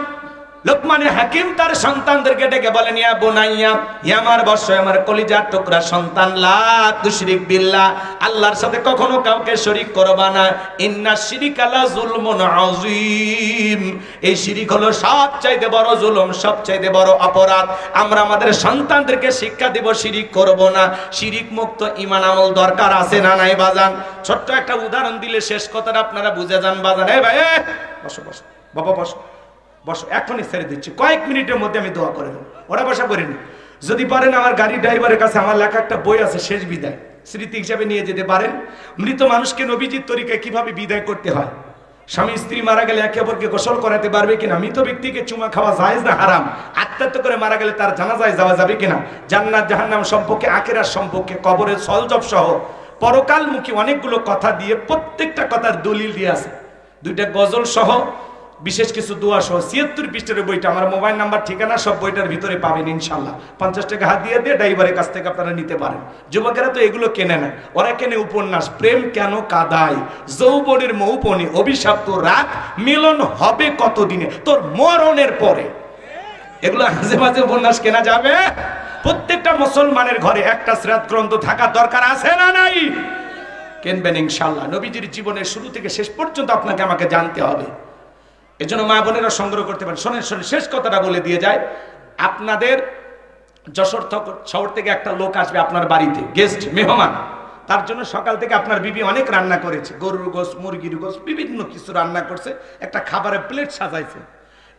লোকমানে হাকিম তার সন্তানদেরকে ডেকে বলেন, ইয়া বুনাইয়া, হে আমার বৎস, আমার কলিজার টুকরা সন্তান, লা তুশরিক বিল্লাহ, আল্লাহর সাথে কখনো কাউকে শরীক করবা না। ইন্না শিরিকা লা যুলমুন আযীম, এই শিরিক হলো সবচাইতে বড় জুলুম, সবচাইতে বড় অপরাধ। আমরা আমাদের সন্তানদেরকে শিক্ষা দেব শিরিক করব না। শিরিক মুক্ত ঈমান আমল দরকার আছে না নাই বাজান? ছোট্ট একটা উদাহরণ দিলে শেষ কথাটা আপনারা বুঝে যান বাজান। এই ভাই বসো বসো বাবা, বসো বসো, এখনই ছেড়ে দিচ্ছি, কয়েক মিনিটের মধ্যে আমি দোয়া করে দেবো। ওরা বসা করিনি, যদি পারেন আমার গাড়ি ড্রাইভারের কাছে আমার লেখা একটা বই আছে, শেষ বিদায়, স্মৃতি হিসাবে নিয়ে যেতে পারেন। মৃত মানুষকে নবীজির তরিকায় কিভাবে বিদায় করতে হয়, স্বামী স্ত্রী মারা গেলে একে অপরকে গোসল করাতে পারবে কিনা, মৃত ব্যক্তিকে চুমা খাওয়া জায়েজ না হারাম, আত্মাত্ম করে মারা গেলে তার জানাজায় যাওয়া যাবে কিনা, জান্নাত জাহান্নাম সম্পর্কে, আখিরাত সম্পর্কে, কবরের সলজব সহ পরকালমুখী অনেকগুলো কথা দিয়ে, প্রত্যেকটা কথার দলিল দিয়ে আছে। 2টা গজল সহ বিশেষ কিছু দোয়া সহ 76 পৃষ্ঠার বইটা, আমার মোবাইল নাম্বার ঠিকানা সব বইটার ভিতরে পাবেন ইনশাল্লাহ। 50 টাকা হাত দিয়ে ড্রাইভারের কাছ থেকে আপনারা নিতে পারেন। যুবকেরা তো এগুলো কেনে না, ওরা কেনে উপন্যাস, প্রেম কেন কাদায়, যৌবনের মৌপনে, অভিশপ্ত রাত, মিলন হবে কতদিনে, তোর মরণের পরে। এগুলো মাঝে মাঝে উপন্যাস কেনা যাবে। প্রত্যেকটা মুসলমানের ঘরে একটা সিরাত গ্রন্থ থাকা দরকার আছে না নাই? কিনবেন ইনশাআল্লাহ। নবীজির জীবনের শুরু থেকে শেষ পর্যন্ত আপনাকে আমাকে জানতে হবে। এজন্য মা বোনেরা সংগ্রহ করতে পারেন। শোনেন শোনেন, শেষ কথাটা বলে দিয়ে যায়। আপনাদের যশোর শহর থেকে একটা লোক আসবে আপনার বাড়িতে, গেস্ট, মেহমান। তার জন্য সকাল থেকে আপনার বিবি অনেক রান্না করেছে, গরুর গোশত, মুরগির গোশত, বিভিন্ন কিছু রান্না করছে, একটা খাবারের প্লেট সাজাইছে,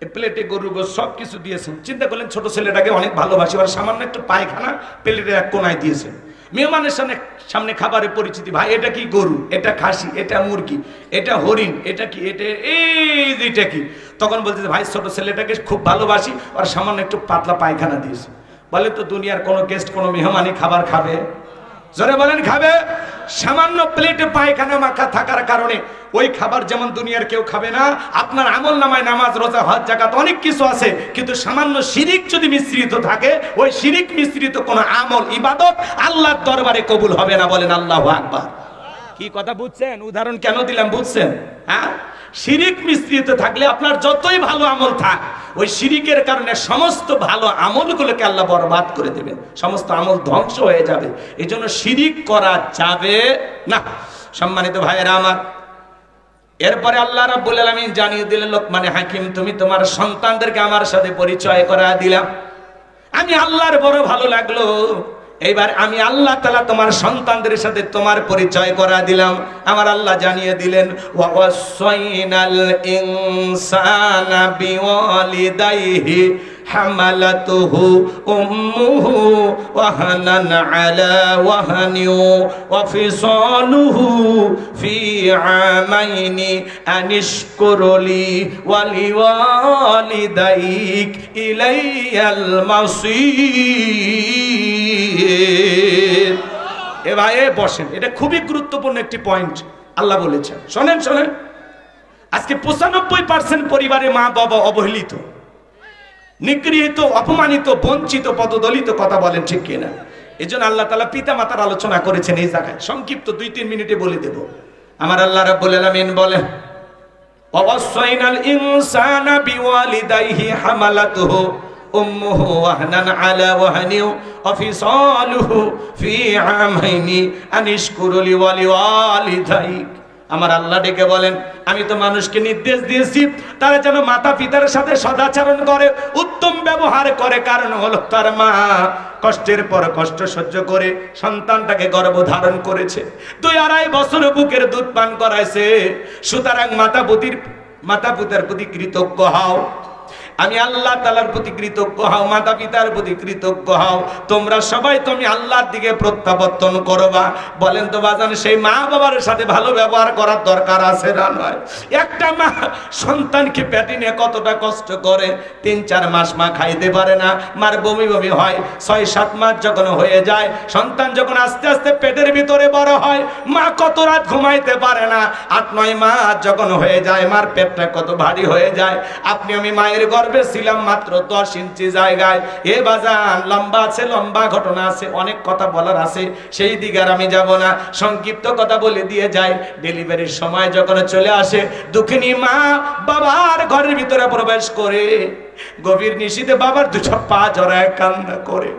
এই প্লেটে গরুর গোশত সব কিছু দিয়েছেন। চিন্তা করলেন ছোট ছেলেটাকে অনেক ভালোবাসি, আর সামান্য একটু পায়খানা প্লেটের এক কোনায় দিয়েছেন। মেহমানের সামনে খাবারের পরিচিতি, ভাই এটা কি গরু, এটা খাসি, এটা মুরগি, এটা হরিণ, এটা কি, এটা কি। তখন বলতে ভাই ছোট ছেলেটাকে খুব ভালোবাসি, আর সামান্য একটু পাতলা পায়খানা দিয়েছে। বলে তো দুনিয়ার কোনো গেস্ট, কোনো মেহমানই খাবার খাবে? জোরে বলেন খাবে? সামান্য প্লেটে পায়খানা মাখা থাকার কারণে ওই খাবার যেমন দুনিয়ার কেউ খাবে না। আপনার আমল নামায় নামাজ, রোজা, হজ, যাকাত অনেক কিছু আছে, কিন্তু সামান্য শিরিক যদি মিশ্রিত থাকে, ওই শিরিক মিশ্রিত কোনো আমল, ইবাদত আল্লাহর দরবারে কবুল হবে না। বলেন আল্লাহু আকবার। কি কথা বুঝছেন? উদাহরণ কেন দিলাম বুঝছেন? হ্যাঁ, শিরিক মিশ্রিত থাকলে আপনার যতই ভালো আমল থাক, ওই শিরিকের কারণে সমস্ত ভালো আমলগুলোকে আল্লাহ বরবাদ করে দেবেন, সমস্ত আমল ধ্বংস হয়ে যাবে। এই জন্য শিরিক করা যাবে না। সম্মানিত ভাইয়েরা আমার, এরপরে আল্লাহ রাব্বুল আলামিন জানিয়ে দিলেন, লোকমান হাকিম, তুমি তোমার সন্তানদেরকে আমার সাথে পরিচয় করা দিলাম। আমি আল্লাহর বড় ভালো লাগলো। এইবার আমি আল্লাহ তাআলা তোমার সন্তানদের সাথে তোমার পরিচয় করা দিলাম। আমার আল্লাহ জানিয়ে দিলেন, ওয়া ওয়াসাইনাল ইনসানা বিওয়ালিদাইহি হামালাতুহু উম্মুহু ওয়াহানান আলা ওয়াহানিউ ওয়া ফিসালুহু ফি আমাইনি আনিশকুরলি ওয়া লিওয়ালিদাইক ইলাইয়াল মাসির। এ ভাই বসেন, এটা খুবই গুরুত্বপূর্ণ একটি পয়েন্ট আল্লাহ বলেছেন। শোনেন শোনেন, আজকে 95% পরিবারে মা বাবা অবহেলিত, নিগৃহীত, অপমানিত, বঞ্চিত, পদদলিত। কথা বলেন ঠিক কিনা? এই জন্য আল্লাহ তাআলা পিতা মাতার আলোচনা করেছেন এই জায়গায়। সংক্ষিপ্ত 2-3 মিনিটে বলে দেব। আমার আল্লাহ রাব্বুল আলামিন বলেন, ওয়াসাইনাল ইনসানা বিওয়ালিদাইহি হামালাতুহু উম্মুহু ওয়াহনান আলা ওয়াহনিউ ওয়া ফিসালুহু ফি আমাইনি আনিশকুরলি ওয়া লিওয়ালিদাইক। আমার আল্লাহ ডেকে বলেন, আমি তো মানুষকে নির্দেশ দিয়েছি তারা যেন মাতা পিতার সাথে সদাচরণ করে, উত্তম ব্যবহার করে। কারণ হলো তার মা কষ্টের পর কষ্ট সহ্য করে সন্তানটাকে গর্ভধারণ করেছে, 2-2.5 বছর বুকের দুধ পান করাইছে। সুতরাং মাতা পিতার প্রতি কৃতজ্ঞ হও। আমি আল্লাহ তাআলার প্রতি কৃতজ্ঞ হও, মাতা পিতার প্রতি কৃতজ্ঞ হও। তোমরা সবাই তুমি আল্লাহর দিকে প্রত্যাবর্তন করবা। বলেন তো বাজান, সেই মা বাবার সাথে ভালো ব্যবহার করার দরকার আছে না নয়? একটা মা সন্তানকে পেটে নিয়ে কতটা কষ্ট করে, 3-4 মাস মা খাইতে পারে না, মার বমি বমি হয়। 6-7 মাস যখন হয়ে যায়, সন্তান যখন আস্তে আস্তে পেটের ভিতরে বড় হয়, মা কত রাত ঘুমাইতে পারে না। 8-9 মাস যখন হয়ে যায়, মার পেটটা কত ভারী হয়ে যায়। আপনি আমি মায়ের গর্ভে ছিলাম মাত্র 10 ইঞ্চি জায়গায়। এ বাজান, লম্বা আছে, লম্বা ঘটনা আছে, অনেক কথা বলার আছে, সেই দিকে আর আমি যাব না। সংক্ষিপ্ত কথা বলে দিয়ে যাই। ডেলিভারির সময় যখন চলে আসে, দুঃখিনী মা বাবার ঘরের ভিতরে প্রবেশ করে গভীর নিশীথে বাবার 2 পা জড়ায় কান্না করে।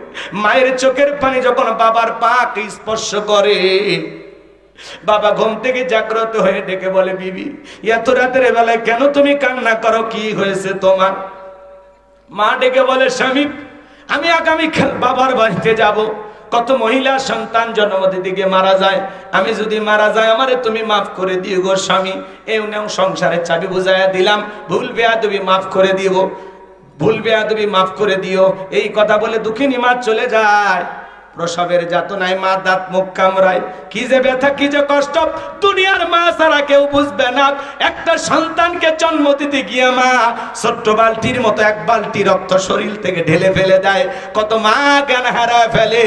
মায়ের চোখের পানি যখন বাবার পাকে স্পর্শ করে, বাবা ঘুম থেকে জাগ্রত হয়ে ডেকে বলে, বিবি এত রাতের বেলায় কেন তুমি কান্না করো, কি হয়েছে তোমার? মা ডেকে বলে, স্বামী আমি আগামীকাল বাবার বাড়িতে যাব। কত মহিলা সন্তান জন্ম দিকে মারা যায়, আমি যদি মারা যাই আমারে তুমি মাফ করে দিও গো স্বামী। এই নেও সংসারের চাবি বুঝাইয়া দিলাম, ভুল বেয়াদবি মাফ করে দিব, ভুল বেয়াদবি মাফ করে দিও। এই কথা বলে দুঃখিনী মা চলে যায়। প্রসবের যাতনায় মা দাঁত মুখ কামড়ায়, কি যে ব্যথা, কি যে কষ্ট, দুনিয়ার মা ছাড়া কেউ বুঝবে না। একটা সন্তানকে জন্ম দিতে গিয়ে মা ছোট্ট বালতির মতো 1 বালতি রক্ত শরীর থেকে ঢেলে ফেলে দেয়। কত মা জ্ঞান হারায় ফেলে।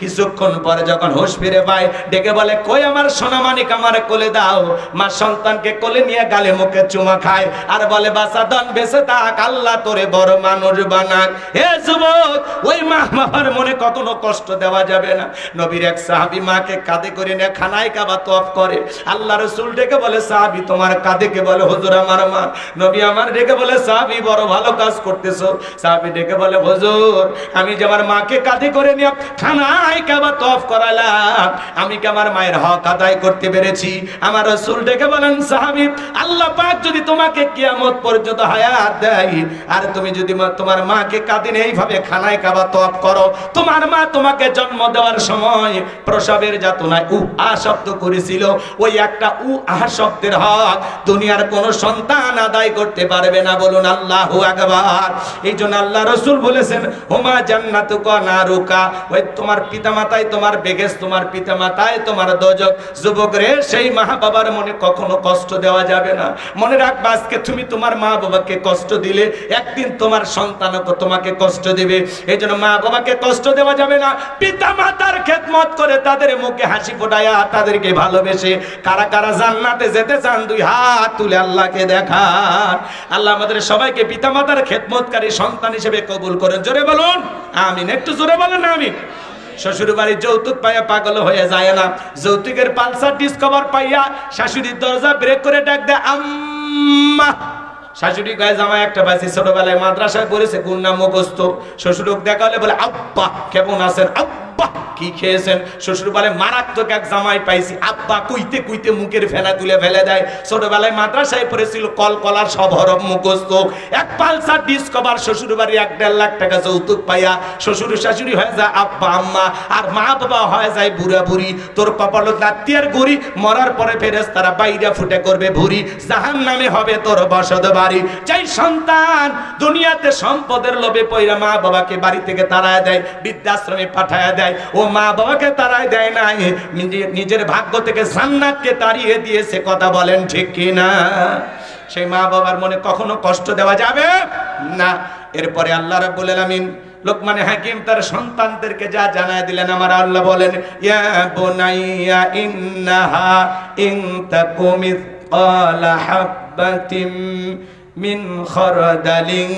কিছুক্ষণ পরে যখন হুঁশ ফিরে পায়, ডেকে বলে, কই আমার সোনামানিক, আমারে কোলে দাও। মা সন্তানকে কোলে নিয়ে গালে মুখে চুমা খায় আর বলে, বাছা দন বেঁচে থাক, আল্লাহ তোরে বড় মানুষ বানাক। হে যুবক, ওই মা বাবার মনে কখনো কষ্ট দেওয়া যাবে না। নবীর এক সাহাবী মাকে কাঁধে করে নিয়ে খানায় কাবা তওয়াফ করে। আল্লাহ রাসূল ডেকে বলে, সাহাবী তোমার কাঁধে কে? বলে, হুজুর আমার মা। নবী আমার ডেকে বলে, সাহাবী বড় ভালো কাজ করতেছো। সাহাবী ডেকে বলে, হুজুর আমি যে আমার মাকে কাঁধে করে নিয়ে খানায় খানায় কাবা তওয়াফ করালাম, আমি কি আমার মায়ের হক আদায় করতে পেরেছি? আমার রাসূল ডেকে বলেন, সাহাবী, আল্লাহ পাক যদি তোমাকে কিয়ামত পর্যন্ত হায়াত দেয় আর তুমি যদি তোমার মাকে কাঁদিনে এইভাবে খানায় কাবা তওয়াফ করো, তোমার মা তোমাকে জন্ম দেওয়ার সময় প্রসবের যাতনায় আ শব্দ করেছিল, ওই একটা আ শব্দের হক দুনিয়ার কোন সন্তান আদায় করতে পারবে না। বলুন আল্লাহু আকবার। এই জন্য আল্লাহ রাসূল বলেছেন, হুমা জান্নাতুকা নারুকা, ওই তোমার পিতামাতাই তোমার বেহেশ, তোমার পিতামাতাই তোমার দোজখ। যুবক রে, সেই মা বাবার মনে কখনো কষ্ট দেওয়া যাবে না। মনে রাখবা, আজকে তুমি তোমার মা বাবাকে কষ্ট দিলে একদিন তোমার সন্তানও তোমাকে কষ্ট দেবে। এই জন্য মা বাবাকে কষ্ট দেওয়া যাবে না। পিতামাতার খেদমত করে তাদের মুখে হাসি ফোটায়া তাদেরকে ভালোবেসে কারা কারা জান্নাতে যেতে চান দুই হাত তুলে আল্লাহকে দেখান। আল্লাহ আমাদের সবাইকে পিতামাতার খেদমতকারী সন্তান হিসেবে কবুল করেন। জোরে বলুন আমিন। একটু জোরে বলুন আমিন। শ্বশুর বাড়ির যৌতুক পাইয়া পাগল হয়ে যায় না, যৌতুকের পালসার ডিসকভার পাইয়া শাশুড়ির দরজা ব্রেক করে ডাক দেয়, আম্মা। শাশুড়ি গায়ে জামাই একটা পাইছি, ছোটবেলায় মাদ্রাসায় পড়েছে, গুন্না মুখস্থ। শ্বশুরক দেখা হলে বলে, আব্বা কেমন আছেন? আব্বা কি খেয়েছেন? শ্বশুর বলে, মারাত্মক এক জামাই পাইছি। আব্বা কুইতে কুইতে মুখের ফেনা তুলে ফেলে দেয়। ছোটবেলায় মাদ্রাসায় পড়েছিল, কলকলার সব হরফ মুখস্থ। এক পালসার ডিসকভার, শ্বশুর বাড়ি 1.5 লাখ টাকা যৌতুক পাইয়া শ্বশুর শাশুড়ি হয়ে যায় আব্বা আম্মা, আর মা বাবা হয়ে যায় বুড়া বুড়ি। তোর কপাল লাত্তিয়ার গুড়ি, মরার পরে ফেরেশতারা বাইরা ফুটে করবে ভুরি, জাহান্নামে হবে তোর বসত বাড়ি। যেই সন্তান দুনিয়াতে সম্পদের লোভে পইরা মা বাবাকে বাড়ি থেকে তাড়ায় দেয়, বৃদ্ধাশ্রমে পাঠায় দেয়, ও মা বাবাকে তাড়ায় দেয় না, নিজের ভাগ্য থেকে জান্নাতকে তাড়িয়ে দিয়েছে। কথা বলেন ঠিক কিনা? সেই মা বাবার মনে কখনো কষ্ট দেওয়া যাবে না। এরপরে আল্লাহ রাব্বুল আলামিন লোকমান হাকিম তার সন্তানদেরকে যা জানায় দিলেন, আমার আল্লাহ বলেন, ইয়া বুনাইয়া ইন্নাহা ইন তাকুম মিসকালা হাববাতিন মিন খরদালিন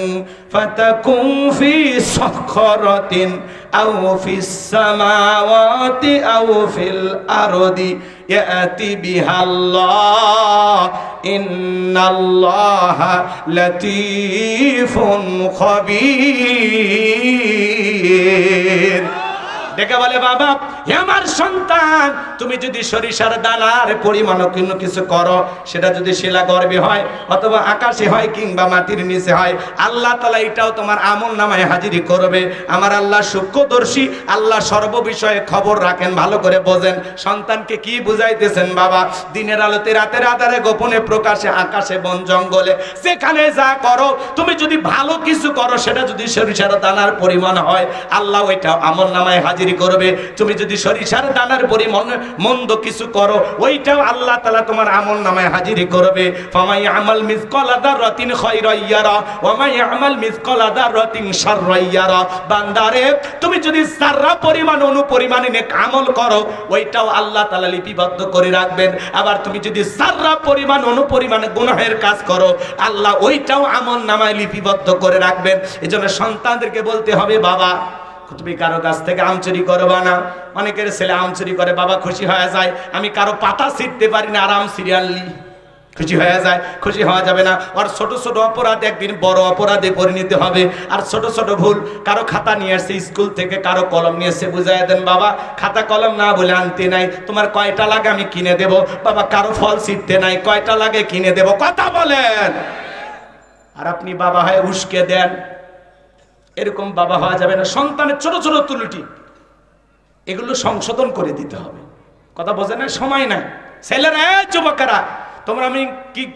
ফাতাকুন ফি সখরাতিন আও ফিস সামাওয়াতি আও ফিল আরদি ইয়াতি বিহাল্লাহ ইন্নাল্লাহা লাতীফুন খাবীর। ডেকে বলে, বাবা আমার সন্তান, তুমি যদি সরিষার দানার পরিমাণ কোনো কিছু করো, সেটা যদি শিলা গর্ভে হয় অথবা আকাশে হয় কিংবা মাটির নিচে হয়, আল্লাহ তাআলা এটাও তোমার আমল নামায় হাজিরি করবে। আমার আল্লাহ সূক্ষ্মদর্শী, আল্লাহ সর্ববিষয়ে খবর রাখেন। ভালো করে বোঝেন সন্তানকে কি বুঝাইতেছেন। বাবা দিনের আলোতে রাতের আধারে গোপনে প্রকাশে আকাশে বন জঙ্গলে সেখানে যা করো, তুমি যদি ভালো কিছু করো সেটা যদি সরিষার দানার পরিমাণ হয়, আল্লাহ ওইটাও আমল নামায় হাজিরি করবে। তুমি যদি সরিষার দানার পরিমাণ মন্দ কিছু করো, ওইটাও আল্লাহ তাআলা তোমার আমল নামায় হাজিরি করবে। ফামাই আমাল মিসকালা যাররাতিন খায়রান ইয়ারা ওয়া মাই আমাল মিসকালা যাররাতিন শাররান ইয়ারা। বান্দারে তুমি যদি যারা পরিমাণ অনুপরিমাণে নেক আমল করো, ওইটাও আল্লাহ তাআলা লিপিবদ্ধ করে রাখবেন। আবার তুমি যদি যারা পরিমাণ অনুপরিমাণে গুনাহের কাজ করো, আল্লাহ ওইটাও আমল নামায় লিপিবদ্ধ করে রাখবেন। এজন্য সন্তানদেরকে বলতে হবে, বাবা তুমি কারো কাছ থেকে আম চুরি করবা না। অনেকের ছেলে আম চুরি করে, বাবা খুশি হয়ে যায়, আমি কারো পাতা ছিঁড়তে পারি না, আরাম সিরিয়ালি খুশি হয়ে যায়। খুশি হওয়া যাবে না। আর ছোট ছোট অপরাধ একদিন বড় অপরাধে পরিণত হবে। আর ছোট ছোট ভুল, কারো খাতা নিয়ে আসছে স্কুল থেকে, কারো কলম নিয়ে এসে বুঝাই দেন, বাবা খাতা কলম না বলে আনতে নাই, তোমার কয়টা লাগে আমি কিনে দেব। বাবা কারো ফল ছিঁড়তে নাই, কয়টা লাগে কিনে দেব। কথা বলেন। আর আপনি বাবা হয়ে উস্কে দেন, এরকম বাবা হওয়া যাবে না। সন্তানের ছোট ছোট ত্রুটি এগুলো সংশোধন করে দিতে হবে। কথা বোঝে না? সময় নাই। ছেলেরা, যুবকেরা, তোমরা আমি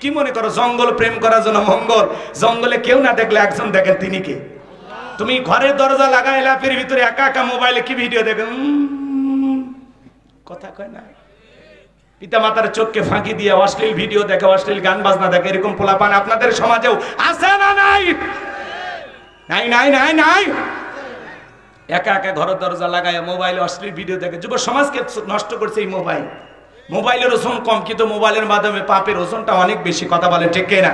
কি মনে করো জঙ্গল প্রেম করার জন্য মঙ্গল? জঙ্গলে কেউ না দেখলে একজন দেখেন, তিনি কে? তুমি ঘরের দরজা লাগাই লাফের ভিতরে একা একা মোবাইলে কি ভিডিও দেখেন? কথা কয় না। পিতা মাতার চোখকে ফাঁকি দিয়ে অশ্লীল ভিডিও দেখে, অশ্লীল গান বাজনা দেখে, এরকম পোলাপান আপনাদের সমাজেও আছে না নাই? নাই নাই নাই নাই। একা একা ঘরের দরজা লাগায় মোবাইলে অশ্লীল ভিডিও দেখে। যুব সমাজকে নষ্ট করছে এই মোবাইল। মোবাইলের ওজন কম, কিন্তু মোবাইলের মাধ্যমে পাপের ওজনটা অনেক বেশি। কথা বলে ঠিক না?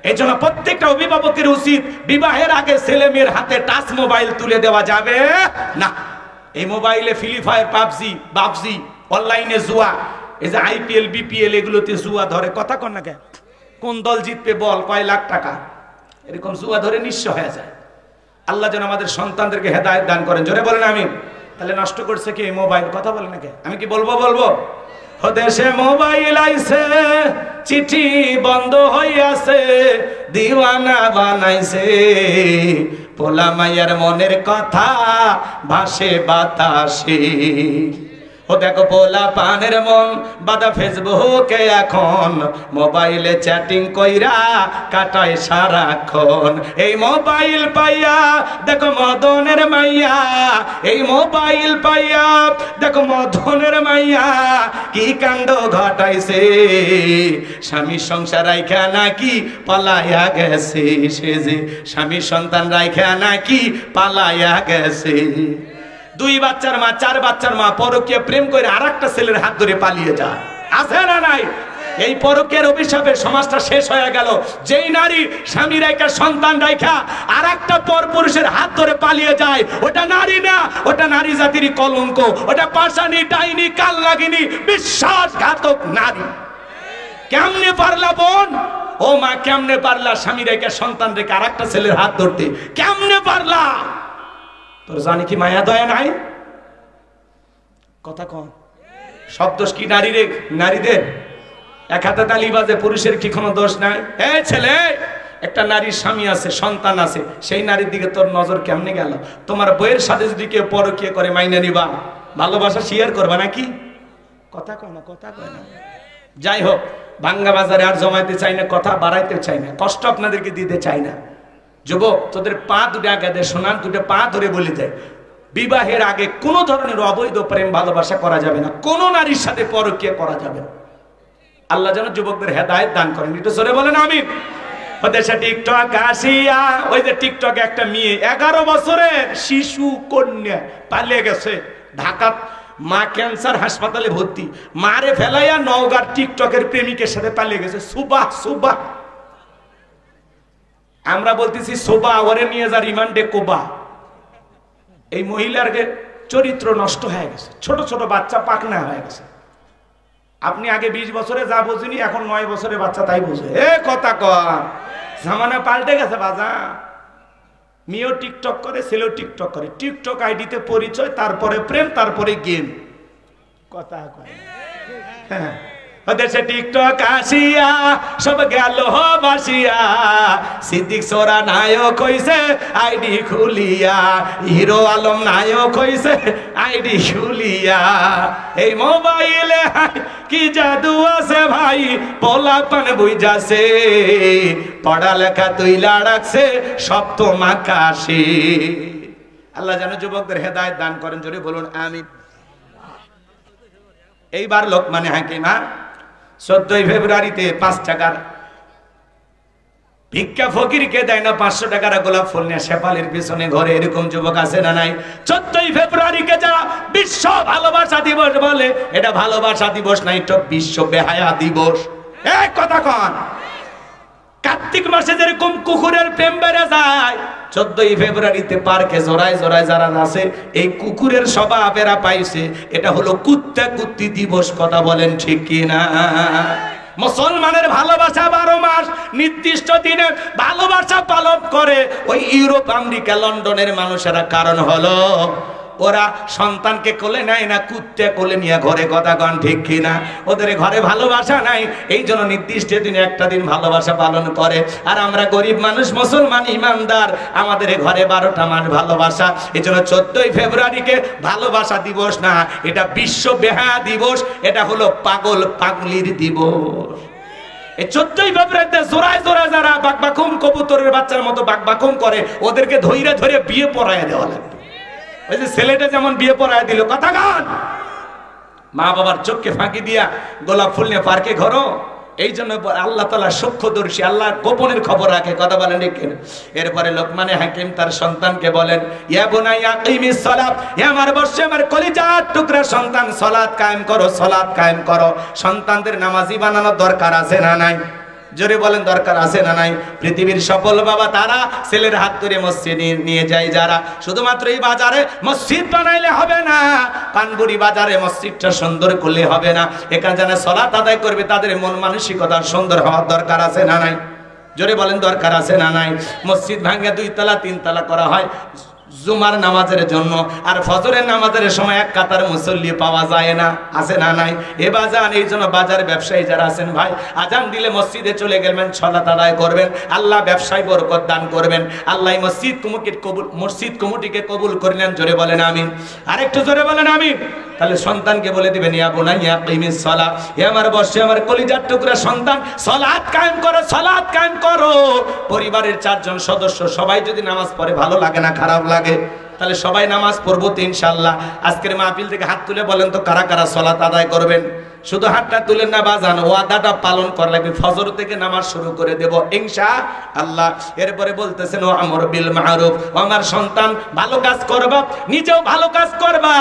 এই জন্য প্রত্যেকটা অভিভাবকের উচিত বিবাহের আগে ছেলে মেয়ের হাতে টাচ মোবাইল তুলে দেওয়া যাবে না। এই মোবাইলে ফ্রি ফায়ার, পাবজি, অনলাইনে জুয়া, এই যে IPL BPL এগুলোতে জুয়া ধরে। কথা কন না কেন? কোন দল জিতবে বল, কয় লাখ টাকা, এরকম জুয়া ধরে নিঃস্ব হয়ে যায়। আল্লাহ যেন আমাদের সন্তানদেরকে হেদায়েত দান করেন। জোরে বলেন আমিন। তাহলে নষ্ট করছে কি মোবাইল? কথা বলে নাকি? আমি কি বলবো? দেশে মোবাইল আইছে, চিঠি বন্ধ হইয়াছে, দিওয়ানা বানাইছে, পোলা মাইয়ার মনের কথা ভাসে বাতাসে। ও দেখো পোলা পানের মন বাদা ফেসবুকে এখন, মোবাইলে চ্যাটিং কইরা কাটায় সারাক্ষণ। এই মোবাইল পাইয়া দেখো মদনের মাইয়া, এই মোবাইল পাইয়া দেখো মদনের মাইয়া কি কাণ্ড ঘটাইছে। স্বামীর সংসার রাইখা নাকি পালাইয়া গেছে, সে যে স্বামীর সন্তান রাইখা নাকি পালাইয়া গেছে। 2 বাচ্চার মা, 4 বাচ্চার মা পরকীয়া প্রেম করে আরেকটা ছেলের হাত ধরে পালিয়ে যায়, আছে না নাই? এই পরকীয়ার অভিশাপে সমাজটা শেষ হয়ে গেল। যেই নারী স্বামী রাইখা সন্তান রাইখা আরেকটা পরপুরুষের হাত ধরে পালিয়ে যায়, ওটা নারী না, ওটা নারী জাতির কলঙ্ক, ওটা পাশানি, ডাইনি, কালনাগিনী, বিশ্বাসঘাতক নারী। কেমনে পারলা বোন? ও মা কেমনে পারলা স্বামী রাইখা সন্তান রেখে আরেকটা ছেলের হাত ধরতে? কেমনে পারলা? তোর জানি কি মায়া দয়া নাই? কথা কম। সব দোষ কি নারীদের? এক হাতে তালি বাজে, পুরুষের কি কোনো দোষ নাই? এই ছেলে, একটা নারীর স্বামী আছে, সন্তান আছে, সেই নারীর দিকে তোর নজর কেমনে গেল? তোমার বইয়ের সাথে যদি কেউ পরকীয়া করে মাইনে নিবা, ভালোবাসা শেয়ার করবা নাকি? কথা কয় না। যাই হোক, ভাঙ্গা বাজারে আর জমাইতে চাই না, কথা বাড়াইতে চাই না, কষ্ট আপনাদেরকে দিতে চাই না। যুবক, তোদের পা দুটো আগে দে, শোনান, দুটো পা ধরে বলে দেয়, বিবাহের আগে কোনো ধরনের অবৈধ প্রেম ভালোবাসা করা যাবে না, কোন নারীর সাথে পরকীয়া করা যাবে না। আল্লাহ যেন যুবকদের হেদায়েত দান করেন। একটু জোরে বলেন আমিন। দেশে টিকটক আসিয়া, ওই যে টিকটকে একটা মেয়ে 11 বছরের শিশু কন্যা পালিয়ে গেছে ঢাকা, মা ক্যান্সার হাসপাতালে ভর্তি, মারে ফেলাইয়া নওগাঁর টিকটকের প্রেমিকের সাথে পালিয়ে গেছে। সুবাহ, আমরা বলতেছি সোবা, ওরে নিয়ে যা রিমান্ডে কোবা। এই মহিলার চরিত্র নষ্ট হয়ে গেছে, ছোট ছোট বাচ্চা পাকনা হয়ে গেছে। আপনি আগে 20 বছরে যা বুঝিনি, এখন 9 বছরের বাচ্চা তাই বুঝে। কথা কর, জামানা পাল্টে গেছে বাজা। মেয়েও টিকটক করে, ছেলেও টিকটক করে, টিকটক আইডিতে পরিচয়, তারপরে প্রেম, তারপরে গেম। কথা কয় হ্যাঁ। দেশে টিকটক আসিয়া সব গেল বাসিয়া, সিদ্দিক সোরা নায়ক হইছে আইডি খুলিয়া, হিরো আলম নায়ক হইছে আইডি খুলিয়া। এই মোবাইলে কি জাদু আছে ভাই, পোলাপান বুঝাছে, পড়ালেখা তুইলা রাখছে সব তো মাকাশে। আল্লাহ যেন যুবকদের হেদায়েত দান করেন, জোরে বলুন আমিন। এইবার লোকমানে হাকিমা 14 ফেব্রুয়ারিতে 5 টাকার ভিক্ষা ফকিরকে দেয় না, 500 টাকার গোলাপ ফুল নিয়ে শেফালির পিছনে ঘরে। এরকম যুবক আছে না নাই? 14 ফেব্রুয়ারিকে যারা বিশ্ব ভালোবাসা দিবস বলে, এটা ভালোবাসা দিবস নাই, তো বিশ্ব বেহায়া দিবস। এক কথা কন। কার্তিক মাসে যেরকম কুকুরের প্রেম বেড়ে যায়, 14 ফেব্রুয়ারিতে পার্কে জোড়ায় যারা আছে, এই কুকুরের স্বভাবেরা পাইছে। এটা হলো কুত্তা কুত্তি দিবস। কথা বলেন ঠিক কিনা? মুসলমানের ভালোবাসা 12 মাস নির্দিষ্ট দিনে ভালোবাসা পালন করে ওই ইউরোপ, আমেরিকা, লন্ডনের মানুষেরা। কারণ হলো ওরা সন্তানকে কোলে নেয় না, কুত্তে কোলে নিয়ে ঘরে। কথা কন ঠিক কিনা? ওদের ঘরে ভালোবাসা নাই, এই জন্য নির্দিষ্ট দিনে একটা দিন ভালোবাসা পালন করে। আর আমরা গরিব মানুষ, মুসলমান ইমানদার, আমাদের ঘরে 12টা মাস ভালোবাসা। এই জন্য 14 ফেব্রুয়ারিকে ভালোবাসা দিবস না, এটা বিশ্ব বেহায়া দিবস। এটা হলো পাগল পাগলির দিবস। এই 14 ফেব্রুয়ারিতে জোড়ায় যারা বাকবাকুম কবুতরের বাচ্চার মতো বাকবাকুম করে, ওদেরকে ধরে বিয়ে পড়ায় দেওয়া লাগবে। ওই যে ছেলেটা যেমন বিয়ে পড়ায় দিল। কথা গান, মা বাবার চোখকে ফাঁকি দিয়া গোলাপ ফুল নিয়ে পার্কে ঘরো। এই জন্য আল্লাহ তাআলা সূক্ষ্মদর্শী, আল্লাহ গোপনের খবর রাখে। কথা বলেন ঠিক। এরপরে লোকমানে হাকিম তার সন্তানকে বলেন, ইয়া বুনাইয়া আকিমিস সালাত, হে আমার বর্ষে আমার কলিজার টুকরা সন্তান, সালাত কায়েম করো। সন্তানদের নামাজি বানানোর দরকার আছে না নাই? জোরে বলেন দরকার আছে না নাই? পৃথিবীর সফল বাবা তারা ছেলের হাত ধরে মসজিদে নিয়ে যায় যারা। শুধুমাত্র এই বাজারে মসজিদ বানাইলে হবে না, কানপুরি বাজারে মসজিদটা সুন্দর করলে হবে না। এখানে যারা সালাত আদায় করবে তাদের মন মানসিকতা সুন্দর হওয়ার দরকার আছে না নাই? জোরে বলেন দরকার আছে না নাই? মসজিদ ভাঙে 2 তলা 3 তলা করা হয়, জুমার নামাজের জন্য, আর ফজরের নামাজের সময় এক কাতার মুসল্লি পাওয়া যায় না, আছে না নাই? এ বাজান, এই জন্য বাজার ব্যবসায়ী যারা আছেন ভাই, আজান দিলে মসজিদে চলে গেলেন, সালাত আদায় করবেন, আল্লাহ ব্যবসায় বরকত দান করবেন। আল্লাহ মসজিদ কমিটিকে কবুল করলেন, জোরে বলেন আমিন। আরেকটু জোরে বলেন আমিন। তাহলে সন্তানকে বলে দিবেন, ইয়া বুনাইয়া কিমিস সালাহ, হে আমার বর্ষে আমার কলিজার টুকরা সন্তান, সালাত কায়েম করো, সালাত কায়েম করো। পরিবারের 4 জন সদস্য সবাই যদি নামাজ পড়ে, ভালো লাগে না খারাপ লাগে? তাহলে সবাই নামাজ পড়বো তো ইনশাআল্লাহ। আজকের মাহফিল থেকে হাত তুলে বলেন তো কারা কারা সালাত আদায় করবেন? শুধু হাতটা তুলেন না বাজান, ওয়াদাটা পালন করা লাগবে। ফজর থেকে নামাজ শুরু করে দেব ইনশাআল্লাহ। এরপরে বলতেছেন, ও আমর বিল মারুফ, আমার সন্তান ভালো কাজ করবা, নিজেও ভালো কাজ করবা,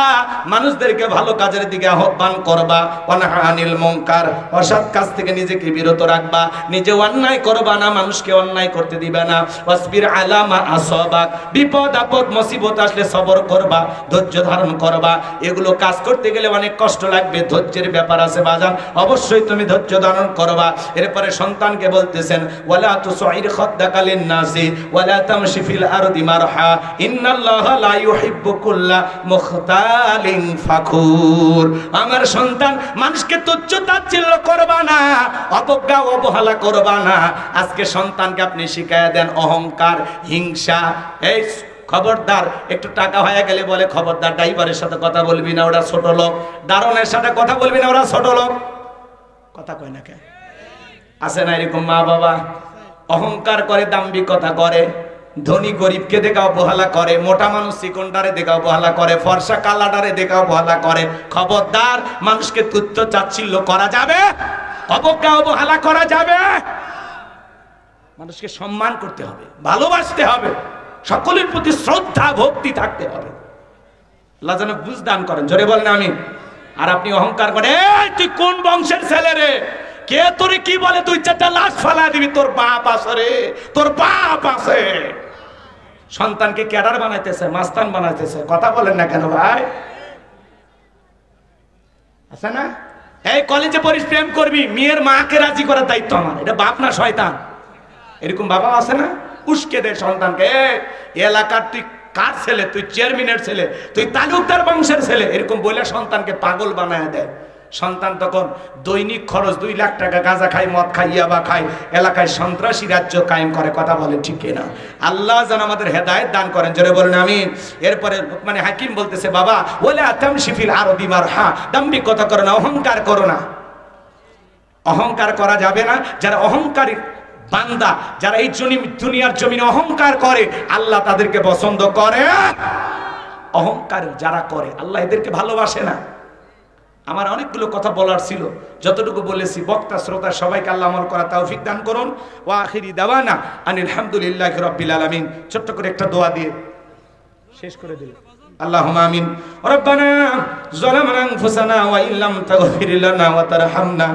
মানুষদেরকে ভালো কাজের দিকে আহ্বান করবা। ওয়ানহা আনিল মুনকার, অসৎ কাজ থেকে নিজেকে বিরত রাখবা, নিজে অন্যায় করবা না, মানুষকে অন্যায় করতে দিবে না। ওয়াসবির আলা মা আসাবাক, বিপদ আপদ মুসিবত আসলে সবর করবা, ধৈর্য ধারণ করবা। এগুলো কাজ করতে গেলে অনেক কষ্ট লাগবে, ধৈর্যের ব্যাপার আছে বাজান, অবশ্যই তুমি ধৈর্য ধারণ করবা। এরপরে সন্তানকে বলতেছেন, ওয়ালা তুসাইর খাদ্দাকা লিন-নাসি ওয়ালা তামশি ফিল আরদি মারহা ইন্নাল্লাহা লা ইউহিব্বু কুল্লা মুখতালিন ফাখুর। আমার সন্তান, মানুষকে তুচ্ছ তাচ্ছিল্য করবা না, অবজ্ঞা অবহেলা করবা না। আজকে সন্তানকে আপনি শিখায়া দেন অহংকার, হিংসা। এই খবরদার, একটু টাকা হয়ে গেলে বলে খবরদার ড্রাইভারের সাথে কথা বলবি না, ওরা ছোট লোক। দারোয়ানের সাথে কথা বলবি না, ওরা ছোট লোক। কথা কয় না কে? আছে না এরকম মা বাবা? অহংকার করে, দাম্ভিকতা করে, ধনী গরিবকে দেখে অবহেলা করে, মোটা মানুষ চিকনটারে দেখে অবহেলা করে, ফর্সা কালাটারে দেখে অবহেলা করে। খবরদার, মানুষকে তুচ্ছ তাচ্ছিল্য করা যাবে, অবজ্ঞা অবহেলা করা যাবে। মানুষকে সম্মান করতে হবে, ভালোবাসতে হবে, সকলের প্রতি শ্রদ্ধা ভক্তি থাকতে হবে। আল্লাহ যেন বুঝ দান করেন, জোরে বলেন আমিন। আর আপনি অহংকার করে, তুই কোন বংশের ছেলে রে, কে তোরে কি বলে, তুই 4টা লাশ ফালা দিবি, তোর বাপ আছে রে, তোর বাপ আছে। সন্তানকে ক্যাডার বানাইতেছে, মাস্তান বানাইতেছে। কথা বলেন না কেন ভাই? আছে না? এই কলেজে পড়িস, প্রেম করবি, মেয়ের মাকে রাজি করার দায়িত্ব আমার। এটা বাপ না শয়তান? এরকম বাবা আছে না? উস্কে দে সন্তানকে, এলাকার তুই কার ছেলে, তুই চেয়ারম্যানের ছেলে, তুই তালুকদার বংশের ছেলে, এরকম বলে সন্তানকে পাগল বানায় দেয়। সন্তান তখন দৈনিক খরচ 2 লাখ টাকা গাঁজা খায়, মদ খায়, ইয়াবা খায়, এলাকায় সন্ত্রাসী রাজ্য কায়েম করে। কথা বলে ঠিক না? আল্লাহ যেন আমাদের হেদায়েত দান করেন, জোরে বলেন আমিন। এরপরে মানে হাকিম বলতেছে, বাবা ওয়ালা তামশি ফিল আরদি মারহা, দাম্ভিকতা করো না, অহংকার করো না। অহংকার করা যাবে না। যারা অহংকারী বান্দা, যারা এই দুনিয়ার জমিনে অহংকার করে, আল্লাহ তাদেরকে পছন্দ করে। অহংকার যারা করে, আল্লাহ এদেরকে ভালোবাসে না। আমার অনেকগুলো কথা বলার ছিল, যতটুকু বলেছি। বক্তা শ্রোতা সবাইকে আল্লাহ আমল করা তৌফিক দান করুন। ওয়া আখিরি দাওয়ানা আনিল হামদুলিল্লাহি রাব্বিল আলামিন। ছোট্ট করে একটা দোয়া দিয়ে শেষ করে দিল। আল্লাহুম্মা আমিন। রব্বানা যালামনা আনফুসানা ওয়া ইল্লাম তাগফির লানা ওয়া তারহামনা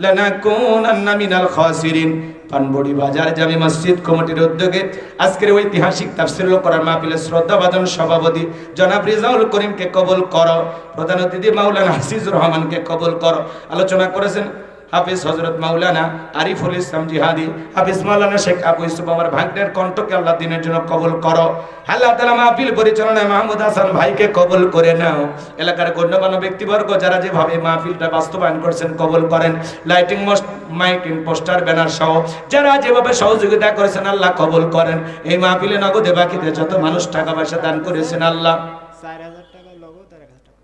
লানাকুনান্না মিনাল খাসিরিন। পানবড়ি বাজার জামি মসজিদ কমিটির উদ্যোগে আজকের ঐতিহাসিক তাফসীরুল কোরআন মাহফিলের শ্রদ্ধাভাজন সভাপতি জনাব রেজাউল করিমকে কবুল করো। প্রধান অতিথি মাওলানা হাসিজুর রহমানকে কবুল করো। আলোচনা করেছেন হাফিজ হযরত মাওলানা আরিফুল ইসলাম জিহাদি, হাফিজ মাওলানা শেখ আবু ইউসুফ। আমার ভাগ্নের কণ্ঠকে আল্লাহ দিনের জন্য কবুল করো। আল্লাহ তাআলা মাহফিল পরিচালনায় মাহমুদ হাসান ভাইকে কবুল করে নাও। এলাকার গণ্যমান্য ব্যক্তিবর্গ যারা যেভাবে মাহফিলটা বাস্তবায়ন করছেন কবুল করেন। লাইটিং, মাইকিং, পোস্টার, ব্যানার সহ যারা যেভাবে সহযোগিতা করেছেন আল্লাহ কবুল করেন। এই মাহফিলে নগদে বাকিতে যত মানুষ টাকা পয়সা দান করেছেন আল্লাহ, 4000 টাকা নগদ আর 1000 টাকা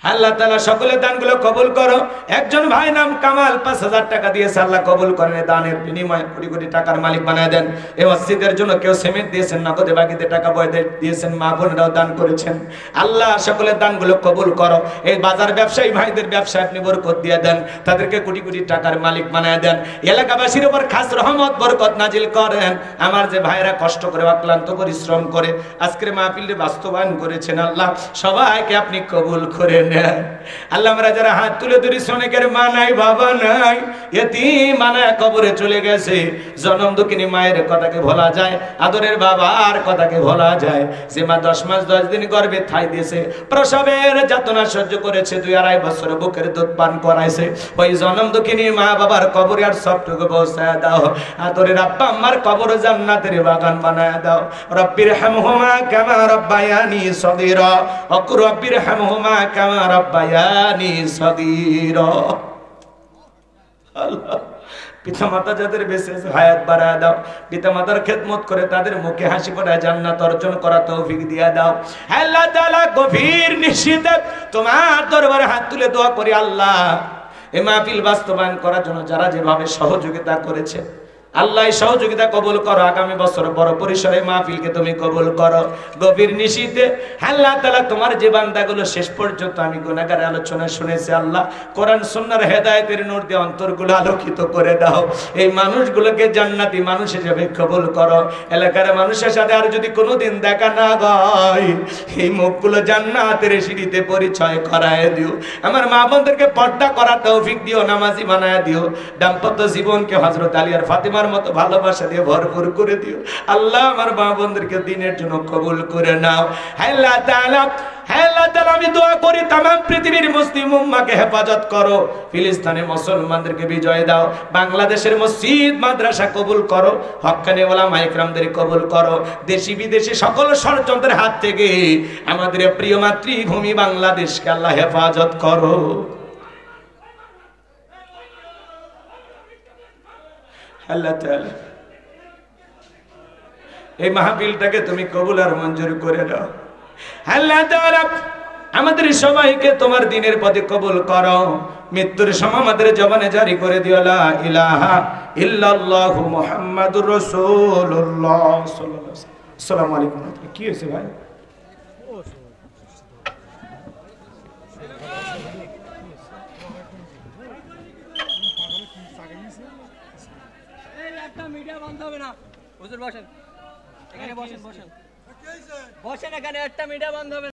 আল্লাহ তাআলা সকলের দানগুলো কবুল করো। একজন ভাই নাম কামাল 5000 টাকা দিয়েছে, আল্লাহ কবুল করেন। দানের বিনিময়ে কোটি কোটি টাকার মালিক বানায় দেন। এই মসজিদের জন্য কেউ সিমেন্ট দিয়েছেন, নগদে বাকিতে টাকা বয়দে দিয়েছেন, মা বোনেরাও দান করেছেন। আল্লাহ সকলের দানগুলো কবুল করো। এই বাজার ব্যবসায়ী ভাইদের ব্যবসায় আপনি বরকত দিয়ে দেন, তাদেরকে কোটি কোটি টাকার মালিক বানায় দেন। এলাকাবাসীর উপর খাস রহমত বরকত নাজিল করেন। আমার যে ভাইরা কষ্ট করে অক্লান্ত পরিশ্রম করে আজকের মাহফিলে বাস্তবায়ন করেছেন, আল্লাহ সবাইকে আপনি কবুল করেন। নেয়। আল্লাহ আমরা যারা হাত তুলে ধরেছি অনেকের মা নাই বাবা নাই, এতিম বানায় কবরে চলে গেছে। জনম দুঃখিনী মায়ের কথাকে ভোলা যায়, আদরের বাবার কথাকে ভোলা যায়। যে মা 10 মাস 10 দিন গর্ভে ঠাই দিয়েছে, প্রসবের যাতনা সহ্য করেছে, 2-2.5 বছর বুকের দুধ পান করাইছে, ওই জনম দুঃখিনী মা বাবার কবরে আর সবটুকু পৌঁছায় দাও। আদরের আব্বা আম্মার কবর জান্নাতের বাগান বানায় দাও। রব্বির হামহুমা কামা রব্বায়ানি সগীরা, ওয়াকুর রব্বির হামহুমা কামা রব্বায়ানি সগীরা। আল্লাহ, পিতামাতা যাদের বেঁচে আছে হায়াত বাড়ায় দাও। পিতামাতার খেদমত করে তাদের মুখে হাসি ফোটায় জান্নাত অর্জন করা তৌফিক দিয়া দাও। আল্লাহ তাআলা গভীর নিশীথে তোমার দরবারে হাত তুলে দোয়া করি, আল্লাহ এই মাহফিল বাস্তবায়ন করার জন্য যারা যেভাবে সহযোগিতা করেছে, আল্লাহ সহযোগিতা কবুল করো। আগামী বছর বড় পরিসরে মাহফিলকে তুমি কবুল করো। গভীর নিশীথে আল্লাহ তাআলা তোমার যে বান্দাগুলো শেষ পর্যন্ত আমি গুনাহগার আলোচনা শুনেছি, আল্লাহ কোরআন সুন্নাহর হেদায়েতের নূর দিয়ে অন্তরগুলো আলোকিত করে দাও। এই মানুষগুলোকে জান্নাতি মানুষ হিসেবে কবুল করো। এলাকার মানুষের সাথে আর যদি কোনোদিন দেখা না হয়, এই মুখগুলো জান্নাতের সিঁড়িতে পরিচয় করায় দিও। আমার মা বোনদেরকে পর্দা করা তৌফিক দিও, নামাজি বানায় দিও। দাম্পত্য জীবনকে হযরত আলী আর ফাতিমার মতো ভালোবাসা দিয়ে ভরপুর করে দিও। আল্লাহ আমার মা বোনদেরকে দ্বীনের জন্য কবুল করে নাও। আল্লাহ তাআলা, আল্লাহ তাআলা আমি দোয়া করি तमाम পৃথিবীর মুসলিম উম্মাহকে হেফাজত করো। ফিলিস্তিনের মুসলমানদেরকে বিজয় দাও। বাংলাদেশের মসজিদ মাদ্রাসা কবুল করো। হক্কানি উলামা ইকরামদের কবুল করো। দেশি বিদেশি সকল ষড়যন্ত্রের হাত থেকে আমাদের প্রিয় মাতৃভূমি বাংলাদেশকে আল্লাহ হেফাজত করো। আল্লাহ তাআলা এই মাহফিলটাকে তুমি কবুল আর মঞ্জুর করে দাও। আল্লাহ তাআলা আমাদের সবাইকে তোমার দ্বীনের পথে কবুল করো। মৃত্যুর সময় আমাদের জবানে জারি করে দিও লা ইলাহা ইল্লাল্লাহু মুহাম্মাদুর রাসূলুল্লাহ সাল্লাল্লাহু আলাইহি ওয়াসাল্লাম। আসসালামু আলাইকুম। কি হয়েছে ভাই? মিডিয়া বন্ধ হবে না। হুজুর বসেন, এখানে বসেন, বসেন, বসেন, এখানে একটা মিডিয়া বন্ধ হবে না।